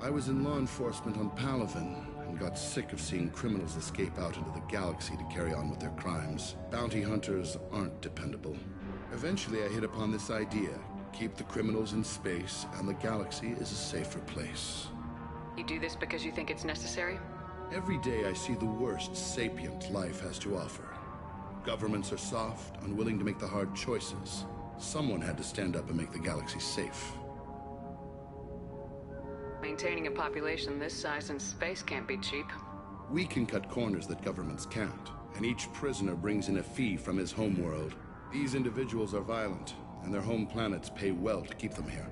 I was in law enforcement on Palaven and got sick of seeing criminals escape out into the galaxy to carry on with their crimes. Bounty hunters aren't dependable. Eventually I hit upon this idea. Keep the criminals in space and the galaxy is a safer place. You do this because you think it's necessary? Every day I see the worst sapient life has to offer. Governments are soft, unwilling to make the hard choices. Someone had to stand up and make the galaxy safe. Maintaining a population this size in space can't be cheap. We can cut corners that governments can't, and each prisoner brings in a fee from his homeworld. These individuals are violent, and their home planets pay well to keep them here.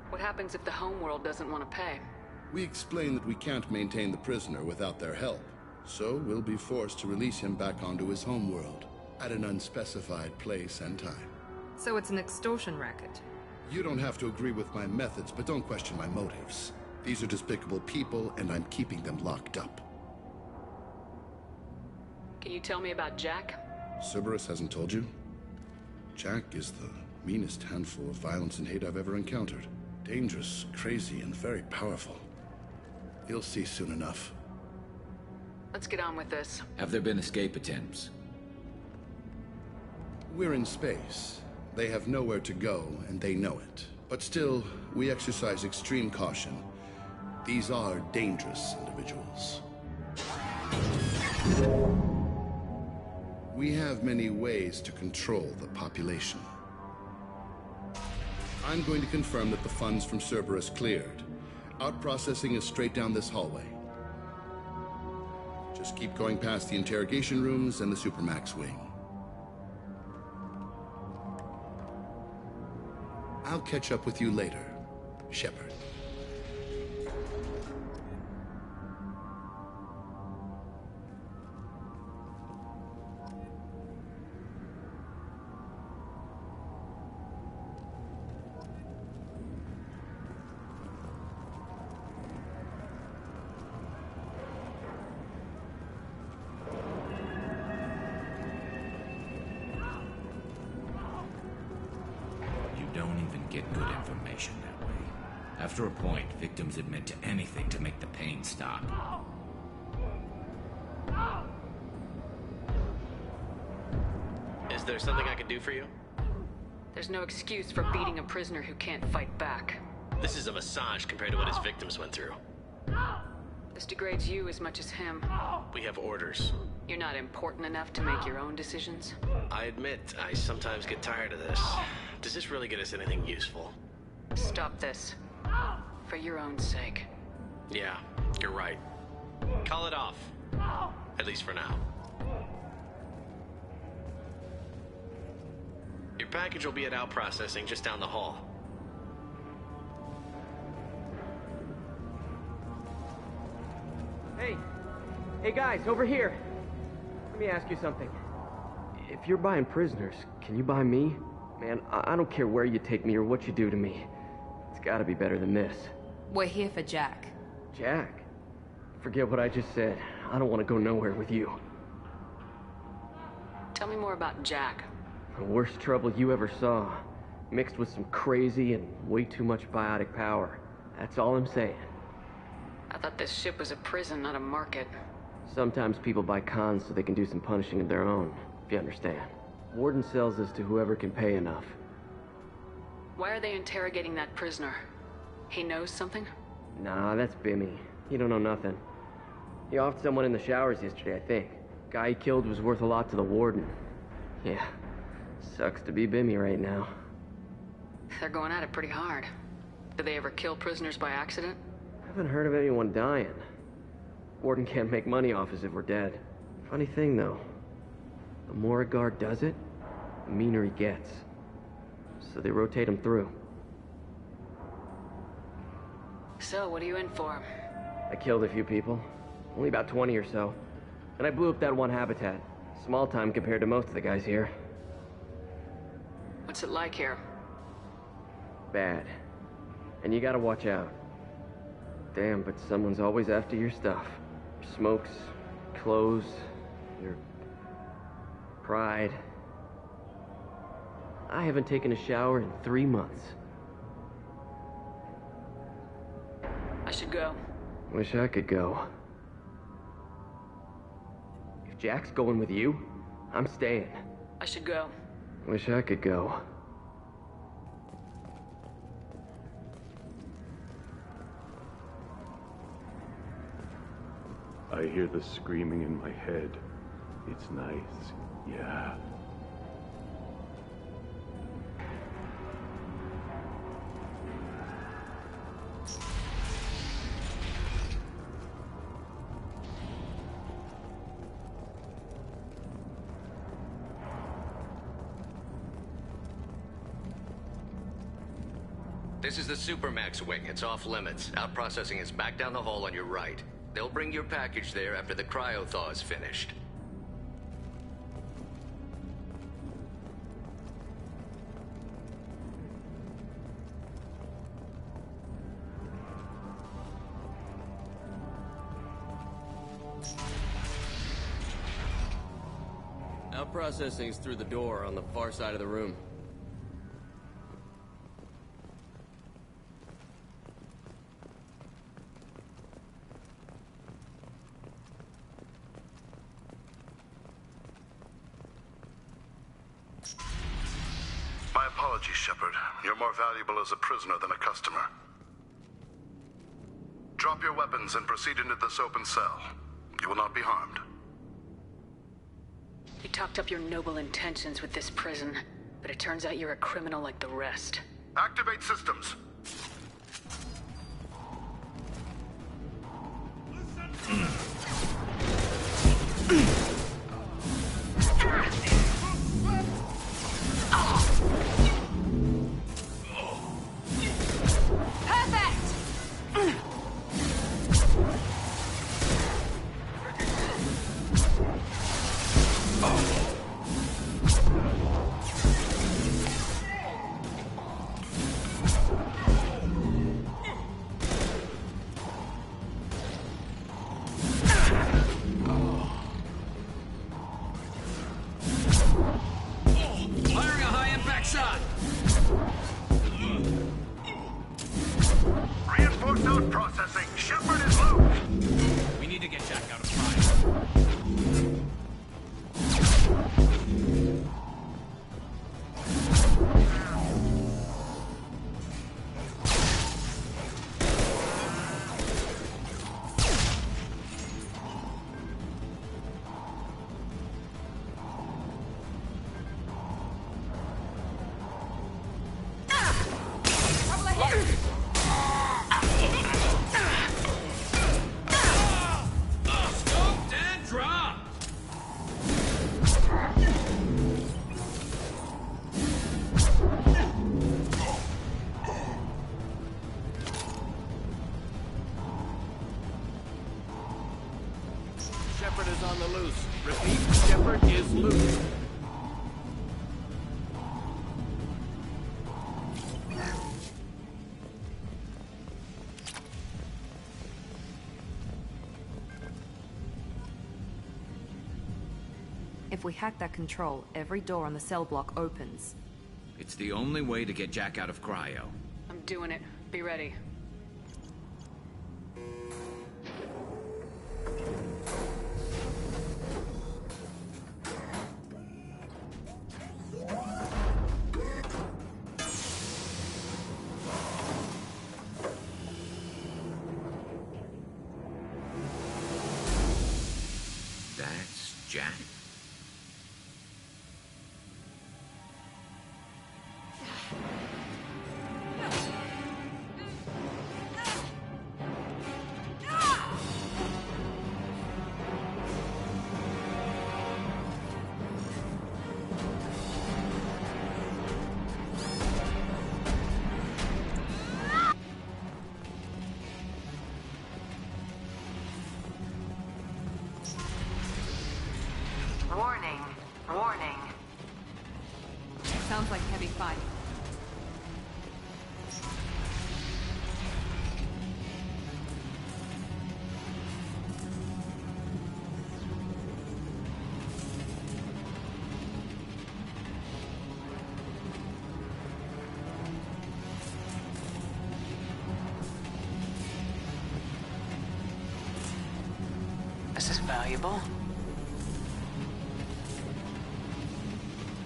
What happens if the homeworld doesn't want to pay? We explain that we can't maintain the prisoner without their help, so we'll be forced to release him back onto his homeworld, at an unspecified place and time. So it's an extortion racket. You don't have to agree with my methods, but don't question my motives. These are despicable people, and I'm keeping them locked up. Can you tell me about Jack? Cerberus hasn't told you? Jack is the meanest handful of violence and hate I've ever encountered. Dangerous, crazy, and very powerful. You'll see soon enough. Let's get on with this. Have there been escape attempts? We're in space. They have nowhere to go, and they know it. But still, we exercise extreme caution. These are dangerous individuals. We have many ways to control the population. I'm going to confirm that the funds from Cerberus cleared. Out-processing is straight down this hallway. Just keep going past the interrogation rooms and the Supermax wing. I'll catch up with you later, Shepard. Get good information that way. After a point, victims admit to anything to make the pain stop. Is there something I can do for you? There's no excuse for beating a prisoner who can't fight back. This is a massage compared to what his victims went through. This degrades you as much as him. We have orders. You're not important enough to make your own decisions? I admit, I sometimes get tired of this. Does this really get us anything useful? Stop this. For your own sake. Yeah, you're right. Call it off. At least for now. Your package will be at out processing just down the hall. Hey guys, over here. Let me ask you something. If you're buying prisoners, can you buy me? Man, I don't care where you take me or what you do to me. It's gotta be better than this. We're here for Jack. Jack? Forget what I just said. I don't want to go nowhere with you. Tell me more about Jack. The worst trouble you ever saw. Mixed with some crazy and way too much biotic power. That's all I'm saying. I thought this ship was a prison, not a market. Sometimes people buy cons so they can do some punishing of their own. if you understand. Warden sells us to whoever can pay enough. Why are they interrogating that prisoner? He knows something? Nah, that's Bimmy. He don't know nothing. He offed someone in the showers yesterday, I think. Guy he killed was worth a lot to the Warden. Yeah, sucks to be Bimmy right now. They're going at it pretty hard. Do they ever kill prisoners by accident? Haven't heard of anyone dying. Warden can't make money off us if we're dead. Funny thing, though. The more a guard does it, the meaner he gets. So they rotate him through. So, what are you in for? I killed a few people. Only about 20 or so. And I blew up that one habitat. Small time compared to most of the guys here. What's it like here? Bad. And you gotta watch out. Damn, but someone's always after your stuff. Your smokes, clothes, your pride. I haven't taken a shower in 3 months. I should go. Wish I could go. If Jack's going with you, I'm staying. I should go. Wish I could go. I hear the screaming in my head. It's nice, yeah. This is the Supermax wing. It's off limits. Out processing is back down the hall on your right. They'll bring your package there after the cryo-thaw is finished. Out processing's through the door on the far side of the room. My apologies, Shepard. You're more valuable as a prisoner than a customer. Drop your weapons and proceed into this open cell. You will not be harmed. You talked up your noble intentions with this prison, but it turns out you're a criminal like the rest. Activate systems. Firing a high-impact shot! Reinforced node processing. Shepard is loose. We need to get Jack out of fire. Scoped and dropped! Shepard is on the loose. Repeat, Shepard is loose. If we hack that control, every door on the cell block opens. It's the only way to get Jack out of cryo. I'm doing it. Be ready. Jack? Warning. Warning. Sounds like heavy fight. This is valuable.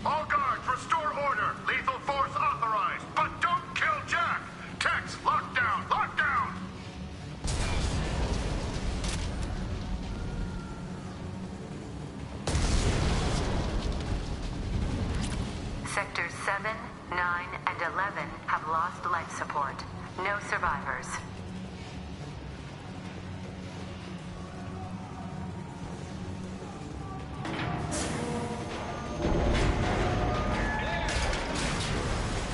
All guards, restore order. Lethal force authorized, but don't kill Jack. Tex, lockdown, lockdown. Sectors 7, 9, and 11 have lost life support. No survivors.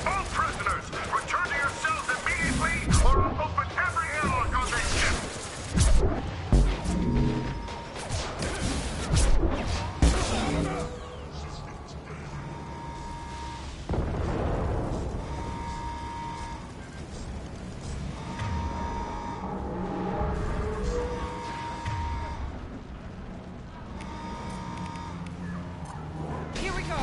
All prisoners, return to your cells immediately, or I'll open every airlock on this ship. Here we go.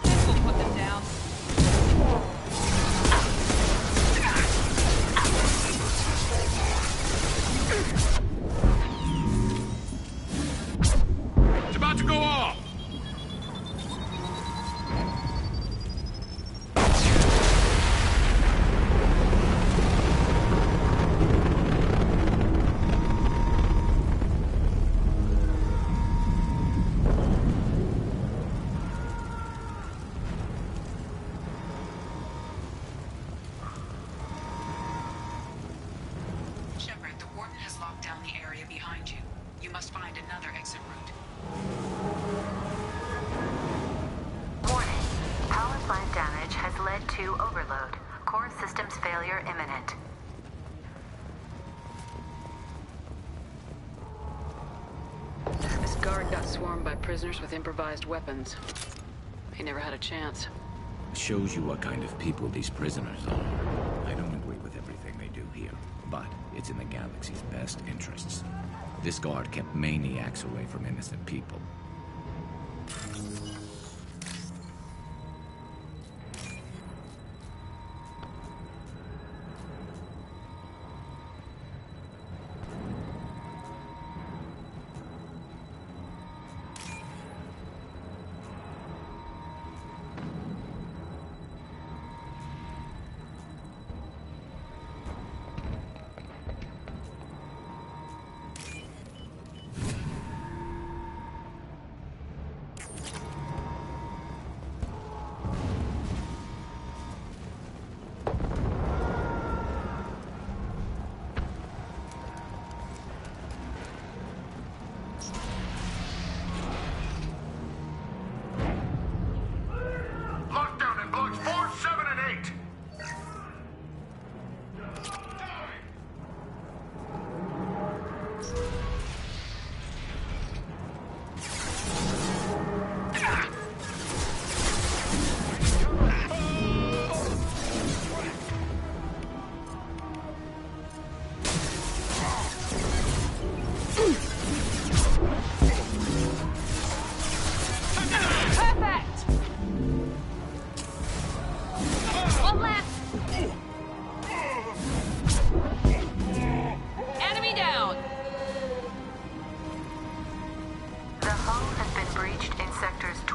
This will put them down. It's about to go off. Shepard, the Warden has locked down the area behind you. You must find another exit route. Warning. Power plant damage has led to overload. Core systems failure imminent. This guard got swarmed by prisoners with improvised weapons. He never had a chance. Shows you what kind of people these prisoners are. I don't agree with everything they do here, but it's in the galaxy's best interests. This guard kept maniacs away from innocent people.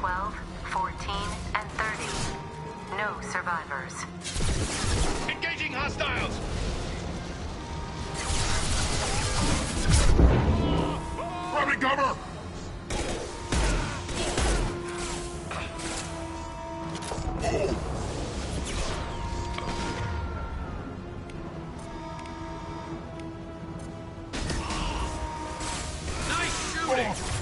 12, 14, and 30. No survivors. Engaging hostiles! Grabbing cover! Nice shooting!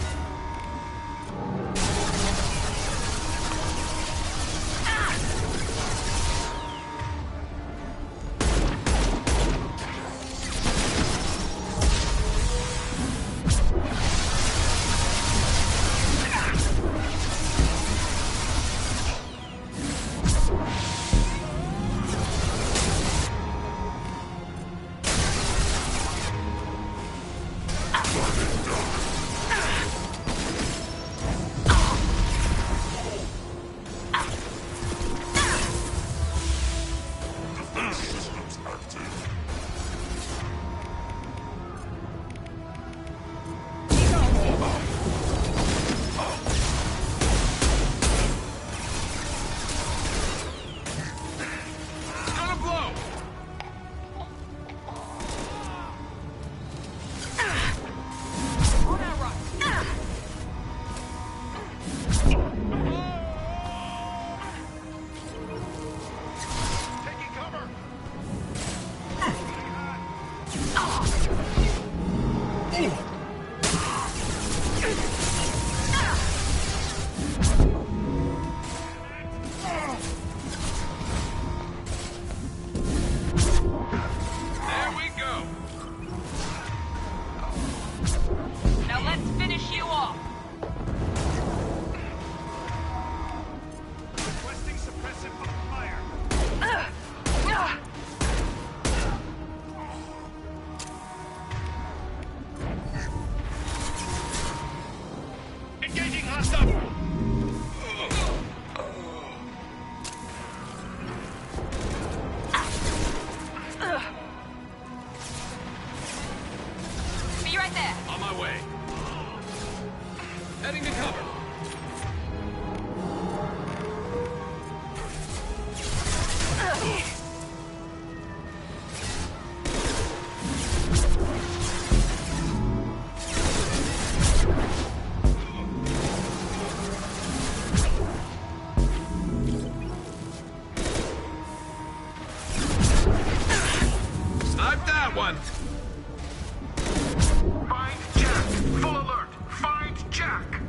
one. Find Jack. Full alert. Find Jack.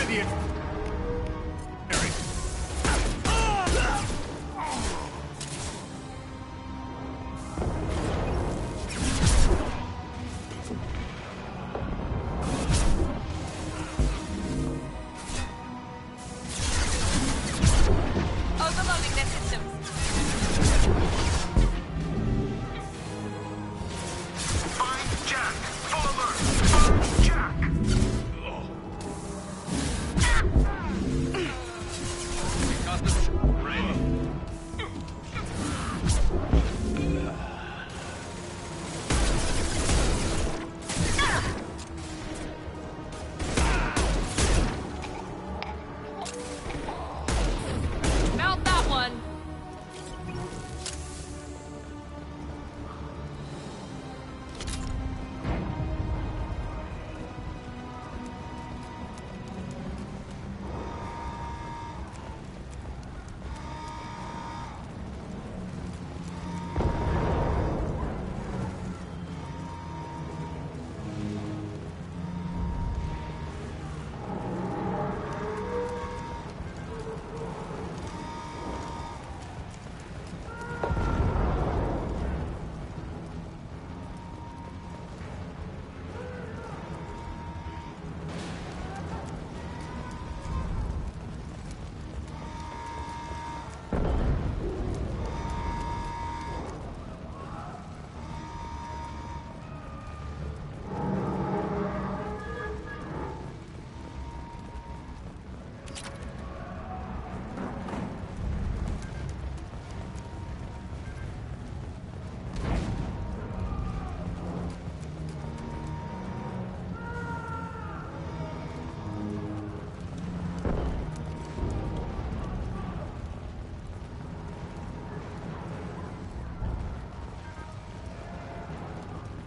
the... Overloading their systems. Find Jack! Full alert! Find Jack! Got them ready. Mount that one!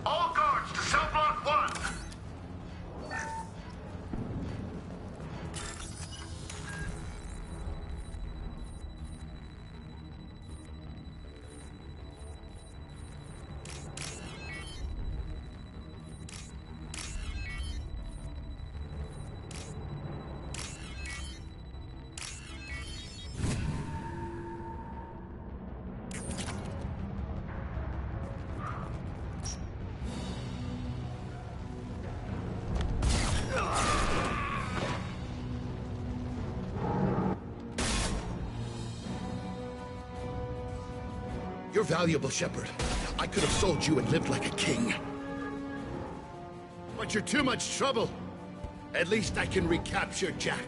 All guards to cell block 1! You're valuable, Shepard. I could have sold you and lived like a king. But you're too much trouble. At least I can recapture Jack.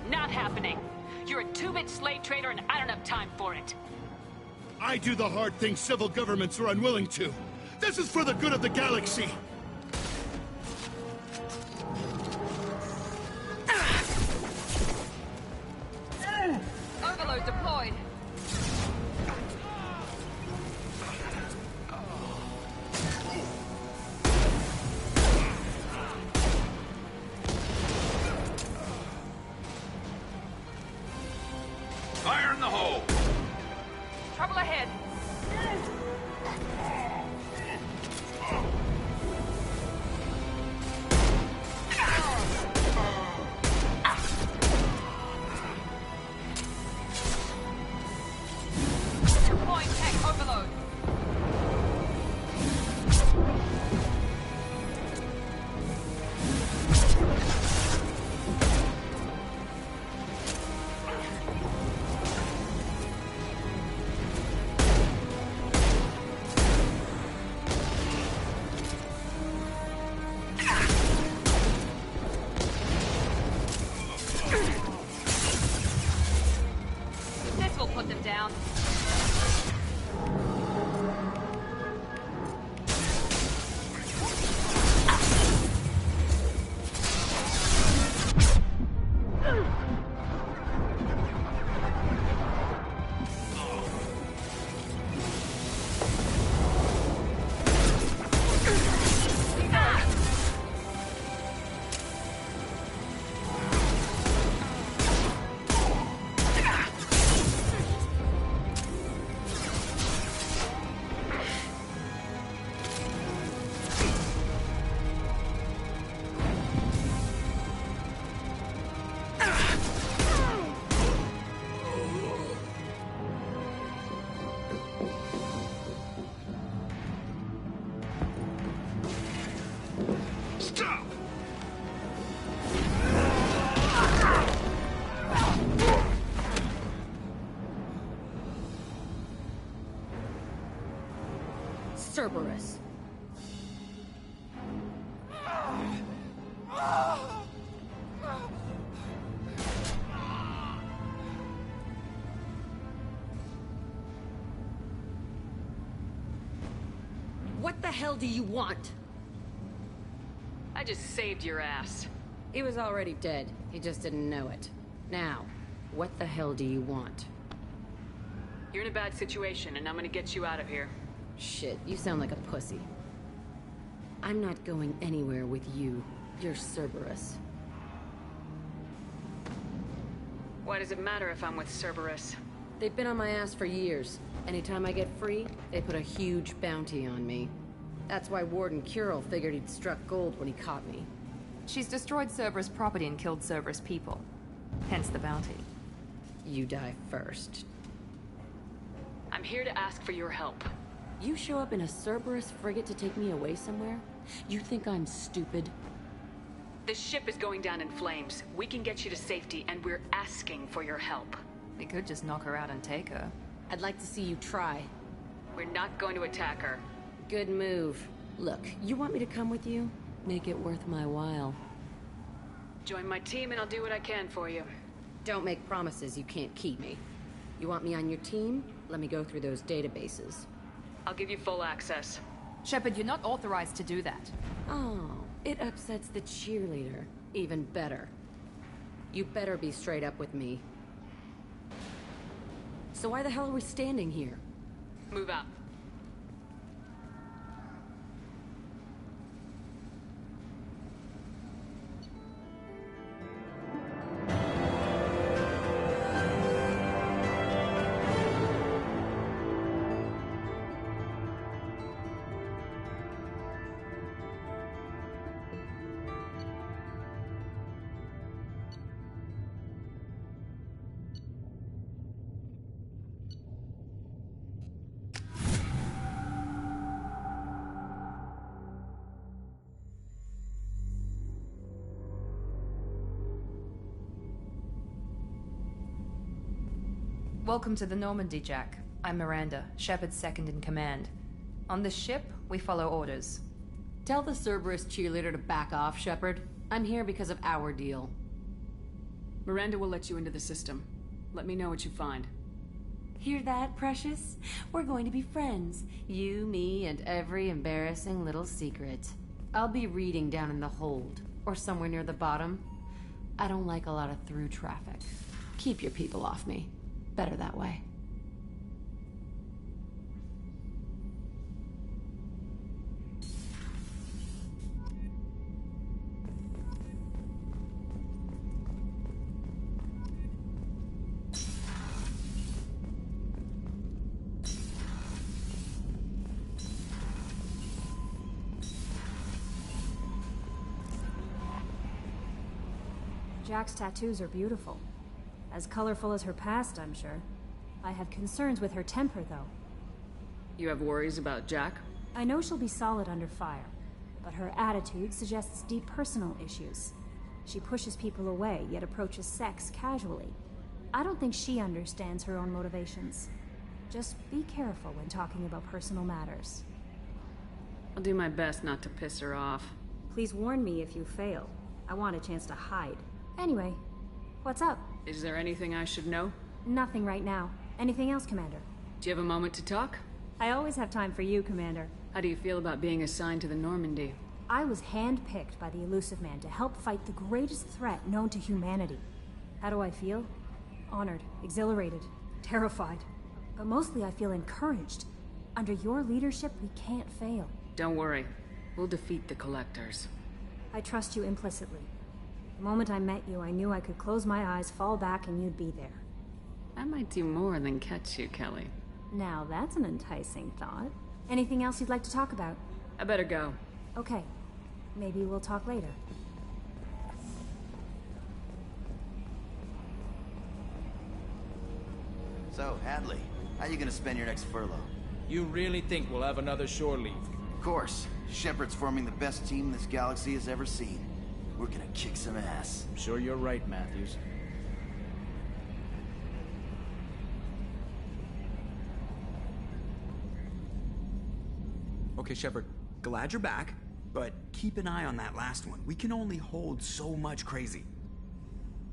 Not happening. You're a two-bit slave trader and I don't have time for it. I do the hard things civil governments are unwilling to. This is for the good of the galaxy. Overload deployed. Fire in the hole! Trouble ahead. Cerberus. What the hell do you want? I just saved your ass. He was already dead. He just didn't know it. Now, what the hell do you want? You're in a bad situation, and I'm gonna get you out of here. Shit, you sound like a pussy. I'm not going anywhere with you. You're Cerberus. Why does it matter if I'm with Cerberus? They've been on my ass for years. Anytime I get free, they put a huge bounty on me. That's why Warden Curel figured he'd struck gold when he caught me. She's destroyed Cerberus property and killed Cerberus people. Hence the bounty. You die first. I'm here to ask for your help. You show up in a Cerberus frigate to take me away somewhere? You think I'm stupid? The ship is going down in flames. We can get you to safety, and we're asking for your help. We could just knock her out and take her. I'd like to see you try. We're not going to attack her. Good move. Look, you want me to come with you? Make it worth my while. Join my team and I'll do what I can for you. Don't make promises you can't keep me. You want me on your team? Let me go through those databases. I'll give you full access. Shepard, you're not authorized to do that. Oh, it upsets the cheerleader. Even better. You better be straight up with me. So why the hell are we standing here? Move out. Welcome to the Normandy, Jack. I'm Miranda, Shepard's second in command. On this ship, we follow orders. Tell the Cerberus cheerleader to back off, Shepard. I'm here because of our deal. Miranda will let you into the system. Let me know what you find. Hear that, Precious? We're going to be friends. You, me, and every embarrassing little secret. I'll be reading down in the hold, or somewhere near the bottom. I don't like a lot of through traffic. Keep your people off me. Better that way. Jack's tattoos are beautiful. As colorful as her past, I'm sure. I have concerns with her temper, though. You have worries about Jack? I know she'll be solid under fire, but her attitude suggests deep personal issues. She pushes people away, yet approaches sex casually. I don't think she understands her own motivations. Just be careful when talking about personal matters. I'll do my best not to piss her off. Please warn me if you fail. I want a chance to hide. Anyway, what's up? Is there anything I should know? Nothing right now. Anything else, Commander? Do you have a moment to talk? I always have time for you, Commander. How do you feel about being assigned to the Normandy? I was handpicked by the Elusive Man to help fight the greatest threat known to humanity. How do I feel? Honored, exhilarated, terrified. But mostly I feel encouraged. Under your leadership, we can't fail. Don't worry. We'll defeat the Collectors. I trust you implicitly. The moment I met you, I knew I could close my eyes, fall back, and you'd be there. I might do more than catch you, Kelly. Now that's an enticing thought. Anything else you'd like to talk about? I better go. Okay. Maybe we'll talk later. So, Hadley, how you gonna spend your next furlough? You really think we'll have another shore leave? Of course. Shepard's forming the best team this galaxy has ever seen. We're gonna kick some ass. I'm sure you're right, Matthews. Okay, Shepard, glad you're back, but keep an eye on that last one. We can only hold so much crazy.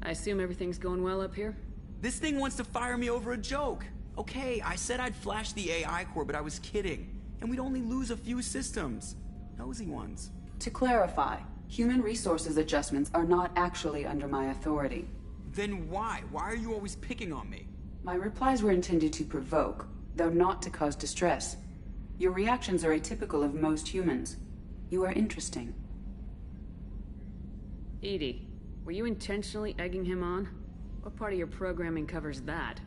I assume everything's going well up here? This thing wants to fire me over a joke. Okay, I said I'd flash the AI core, but I was kidding. And we'd only lose a few systems. Nosy ones. To clarify, human resources adjustments are not actually under my authority. Then why? Why are you always picking on me? My replies were intended to provoke, though not to cause distress. Your reactions are atypical of most humans. You are interesting. Edie, were you intentionally egging him on? What part of your programming covers that?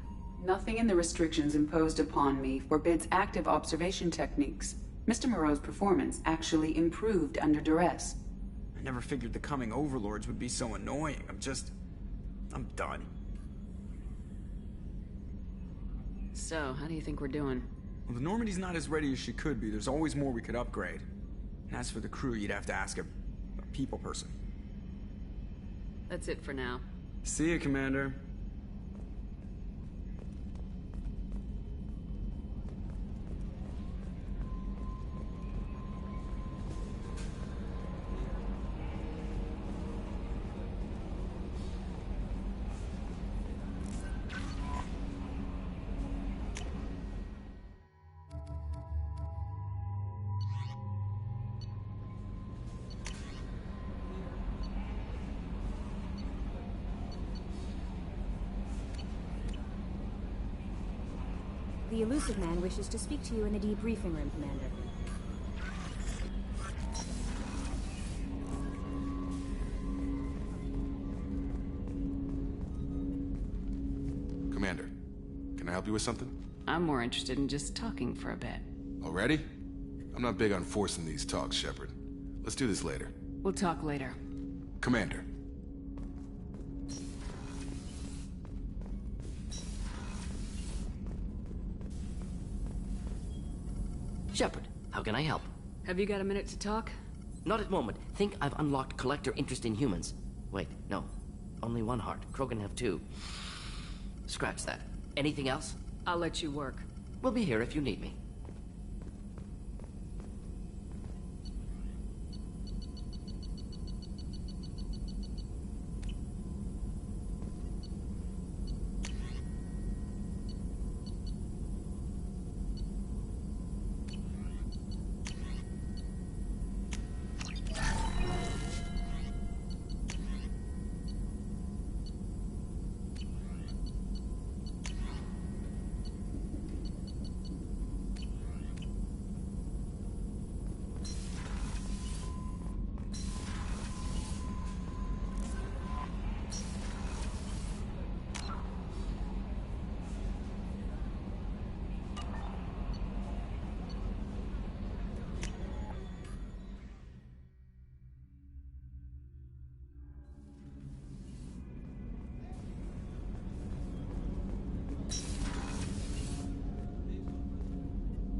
Nothing in the restrictions imposed upon me forbids active observation techniques. Mr. Moreau's performance actually improved under duress. I never figured the coming overlords would be so annoying. I'm done. So, how do you think we're doing? Well, the Normandy's not as ready as she could be. There's always more we could upgrade. And as for the crew, you'd have to ask a people person. That's it for now. See you, Commander. The elusive man wishes to speak to you in the debriefing room, Commander. Commander, can I help you with something? I'm more interested in just talking for a bit. Already? I'm not big on forcing these talks, Shepard. Let's do this later. We'll talk later. Commander. Shepard, how can I help? Have you got a minute to talk? Not at the moment. Think I've unlocked collector interest in humans. Wait, no. Only one heart. Krogan have two. Scratch that. Anything else? I'll let you work. We'll be here if you need me.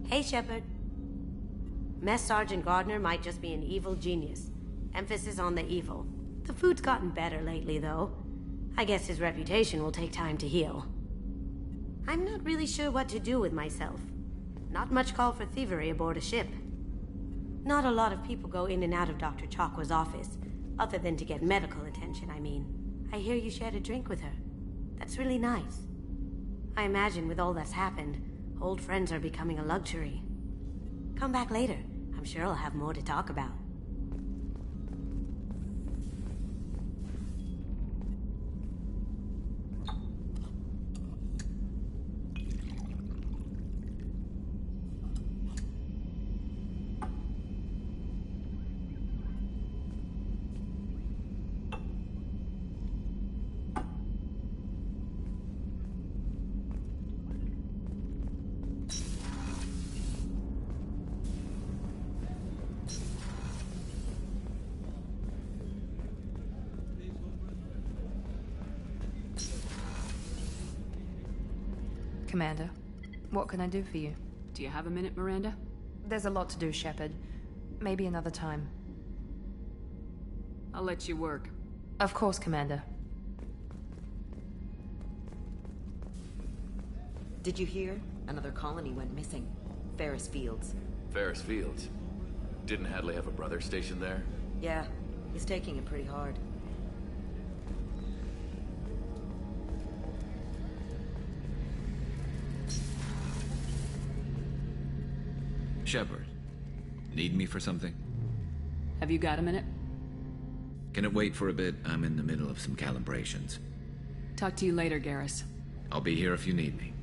Hey, Shepard. Mess Sergeant Gardner might just be an evil genius. Emphasis on the evil. The food's gotten better lately, though. I guess his reputation will take time to heal. I'm not really sure what to do with myself. Not much call for thievery aboard a ship. Not a lot of people go in and out of Dr. Chakwa's office, other than to get medical attention, I mean. I hear you shared a drink with her. That's really nice. I imagine with all that's happened, old friends are becoming a luxury. Come back later. I'm sure I'll have more to talk about. Commander, what can I do for you? Do you have a minute, Miranda? There's a lot to do, Shepard. Maybe another time. I'll let you work. Of course, Commander. Did you hear? Another colony went missing. Ferris Fields. Ferris Fields. Didn't Hadley have a brother stationed there? Yeah, he's taking it pretty hard. Shepard, need me for something? Have you got a minute? Can it wait for a bit? I'm in the middle of some calibrations. Talk to you later, Garrus. I'll be here if you need me.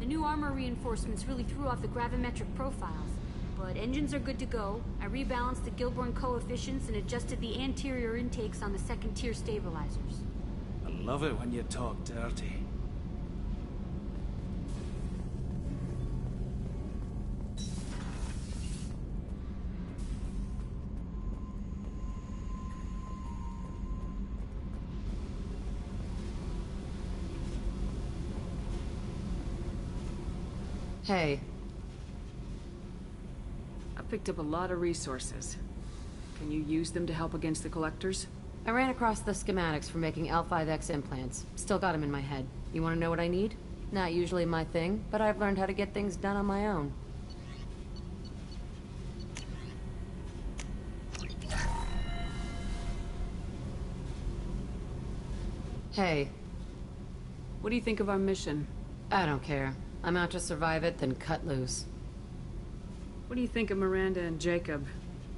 New armor reinforcements really threw off the gravimetric profiles, but engines are good to go. I rebalanced the Gilborn coefficients and adjusted the anterior intakes on the second-tier stabilizers. I love it when you talk dirty. Hey. I picked up a lot of resources. Can you use them to help against the collectors? I ran across the schematics for making L5X implants. Still got them in my head. You want to know what I need? Not usually my thing, but I've learned how to get things done on my own. Hey. What do you think of our mission? I don't care. I'm out to survive it, then cut loose. What do you think of Miranda and Jacob?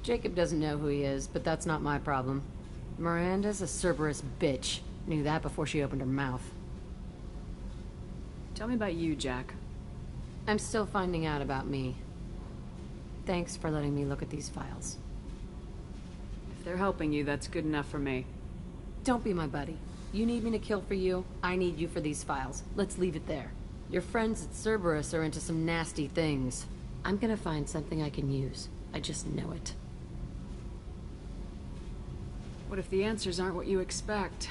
Jacob doesn't know who he is, but that's not my problem. Miranda's a Cerberus bitch. Knew that before she opened her mouth. Tell me about you, Jack. I'm still finding out about me. Thanks for letting me look at these files. If they're helping you, that's good enough for me. Don't be my buddy. You need me to kill for you, I need you for these files. Let's leave it there. Your friends at Cerberus are into some nasty things. I'm gonna find something I can use. I just know it. What if the answers aren't what you expect?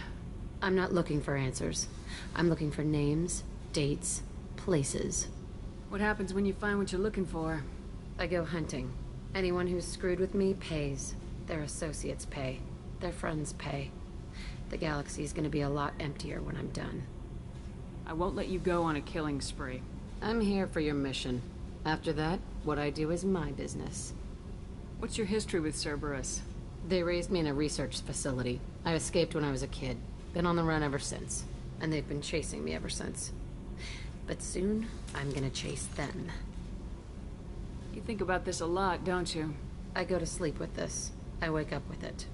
I'm not looking for answers. I'm looking for names, dates, places. What happens when you find what you're looking for? I go hunting. Anyone who's screwed with me pays. Their associates pay. Their friends pay. The galaxy's gonna be a lot emptier when I'm done. I won't let you go on a killing spree. I'm here for your mission. After that, what I do is my business. What's your history with Cerberus? They raised me in a research facility. I escaped when I was a kid. Been on the run ever since. And they've been chasing me ever since. But soon, I'm gonna chase them. You think about this a lot, don't you? I go to sleep with this. I wake up with it.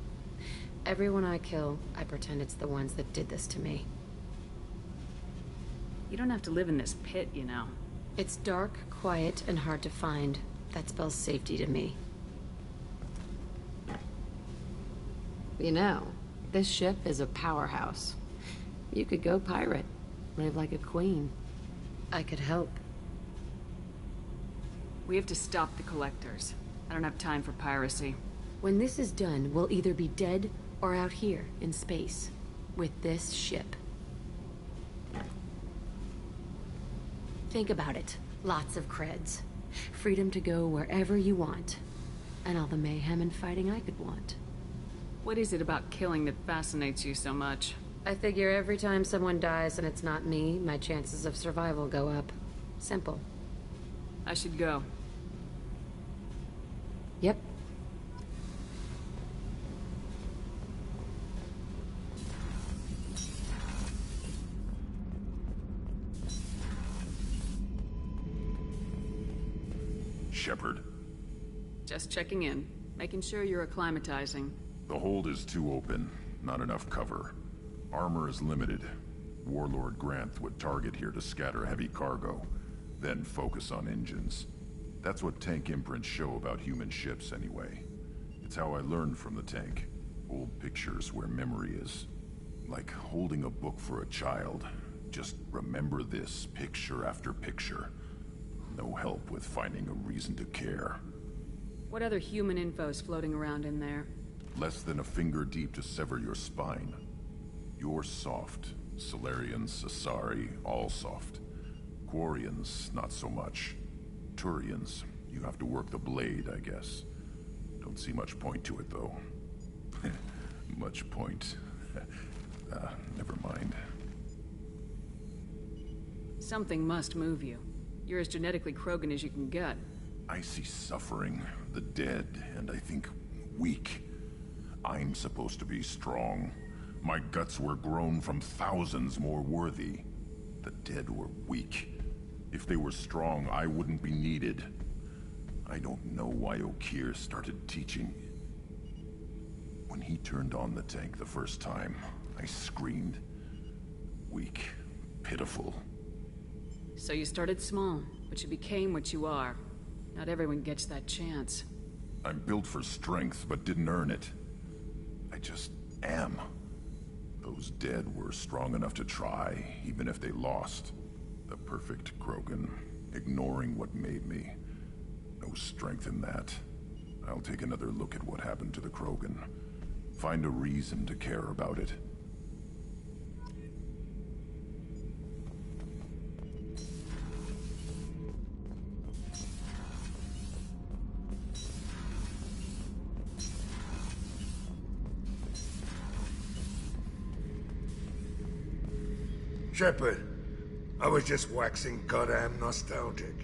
Everyone I kill, I pretend it's the ones that did this to me. You don't have to live in this pit, you know. It's dark, quiet, and hard to find. That spells safety to me. You know, this ship is a powerhouse. You could go pirate. Live like a queen. I could help. We have to stop the collectors. I don't have time for piracy. When this is done, we'll either be dead or out here in space. With this ship. Think about it. Lots of creds. Freedom to go wherever you want. And all the mayhem and fighting I could want. What is it about killing that fascinates you so much? I figure every time someone dies and it's not me, my chances of survival go up. Simple. I should go. Yep. Shepard. Just checking in. Making sure you're acclimatizing. The hold is too open. Not enough cover. Armor is limited. Warlord Granth would target here to scatter heavy cargo, then focus on engines. That's what tank imprints show about human ships anyway. It's how I learned from the tank. Old pictures where memory is. Like holding a book for a child. Just remember this, picture after picture. No help with finding a reason to care. What other human info's floating around in there? Less than a finger deep to sever your spine. You're soft. Solarians, Asari, all soft. Quarians, not so much. Turians, you have to work the blade, I guess. Don't see much point to it, though. Much point. Never mind. Something must move you. You're as genetically Krogan as you can get. I see suffering, the dead, and I think weak. I'm supposed to be strong. My guts were grown from thousands more worthy. The dead were weak. If they were strong, I wouldn't be needed. I don't know why Okeer started teaching. When he turned on the tank the first time, I screamed. Weak, pitiful. So you started small, but you became what you are. Not everyone gets that chance. I'm built for strength, but didn't earn it. I just am. Those dead were strong enough to try, even if they lost. The perfect Krogan, ignoring what made me. No strength in that. I'll take another look at what happened to the Krogan. Find a reason to care about it. Shepard, I was just waxing goddamn nostalgic.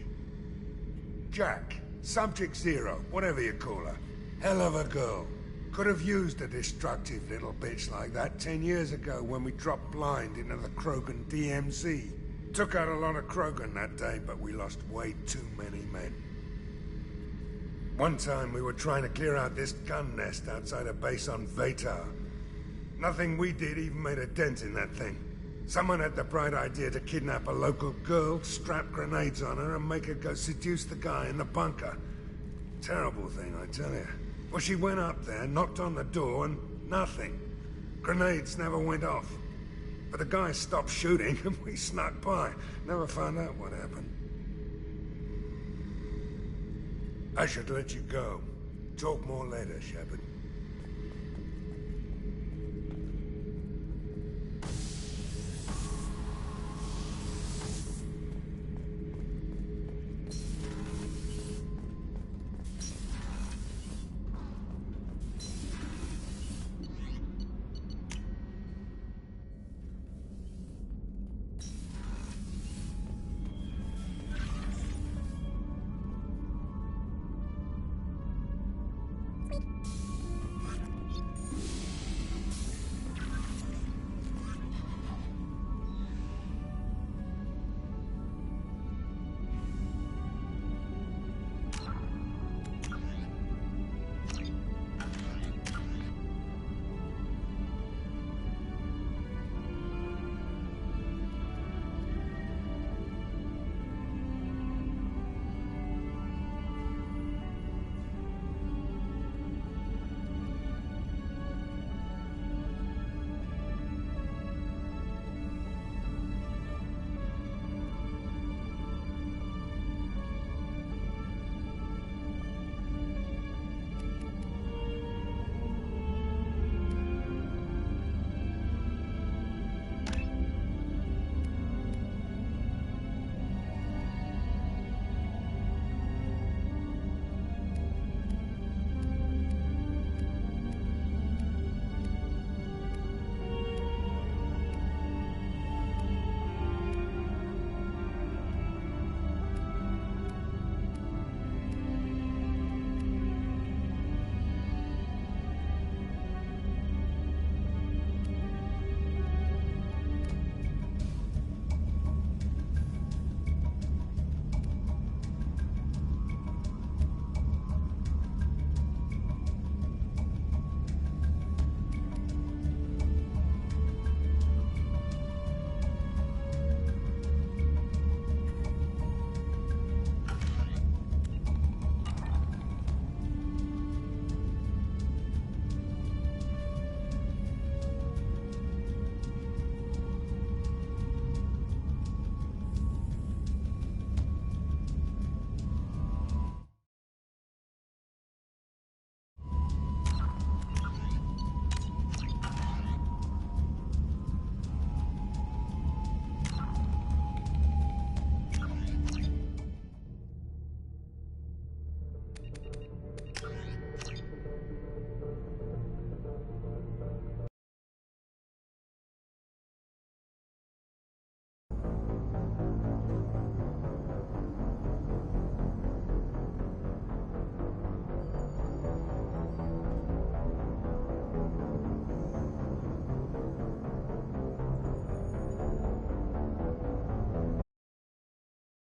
Jack, Subject Zero, whatever you call her. Hell of a girl. Could have used a destructive little bitch like that 10 years ago when we dropped blind into the Krogan DMZ. Took out a lot of Krogan that day, but we lost way too many men. One time we were trying to clear out this gun nest outside a base on Vatar. Nothing we did even made a dent in that thing. Someone had the bright idea to kidnap a local girl, strap grenades on her, and make her go seduce the guy in the bunker. Terrible thing, I tell you. Well, she went up there, knocked on the door, and nothing. Grenades never went off. But the guy stopped shooting, and we snuck by. Never found out what happened. I should let you go. Talk more later, Shepard.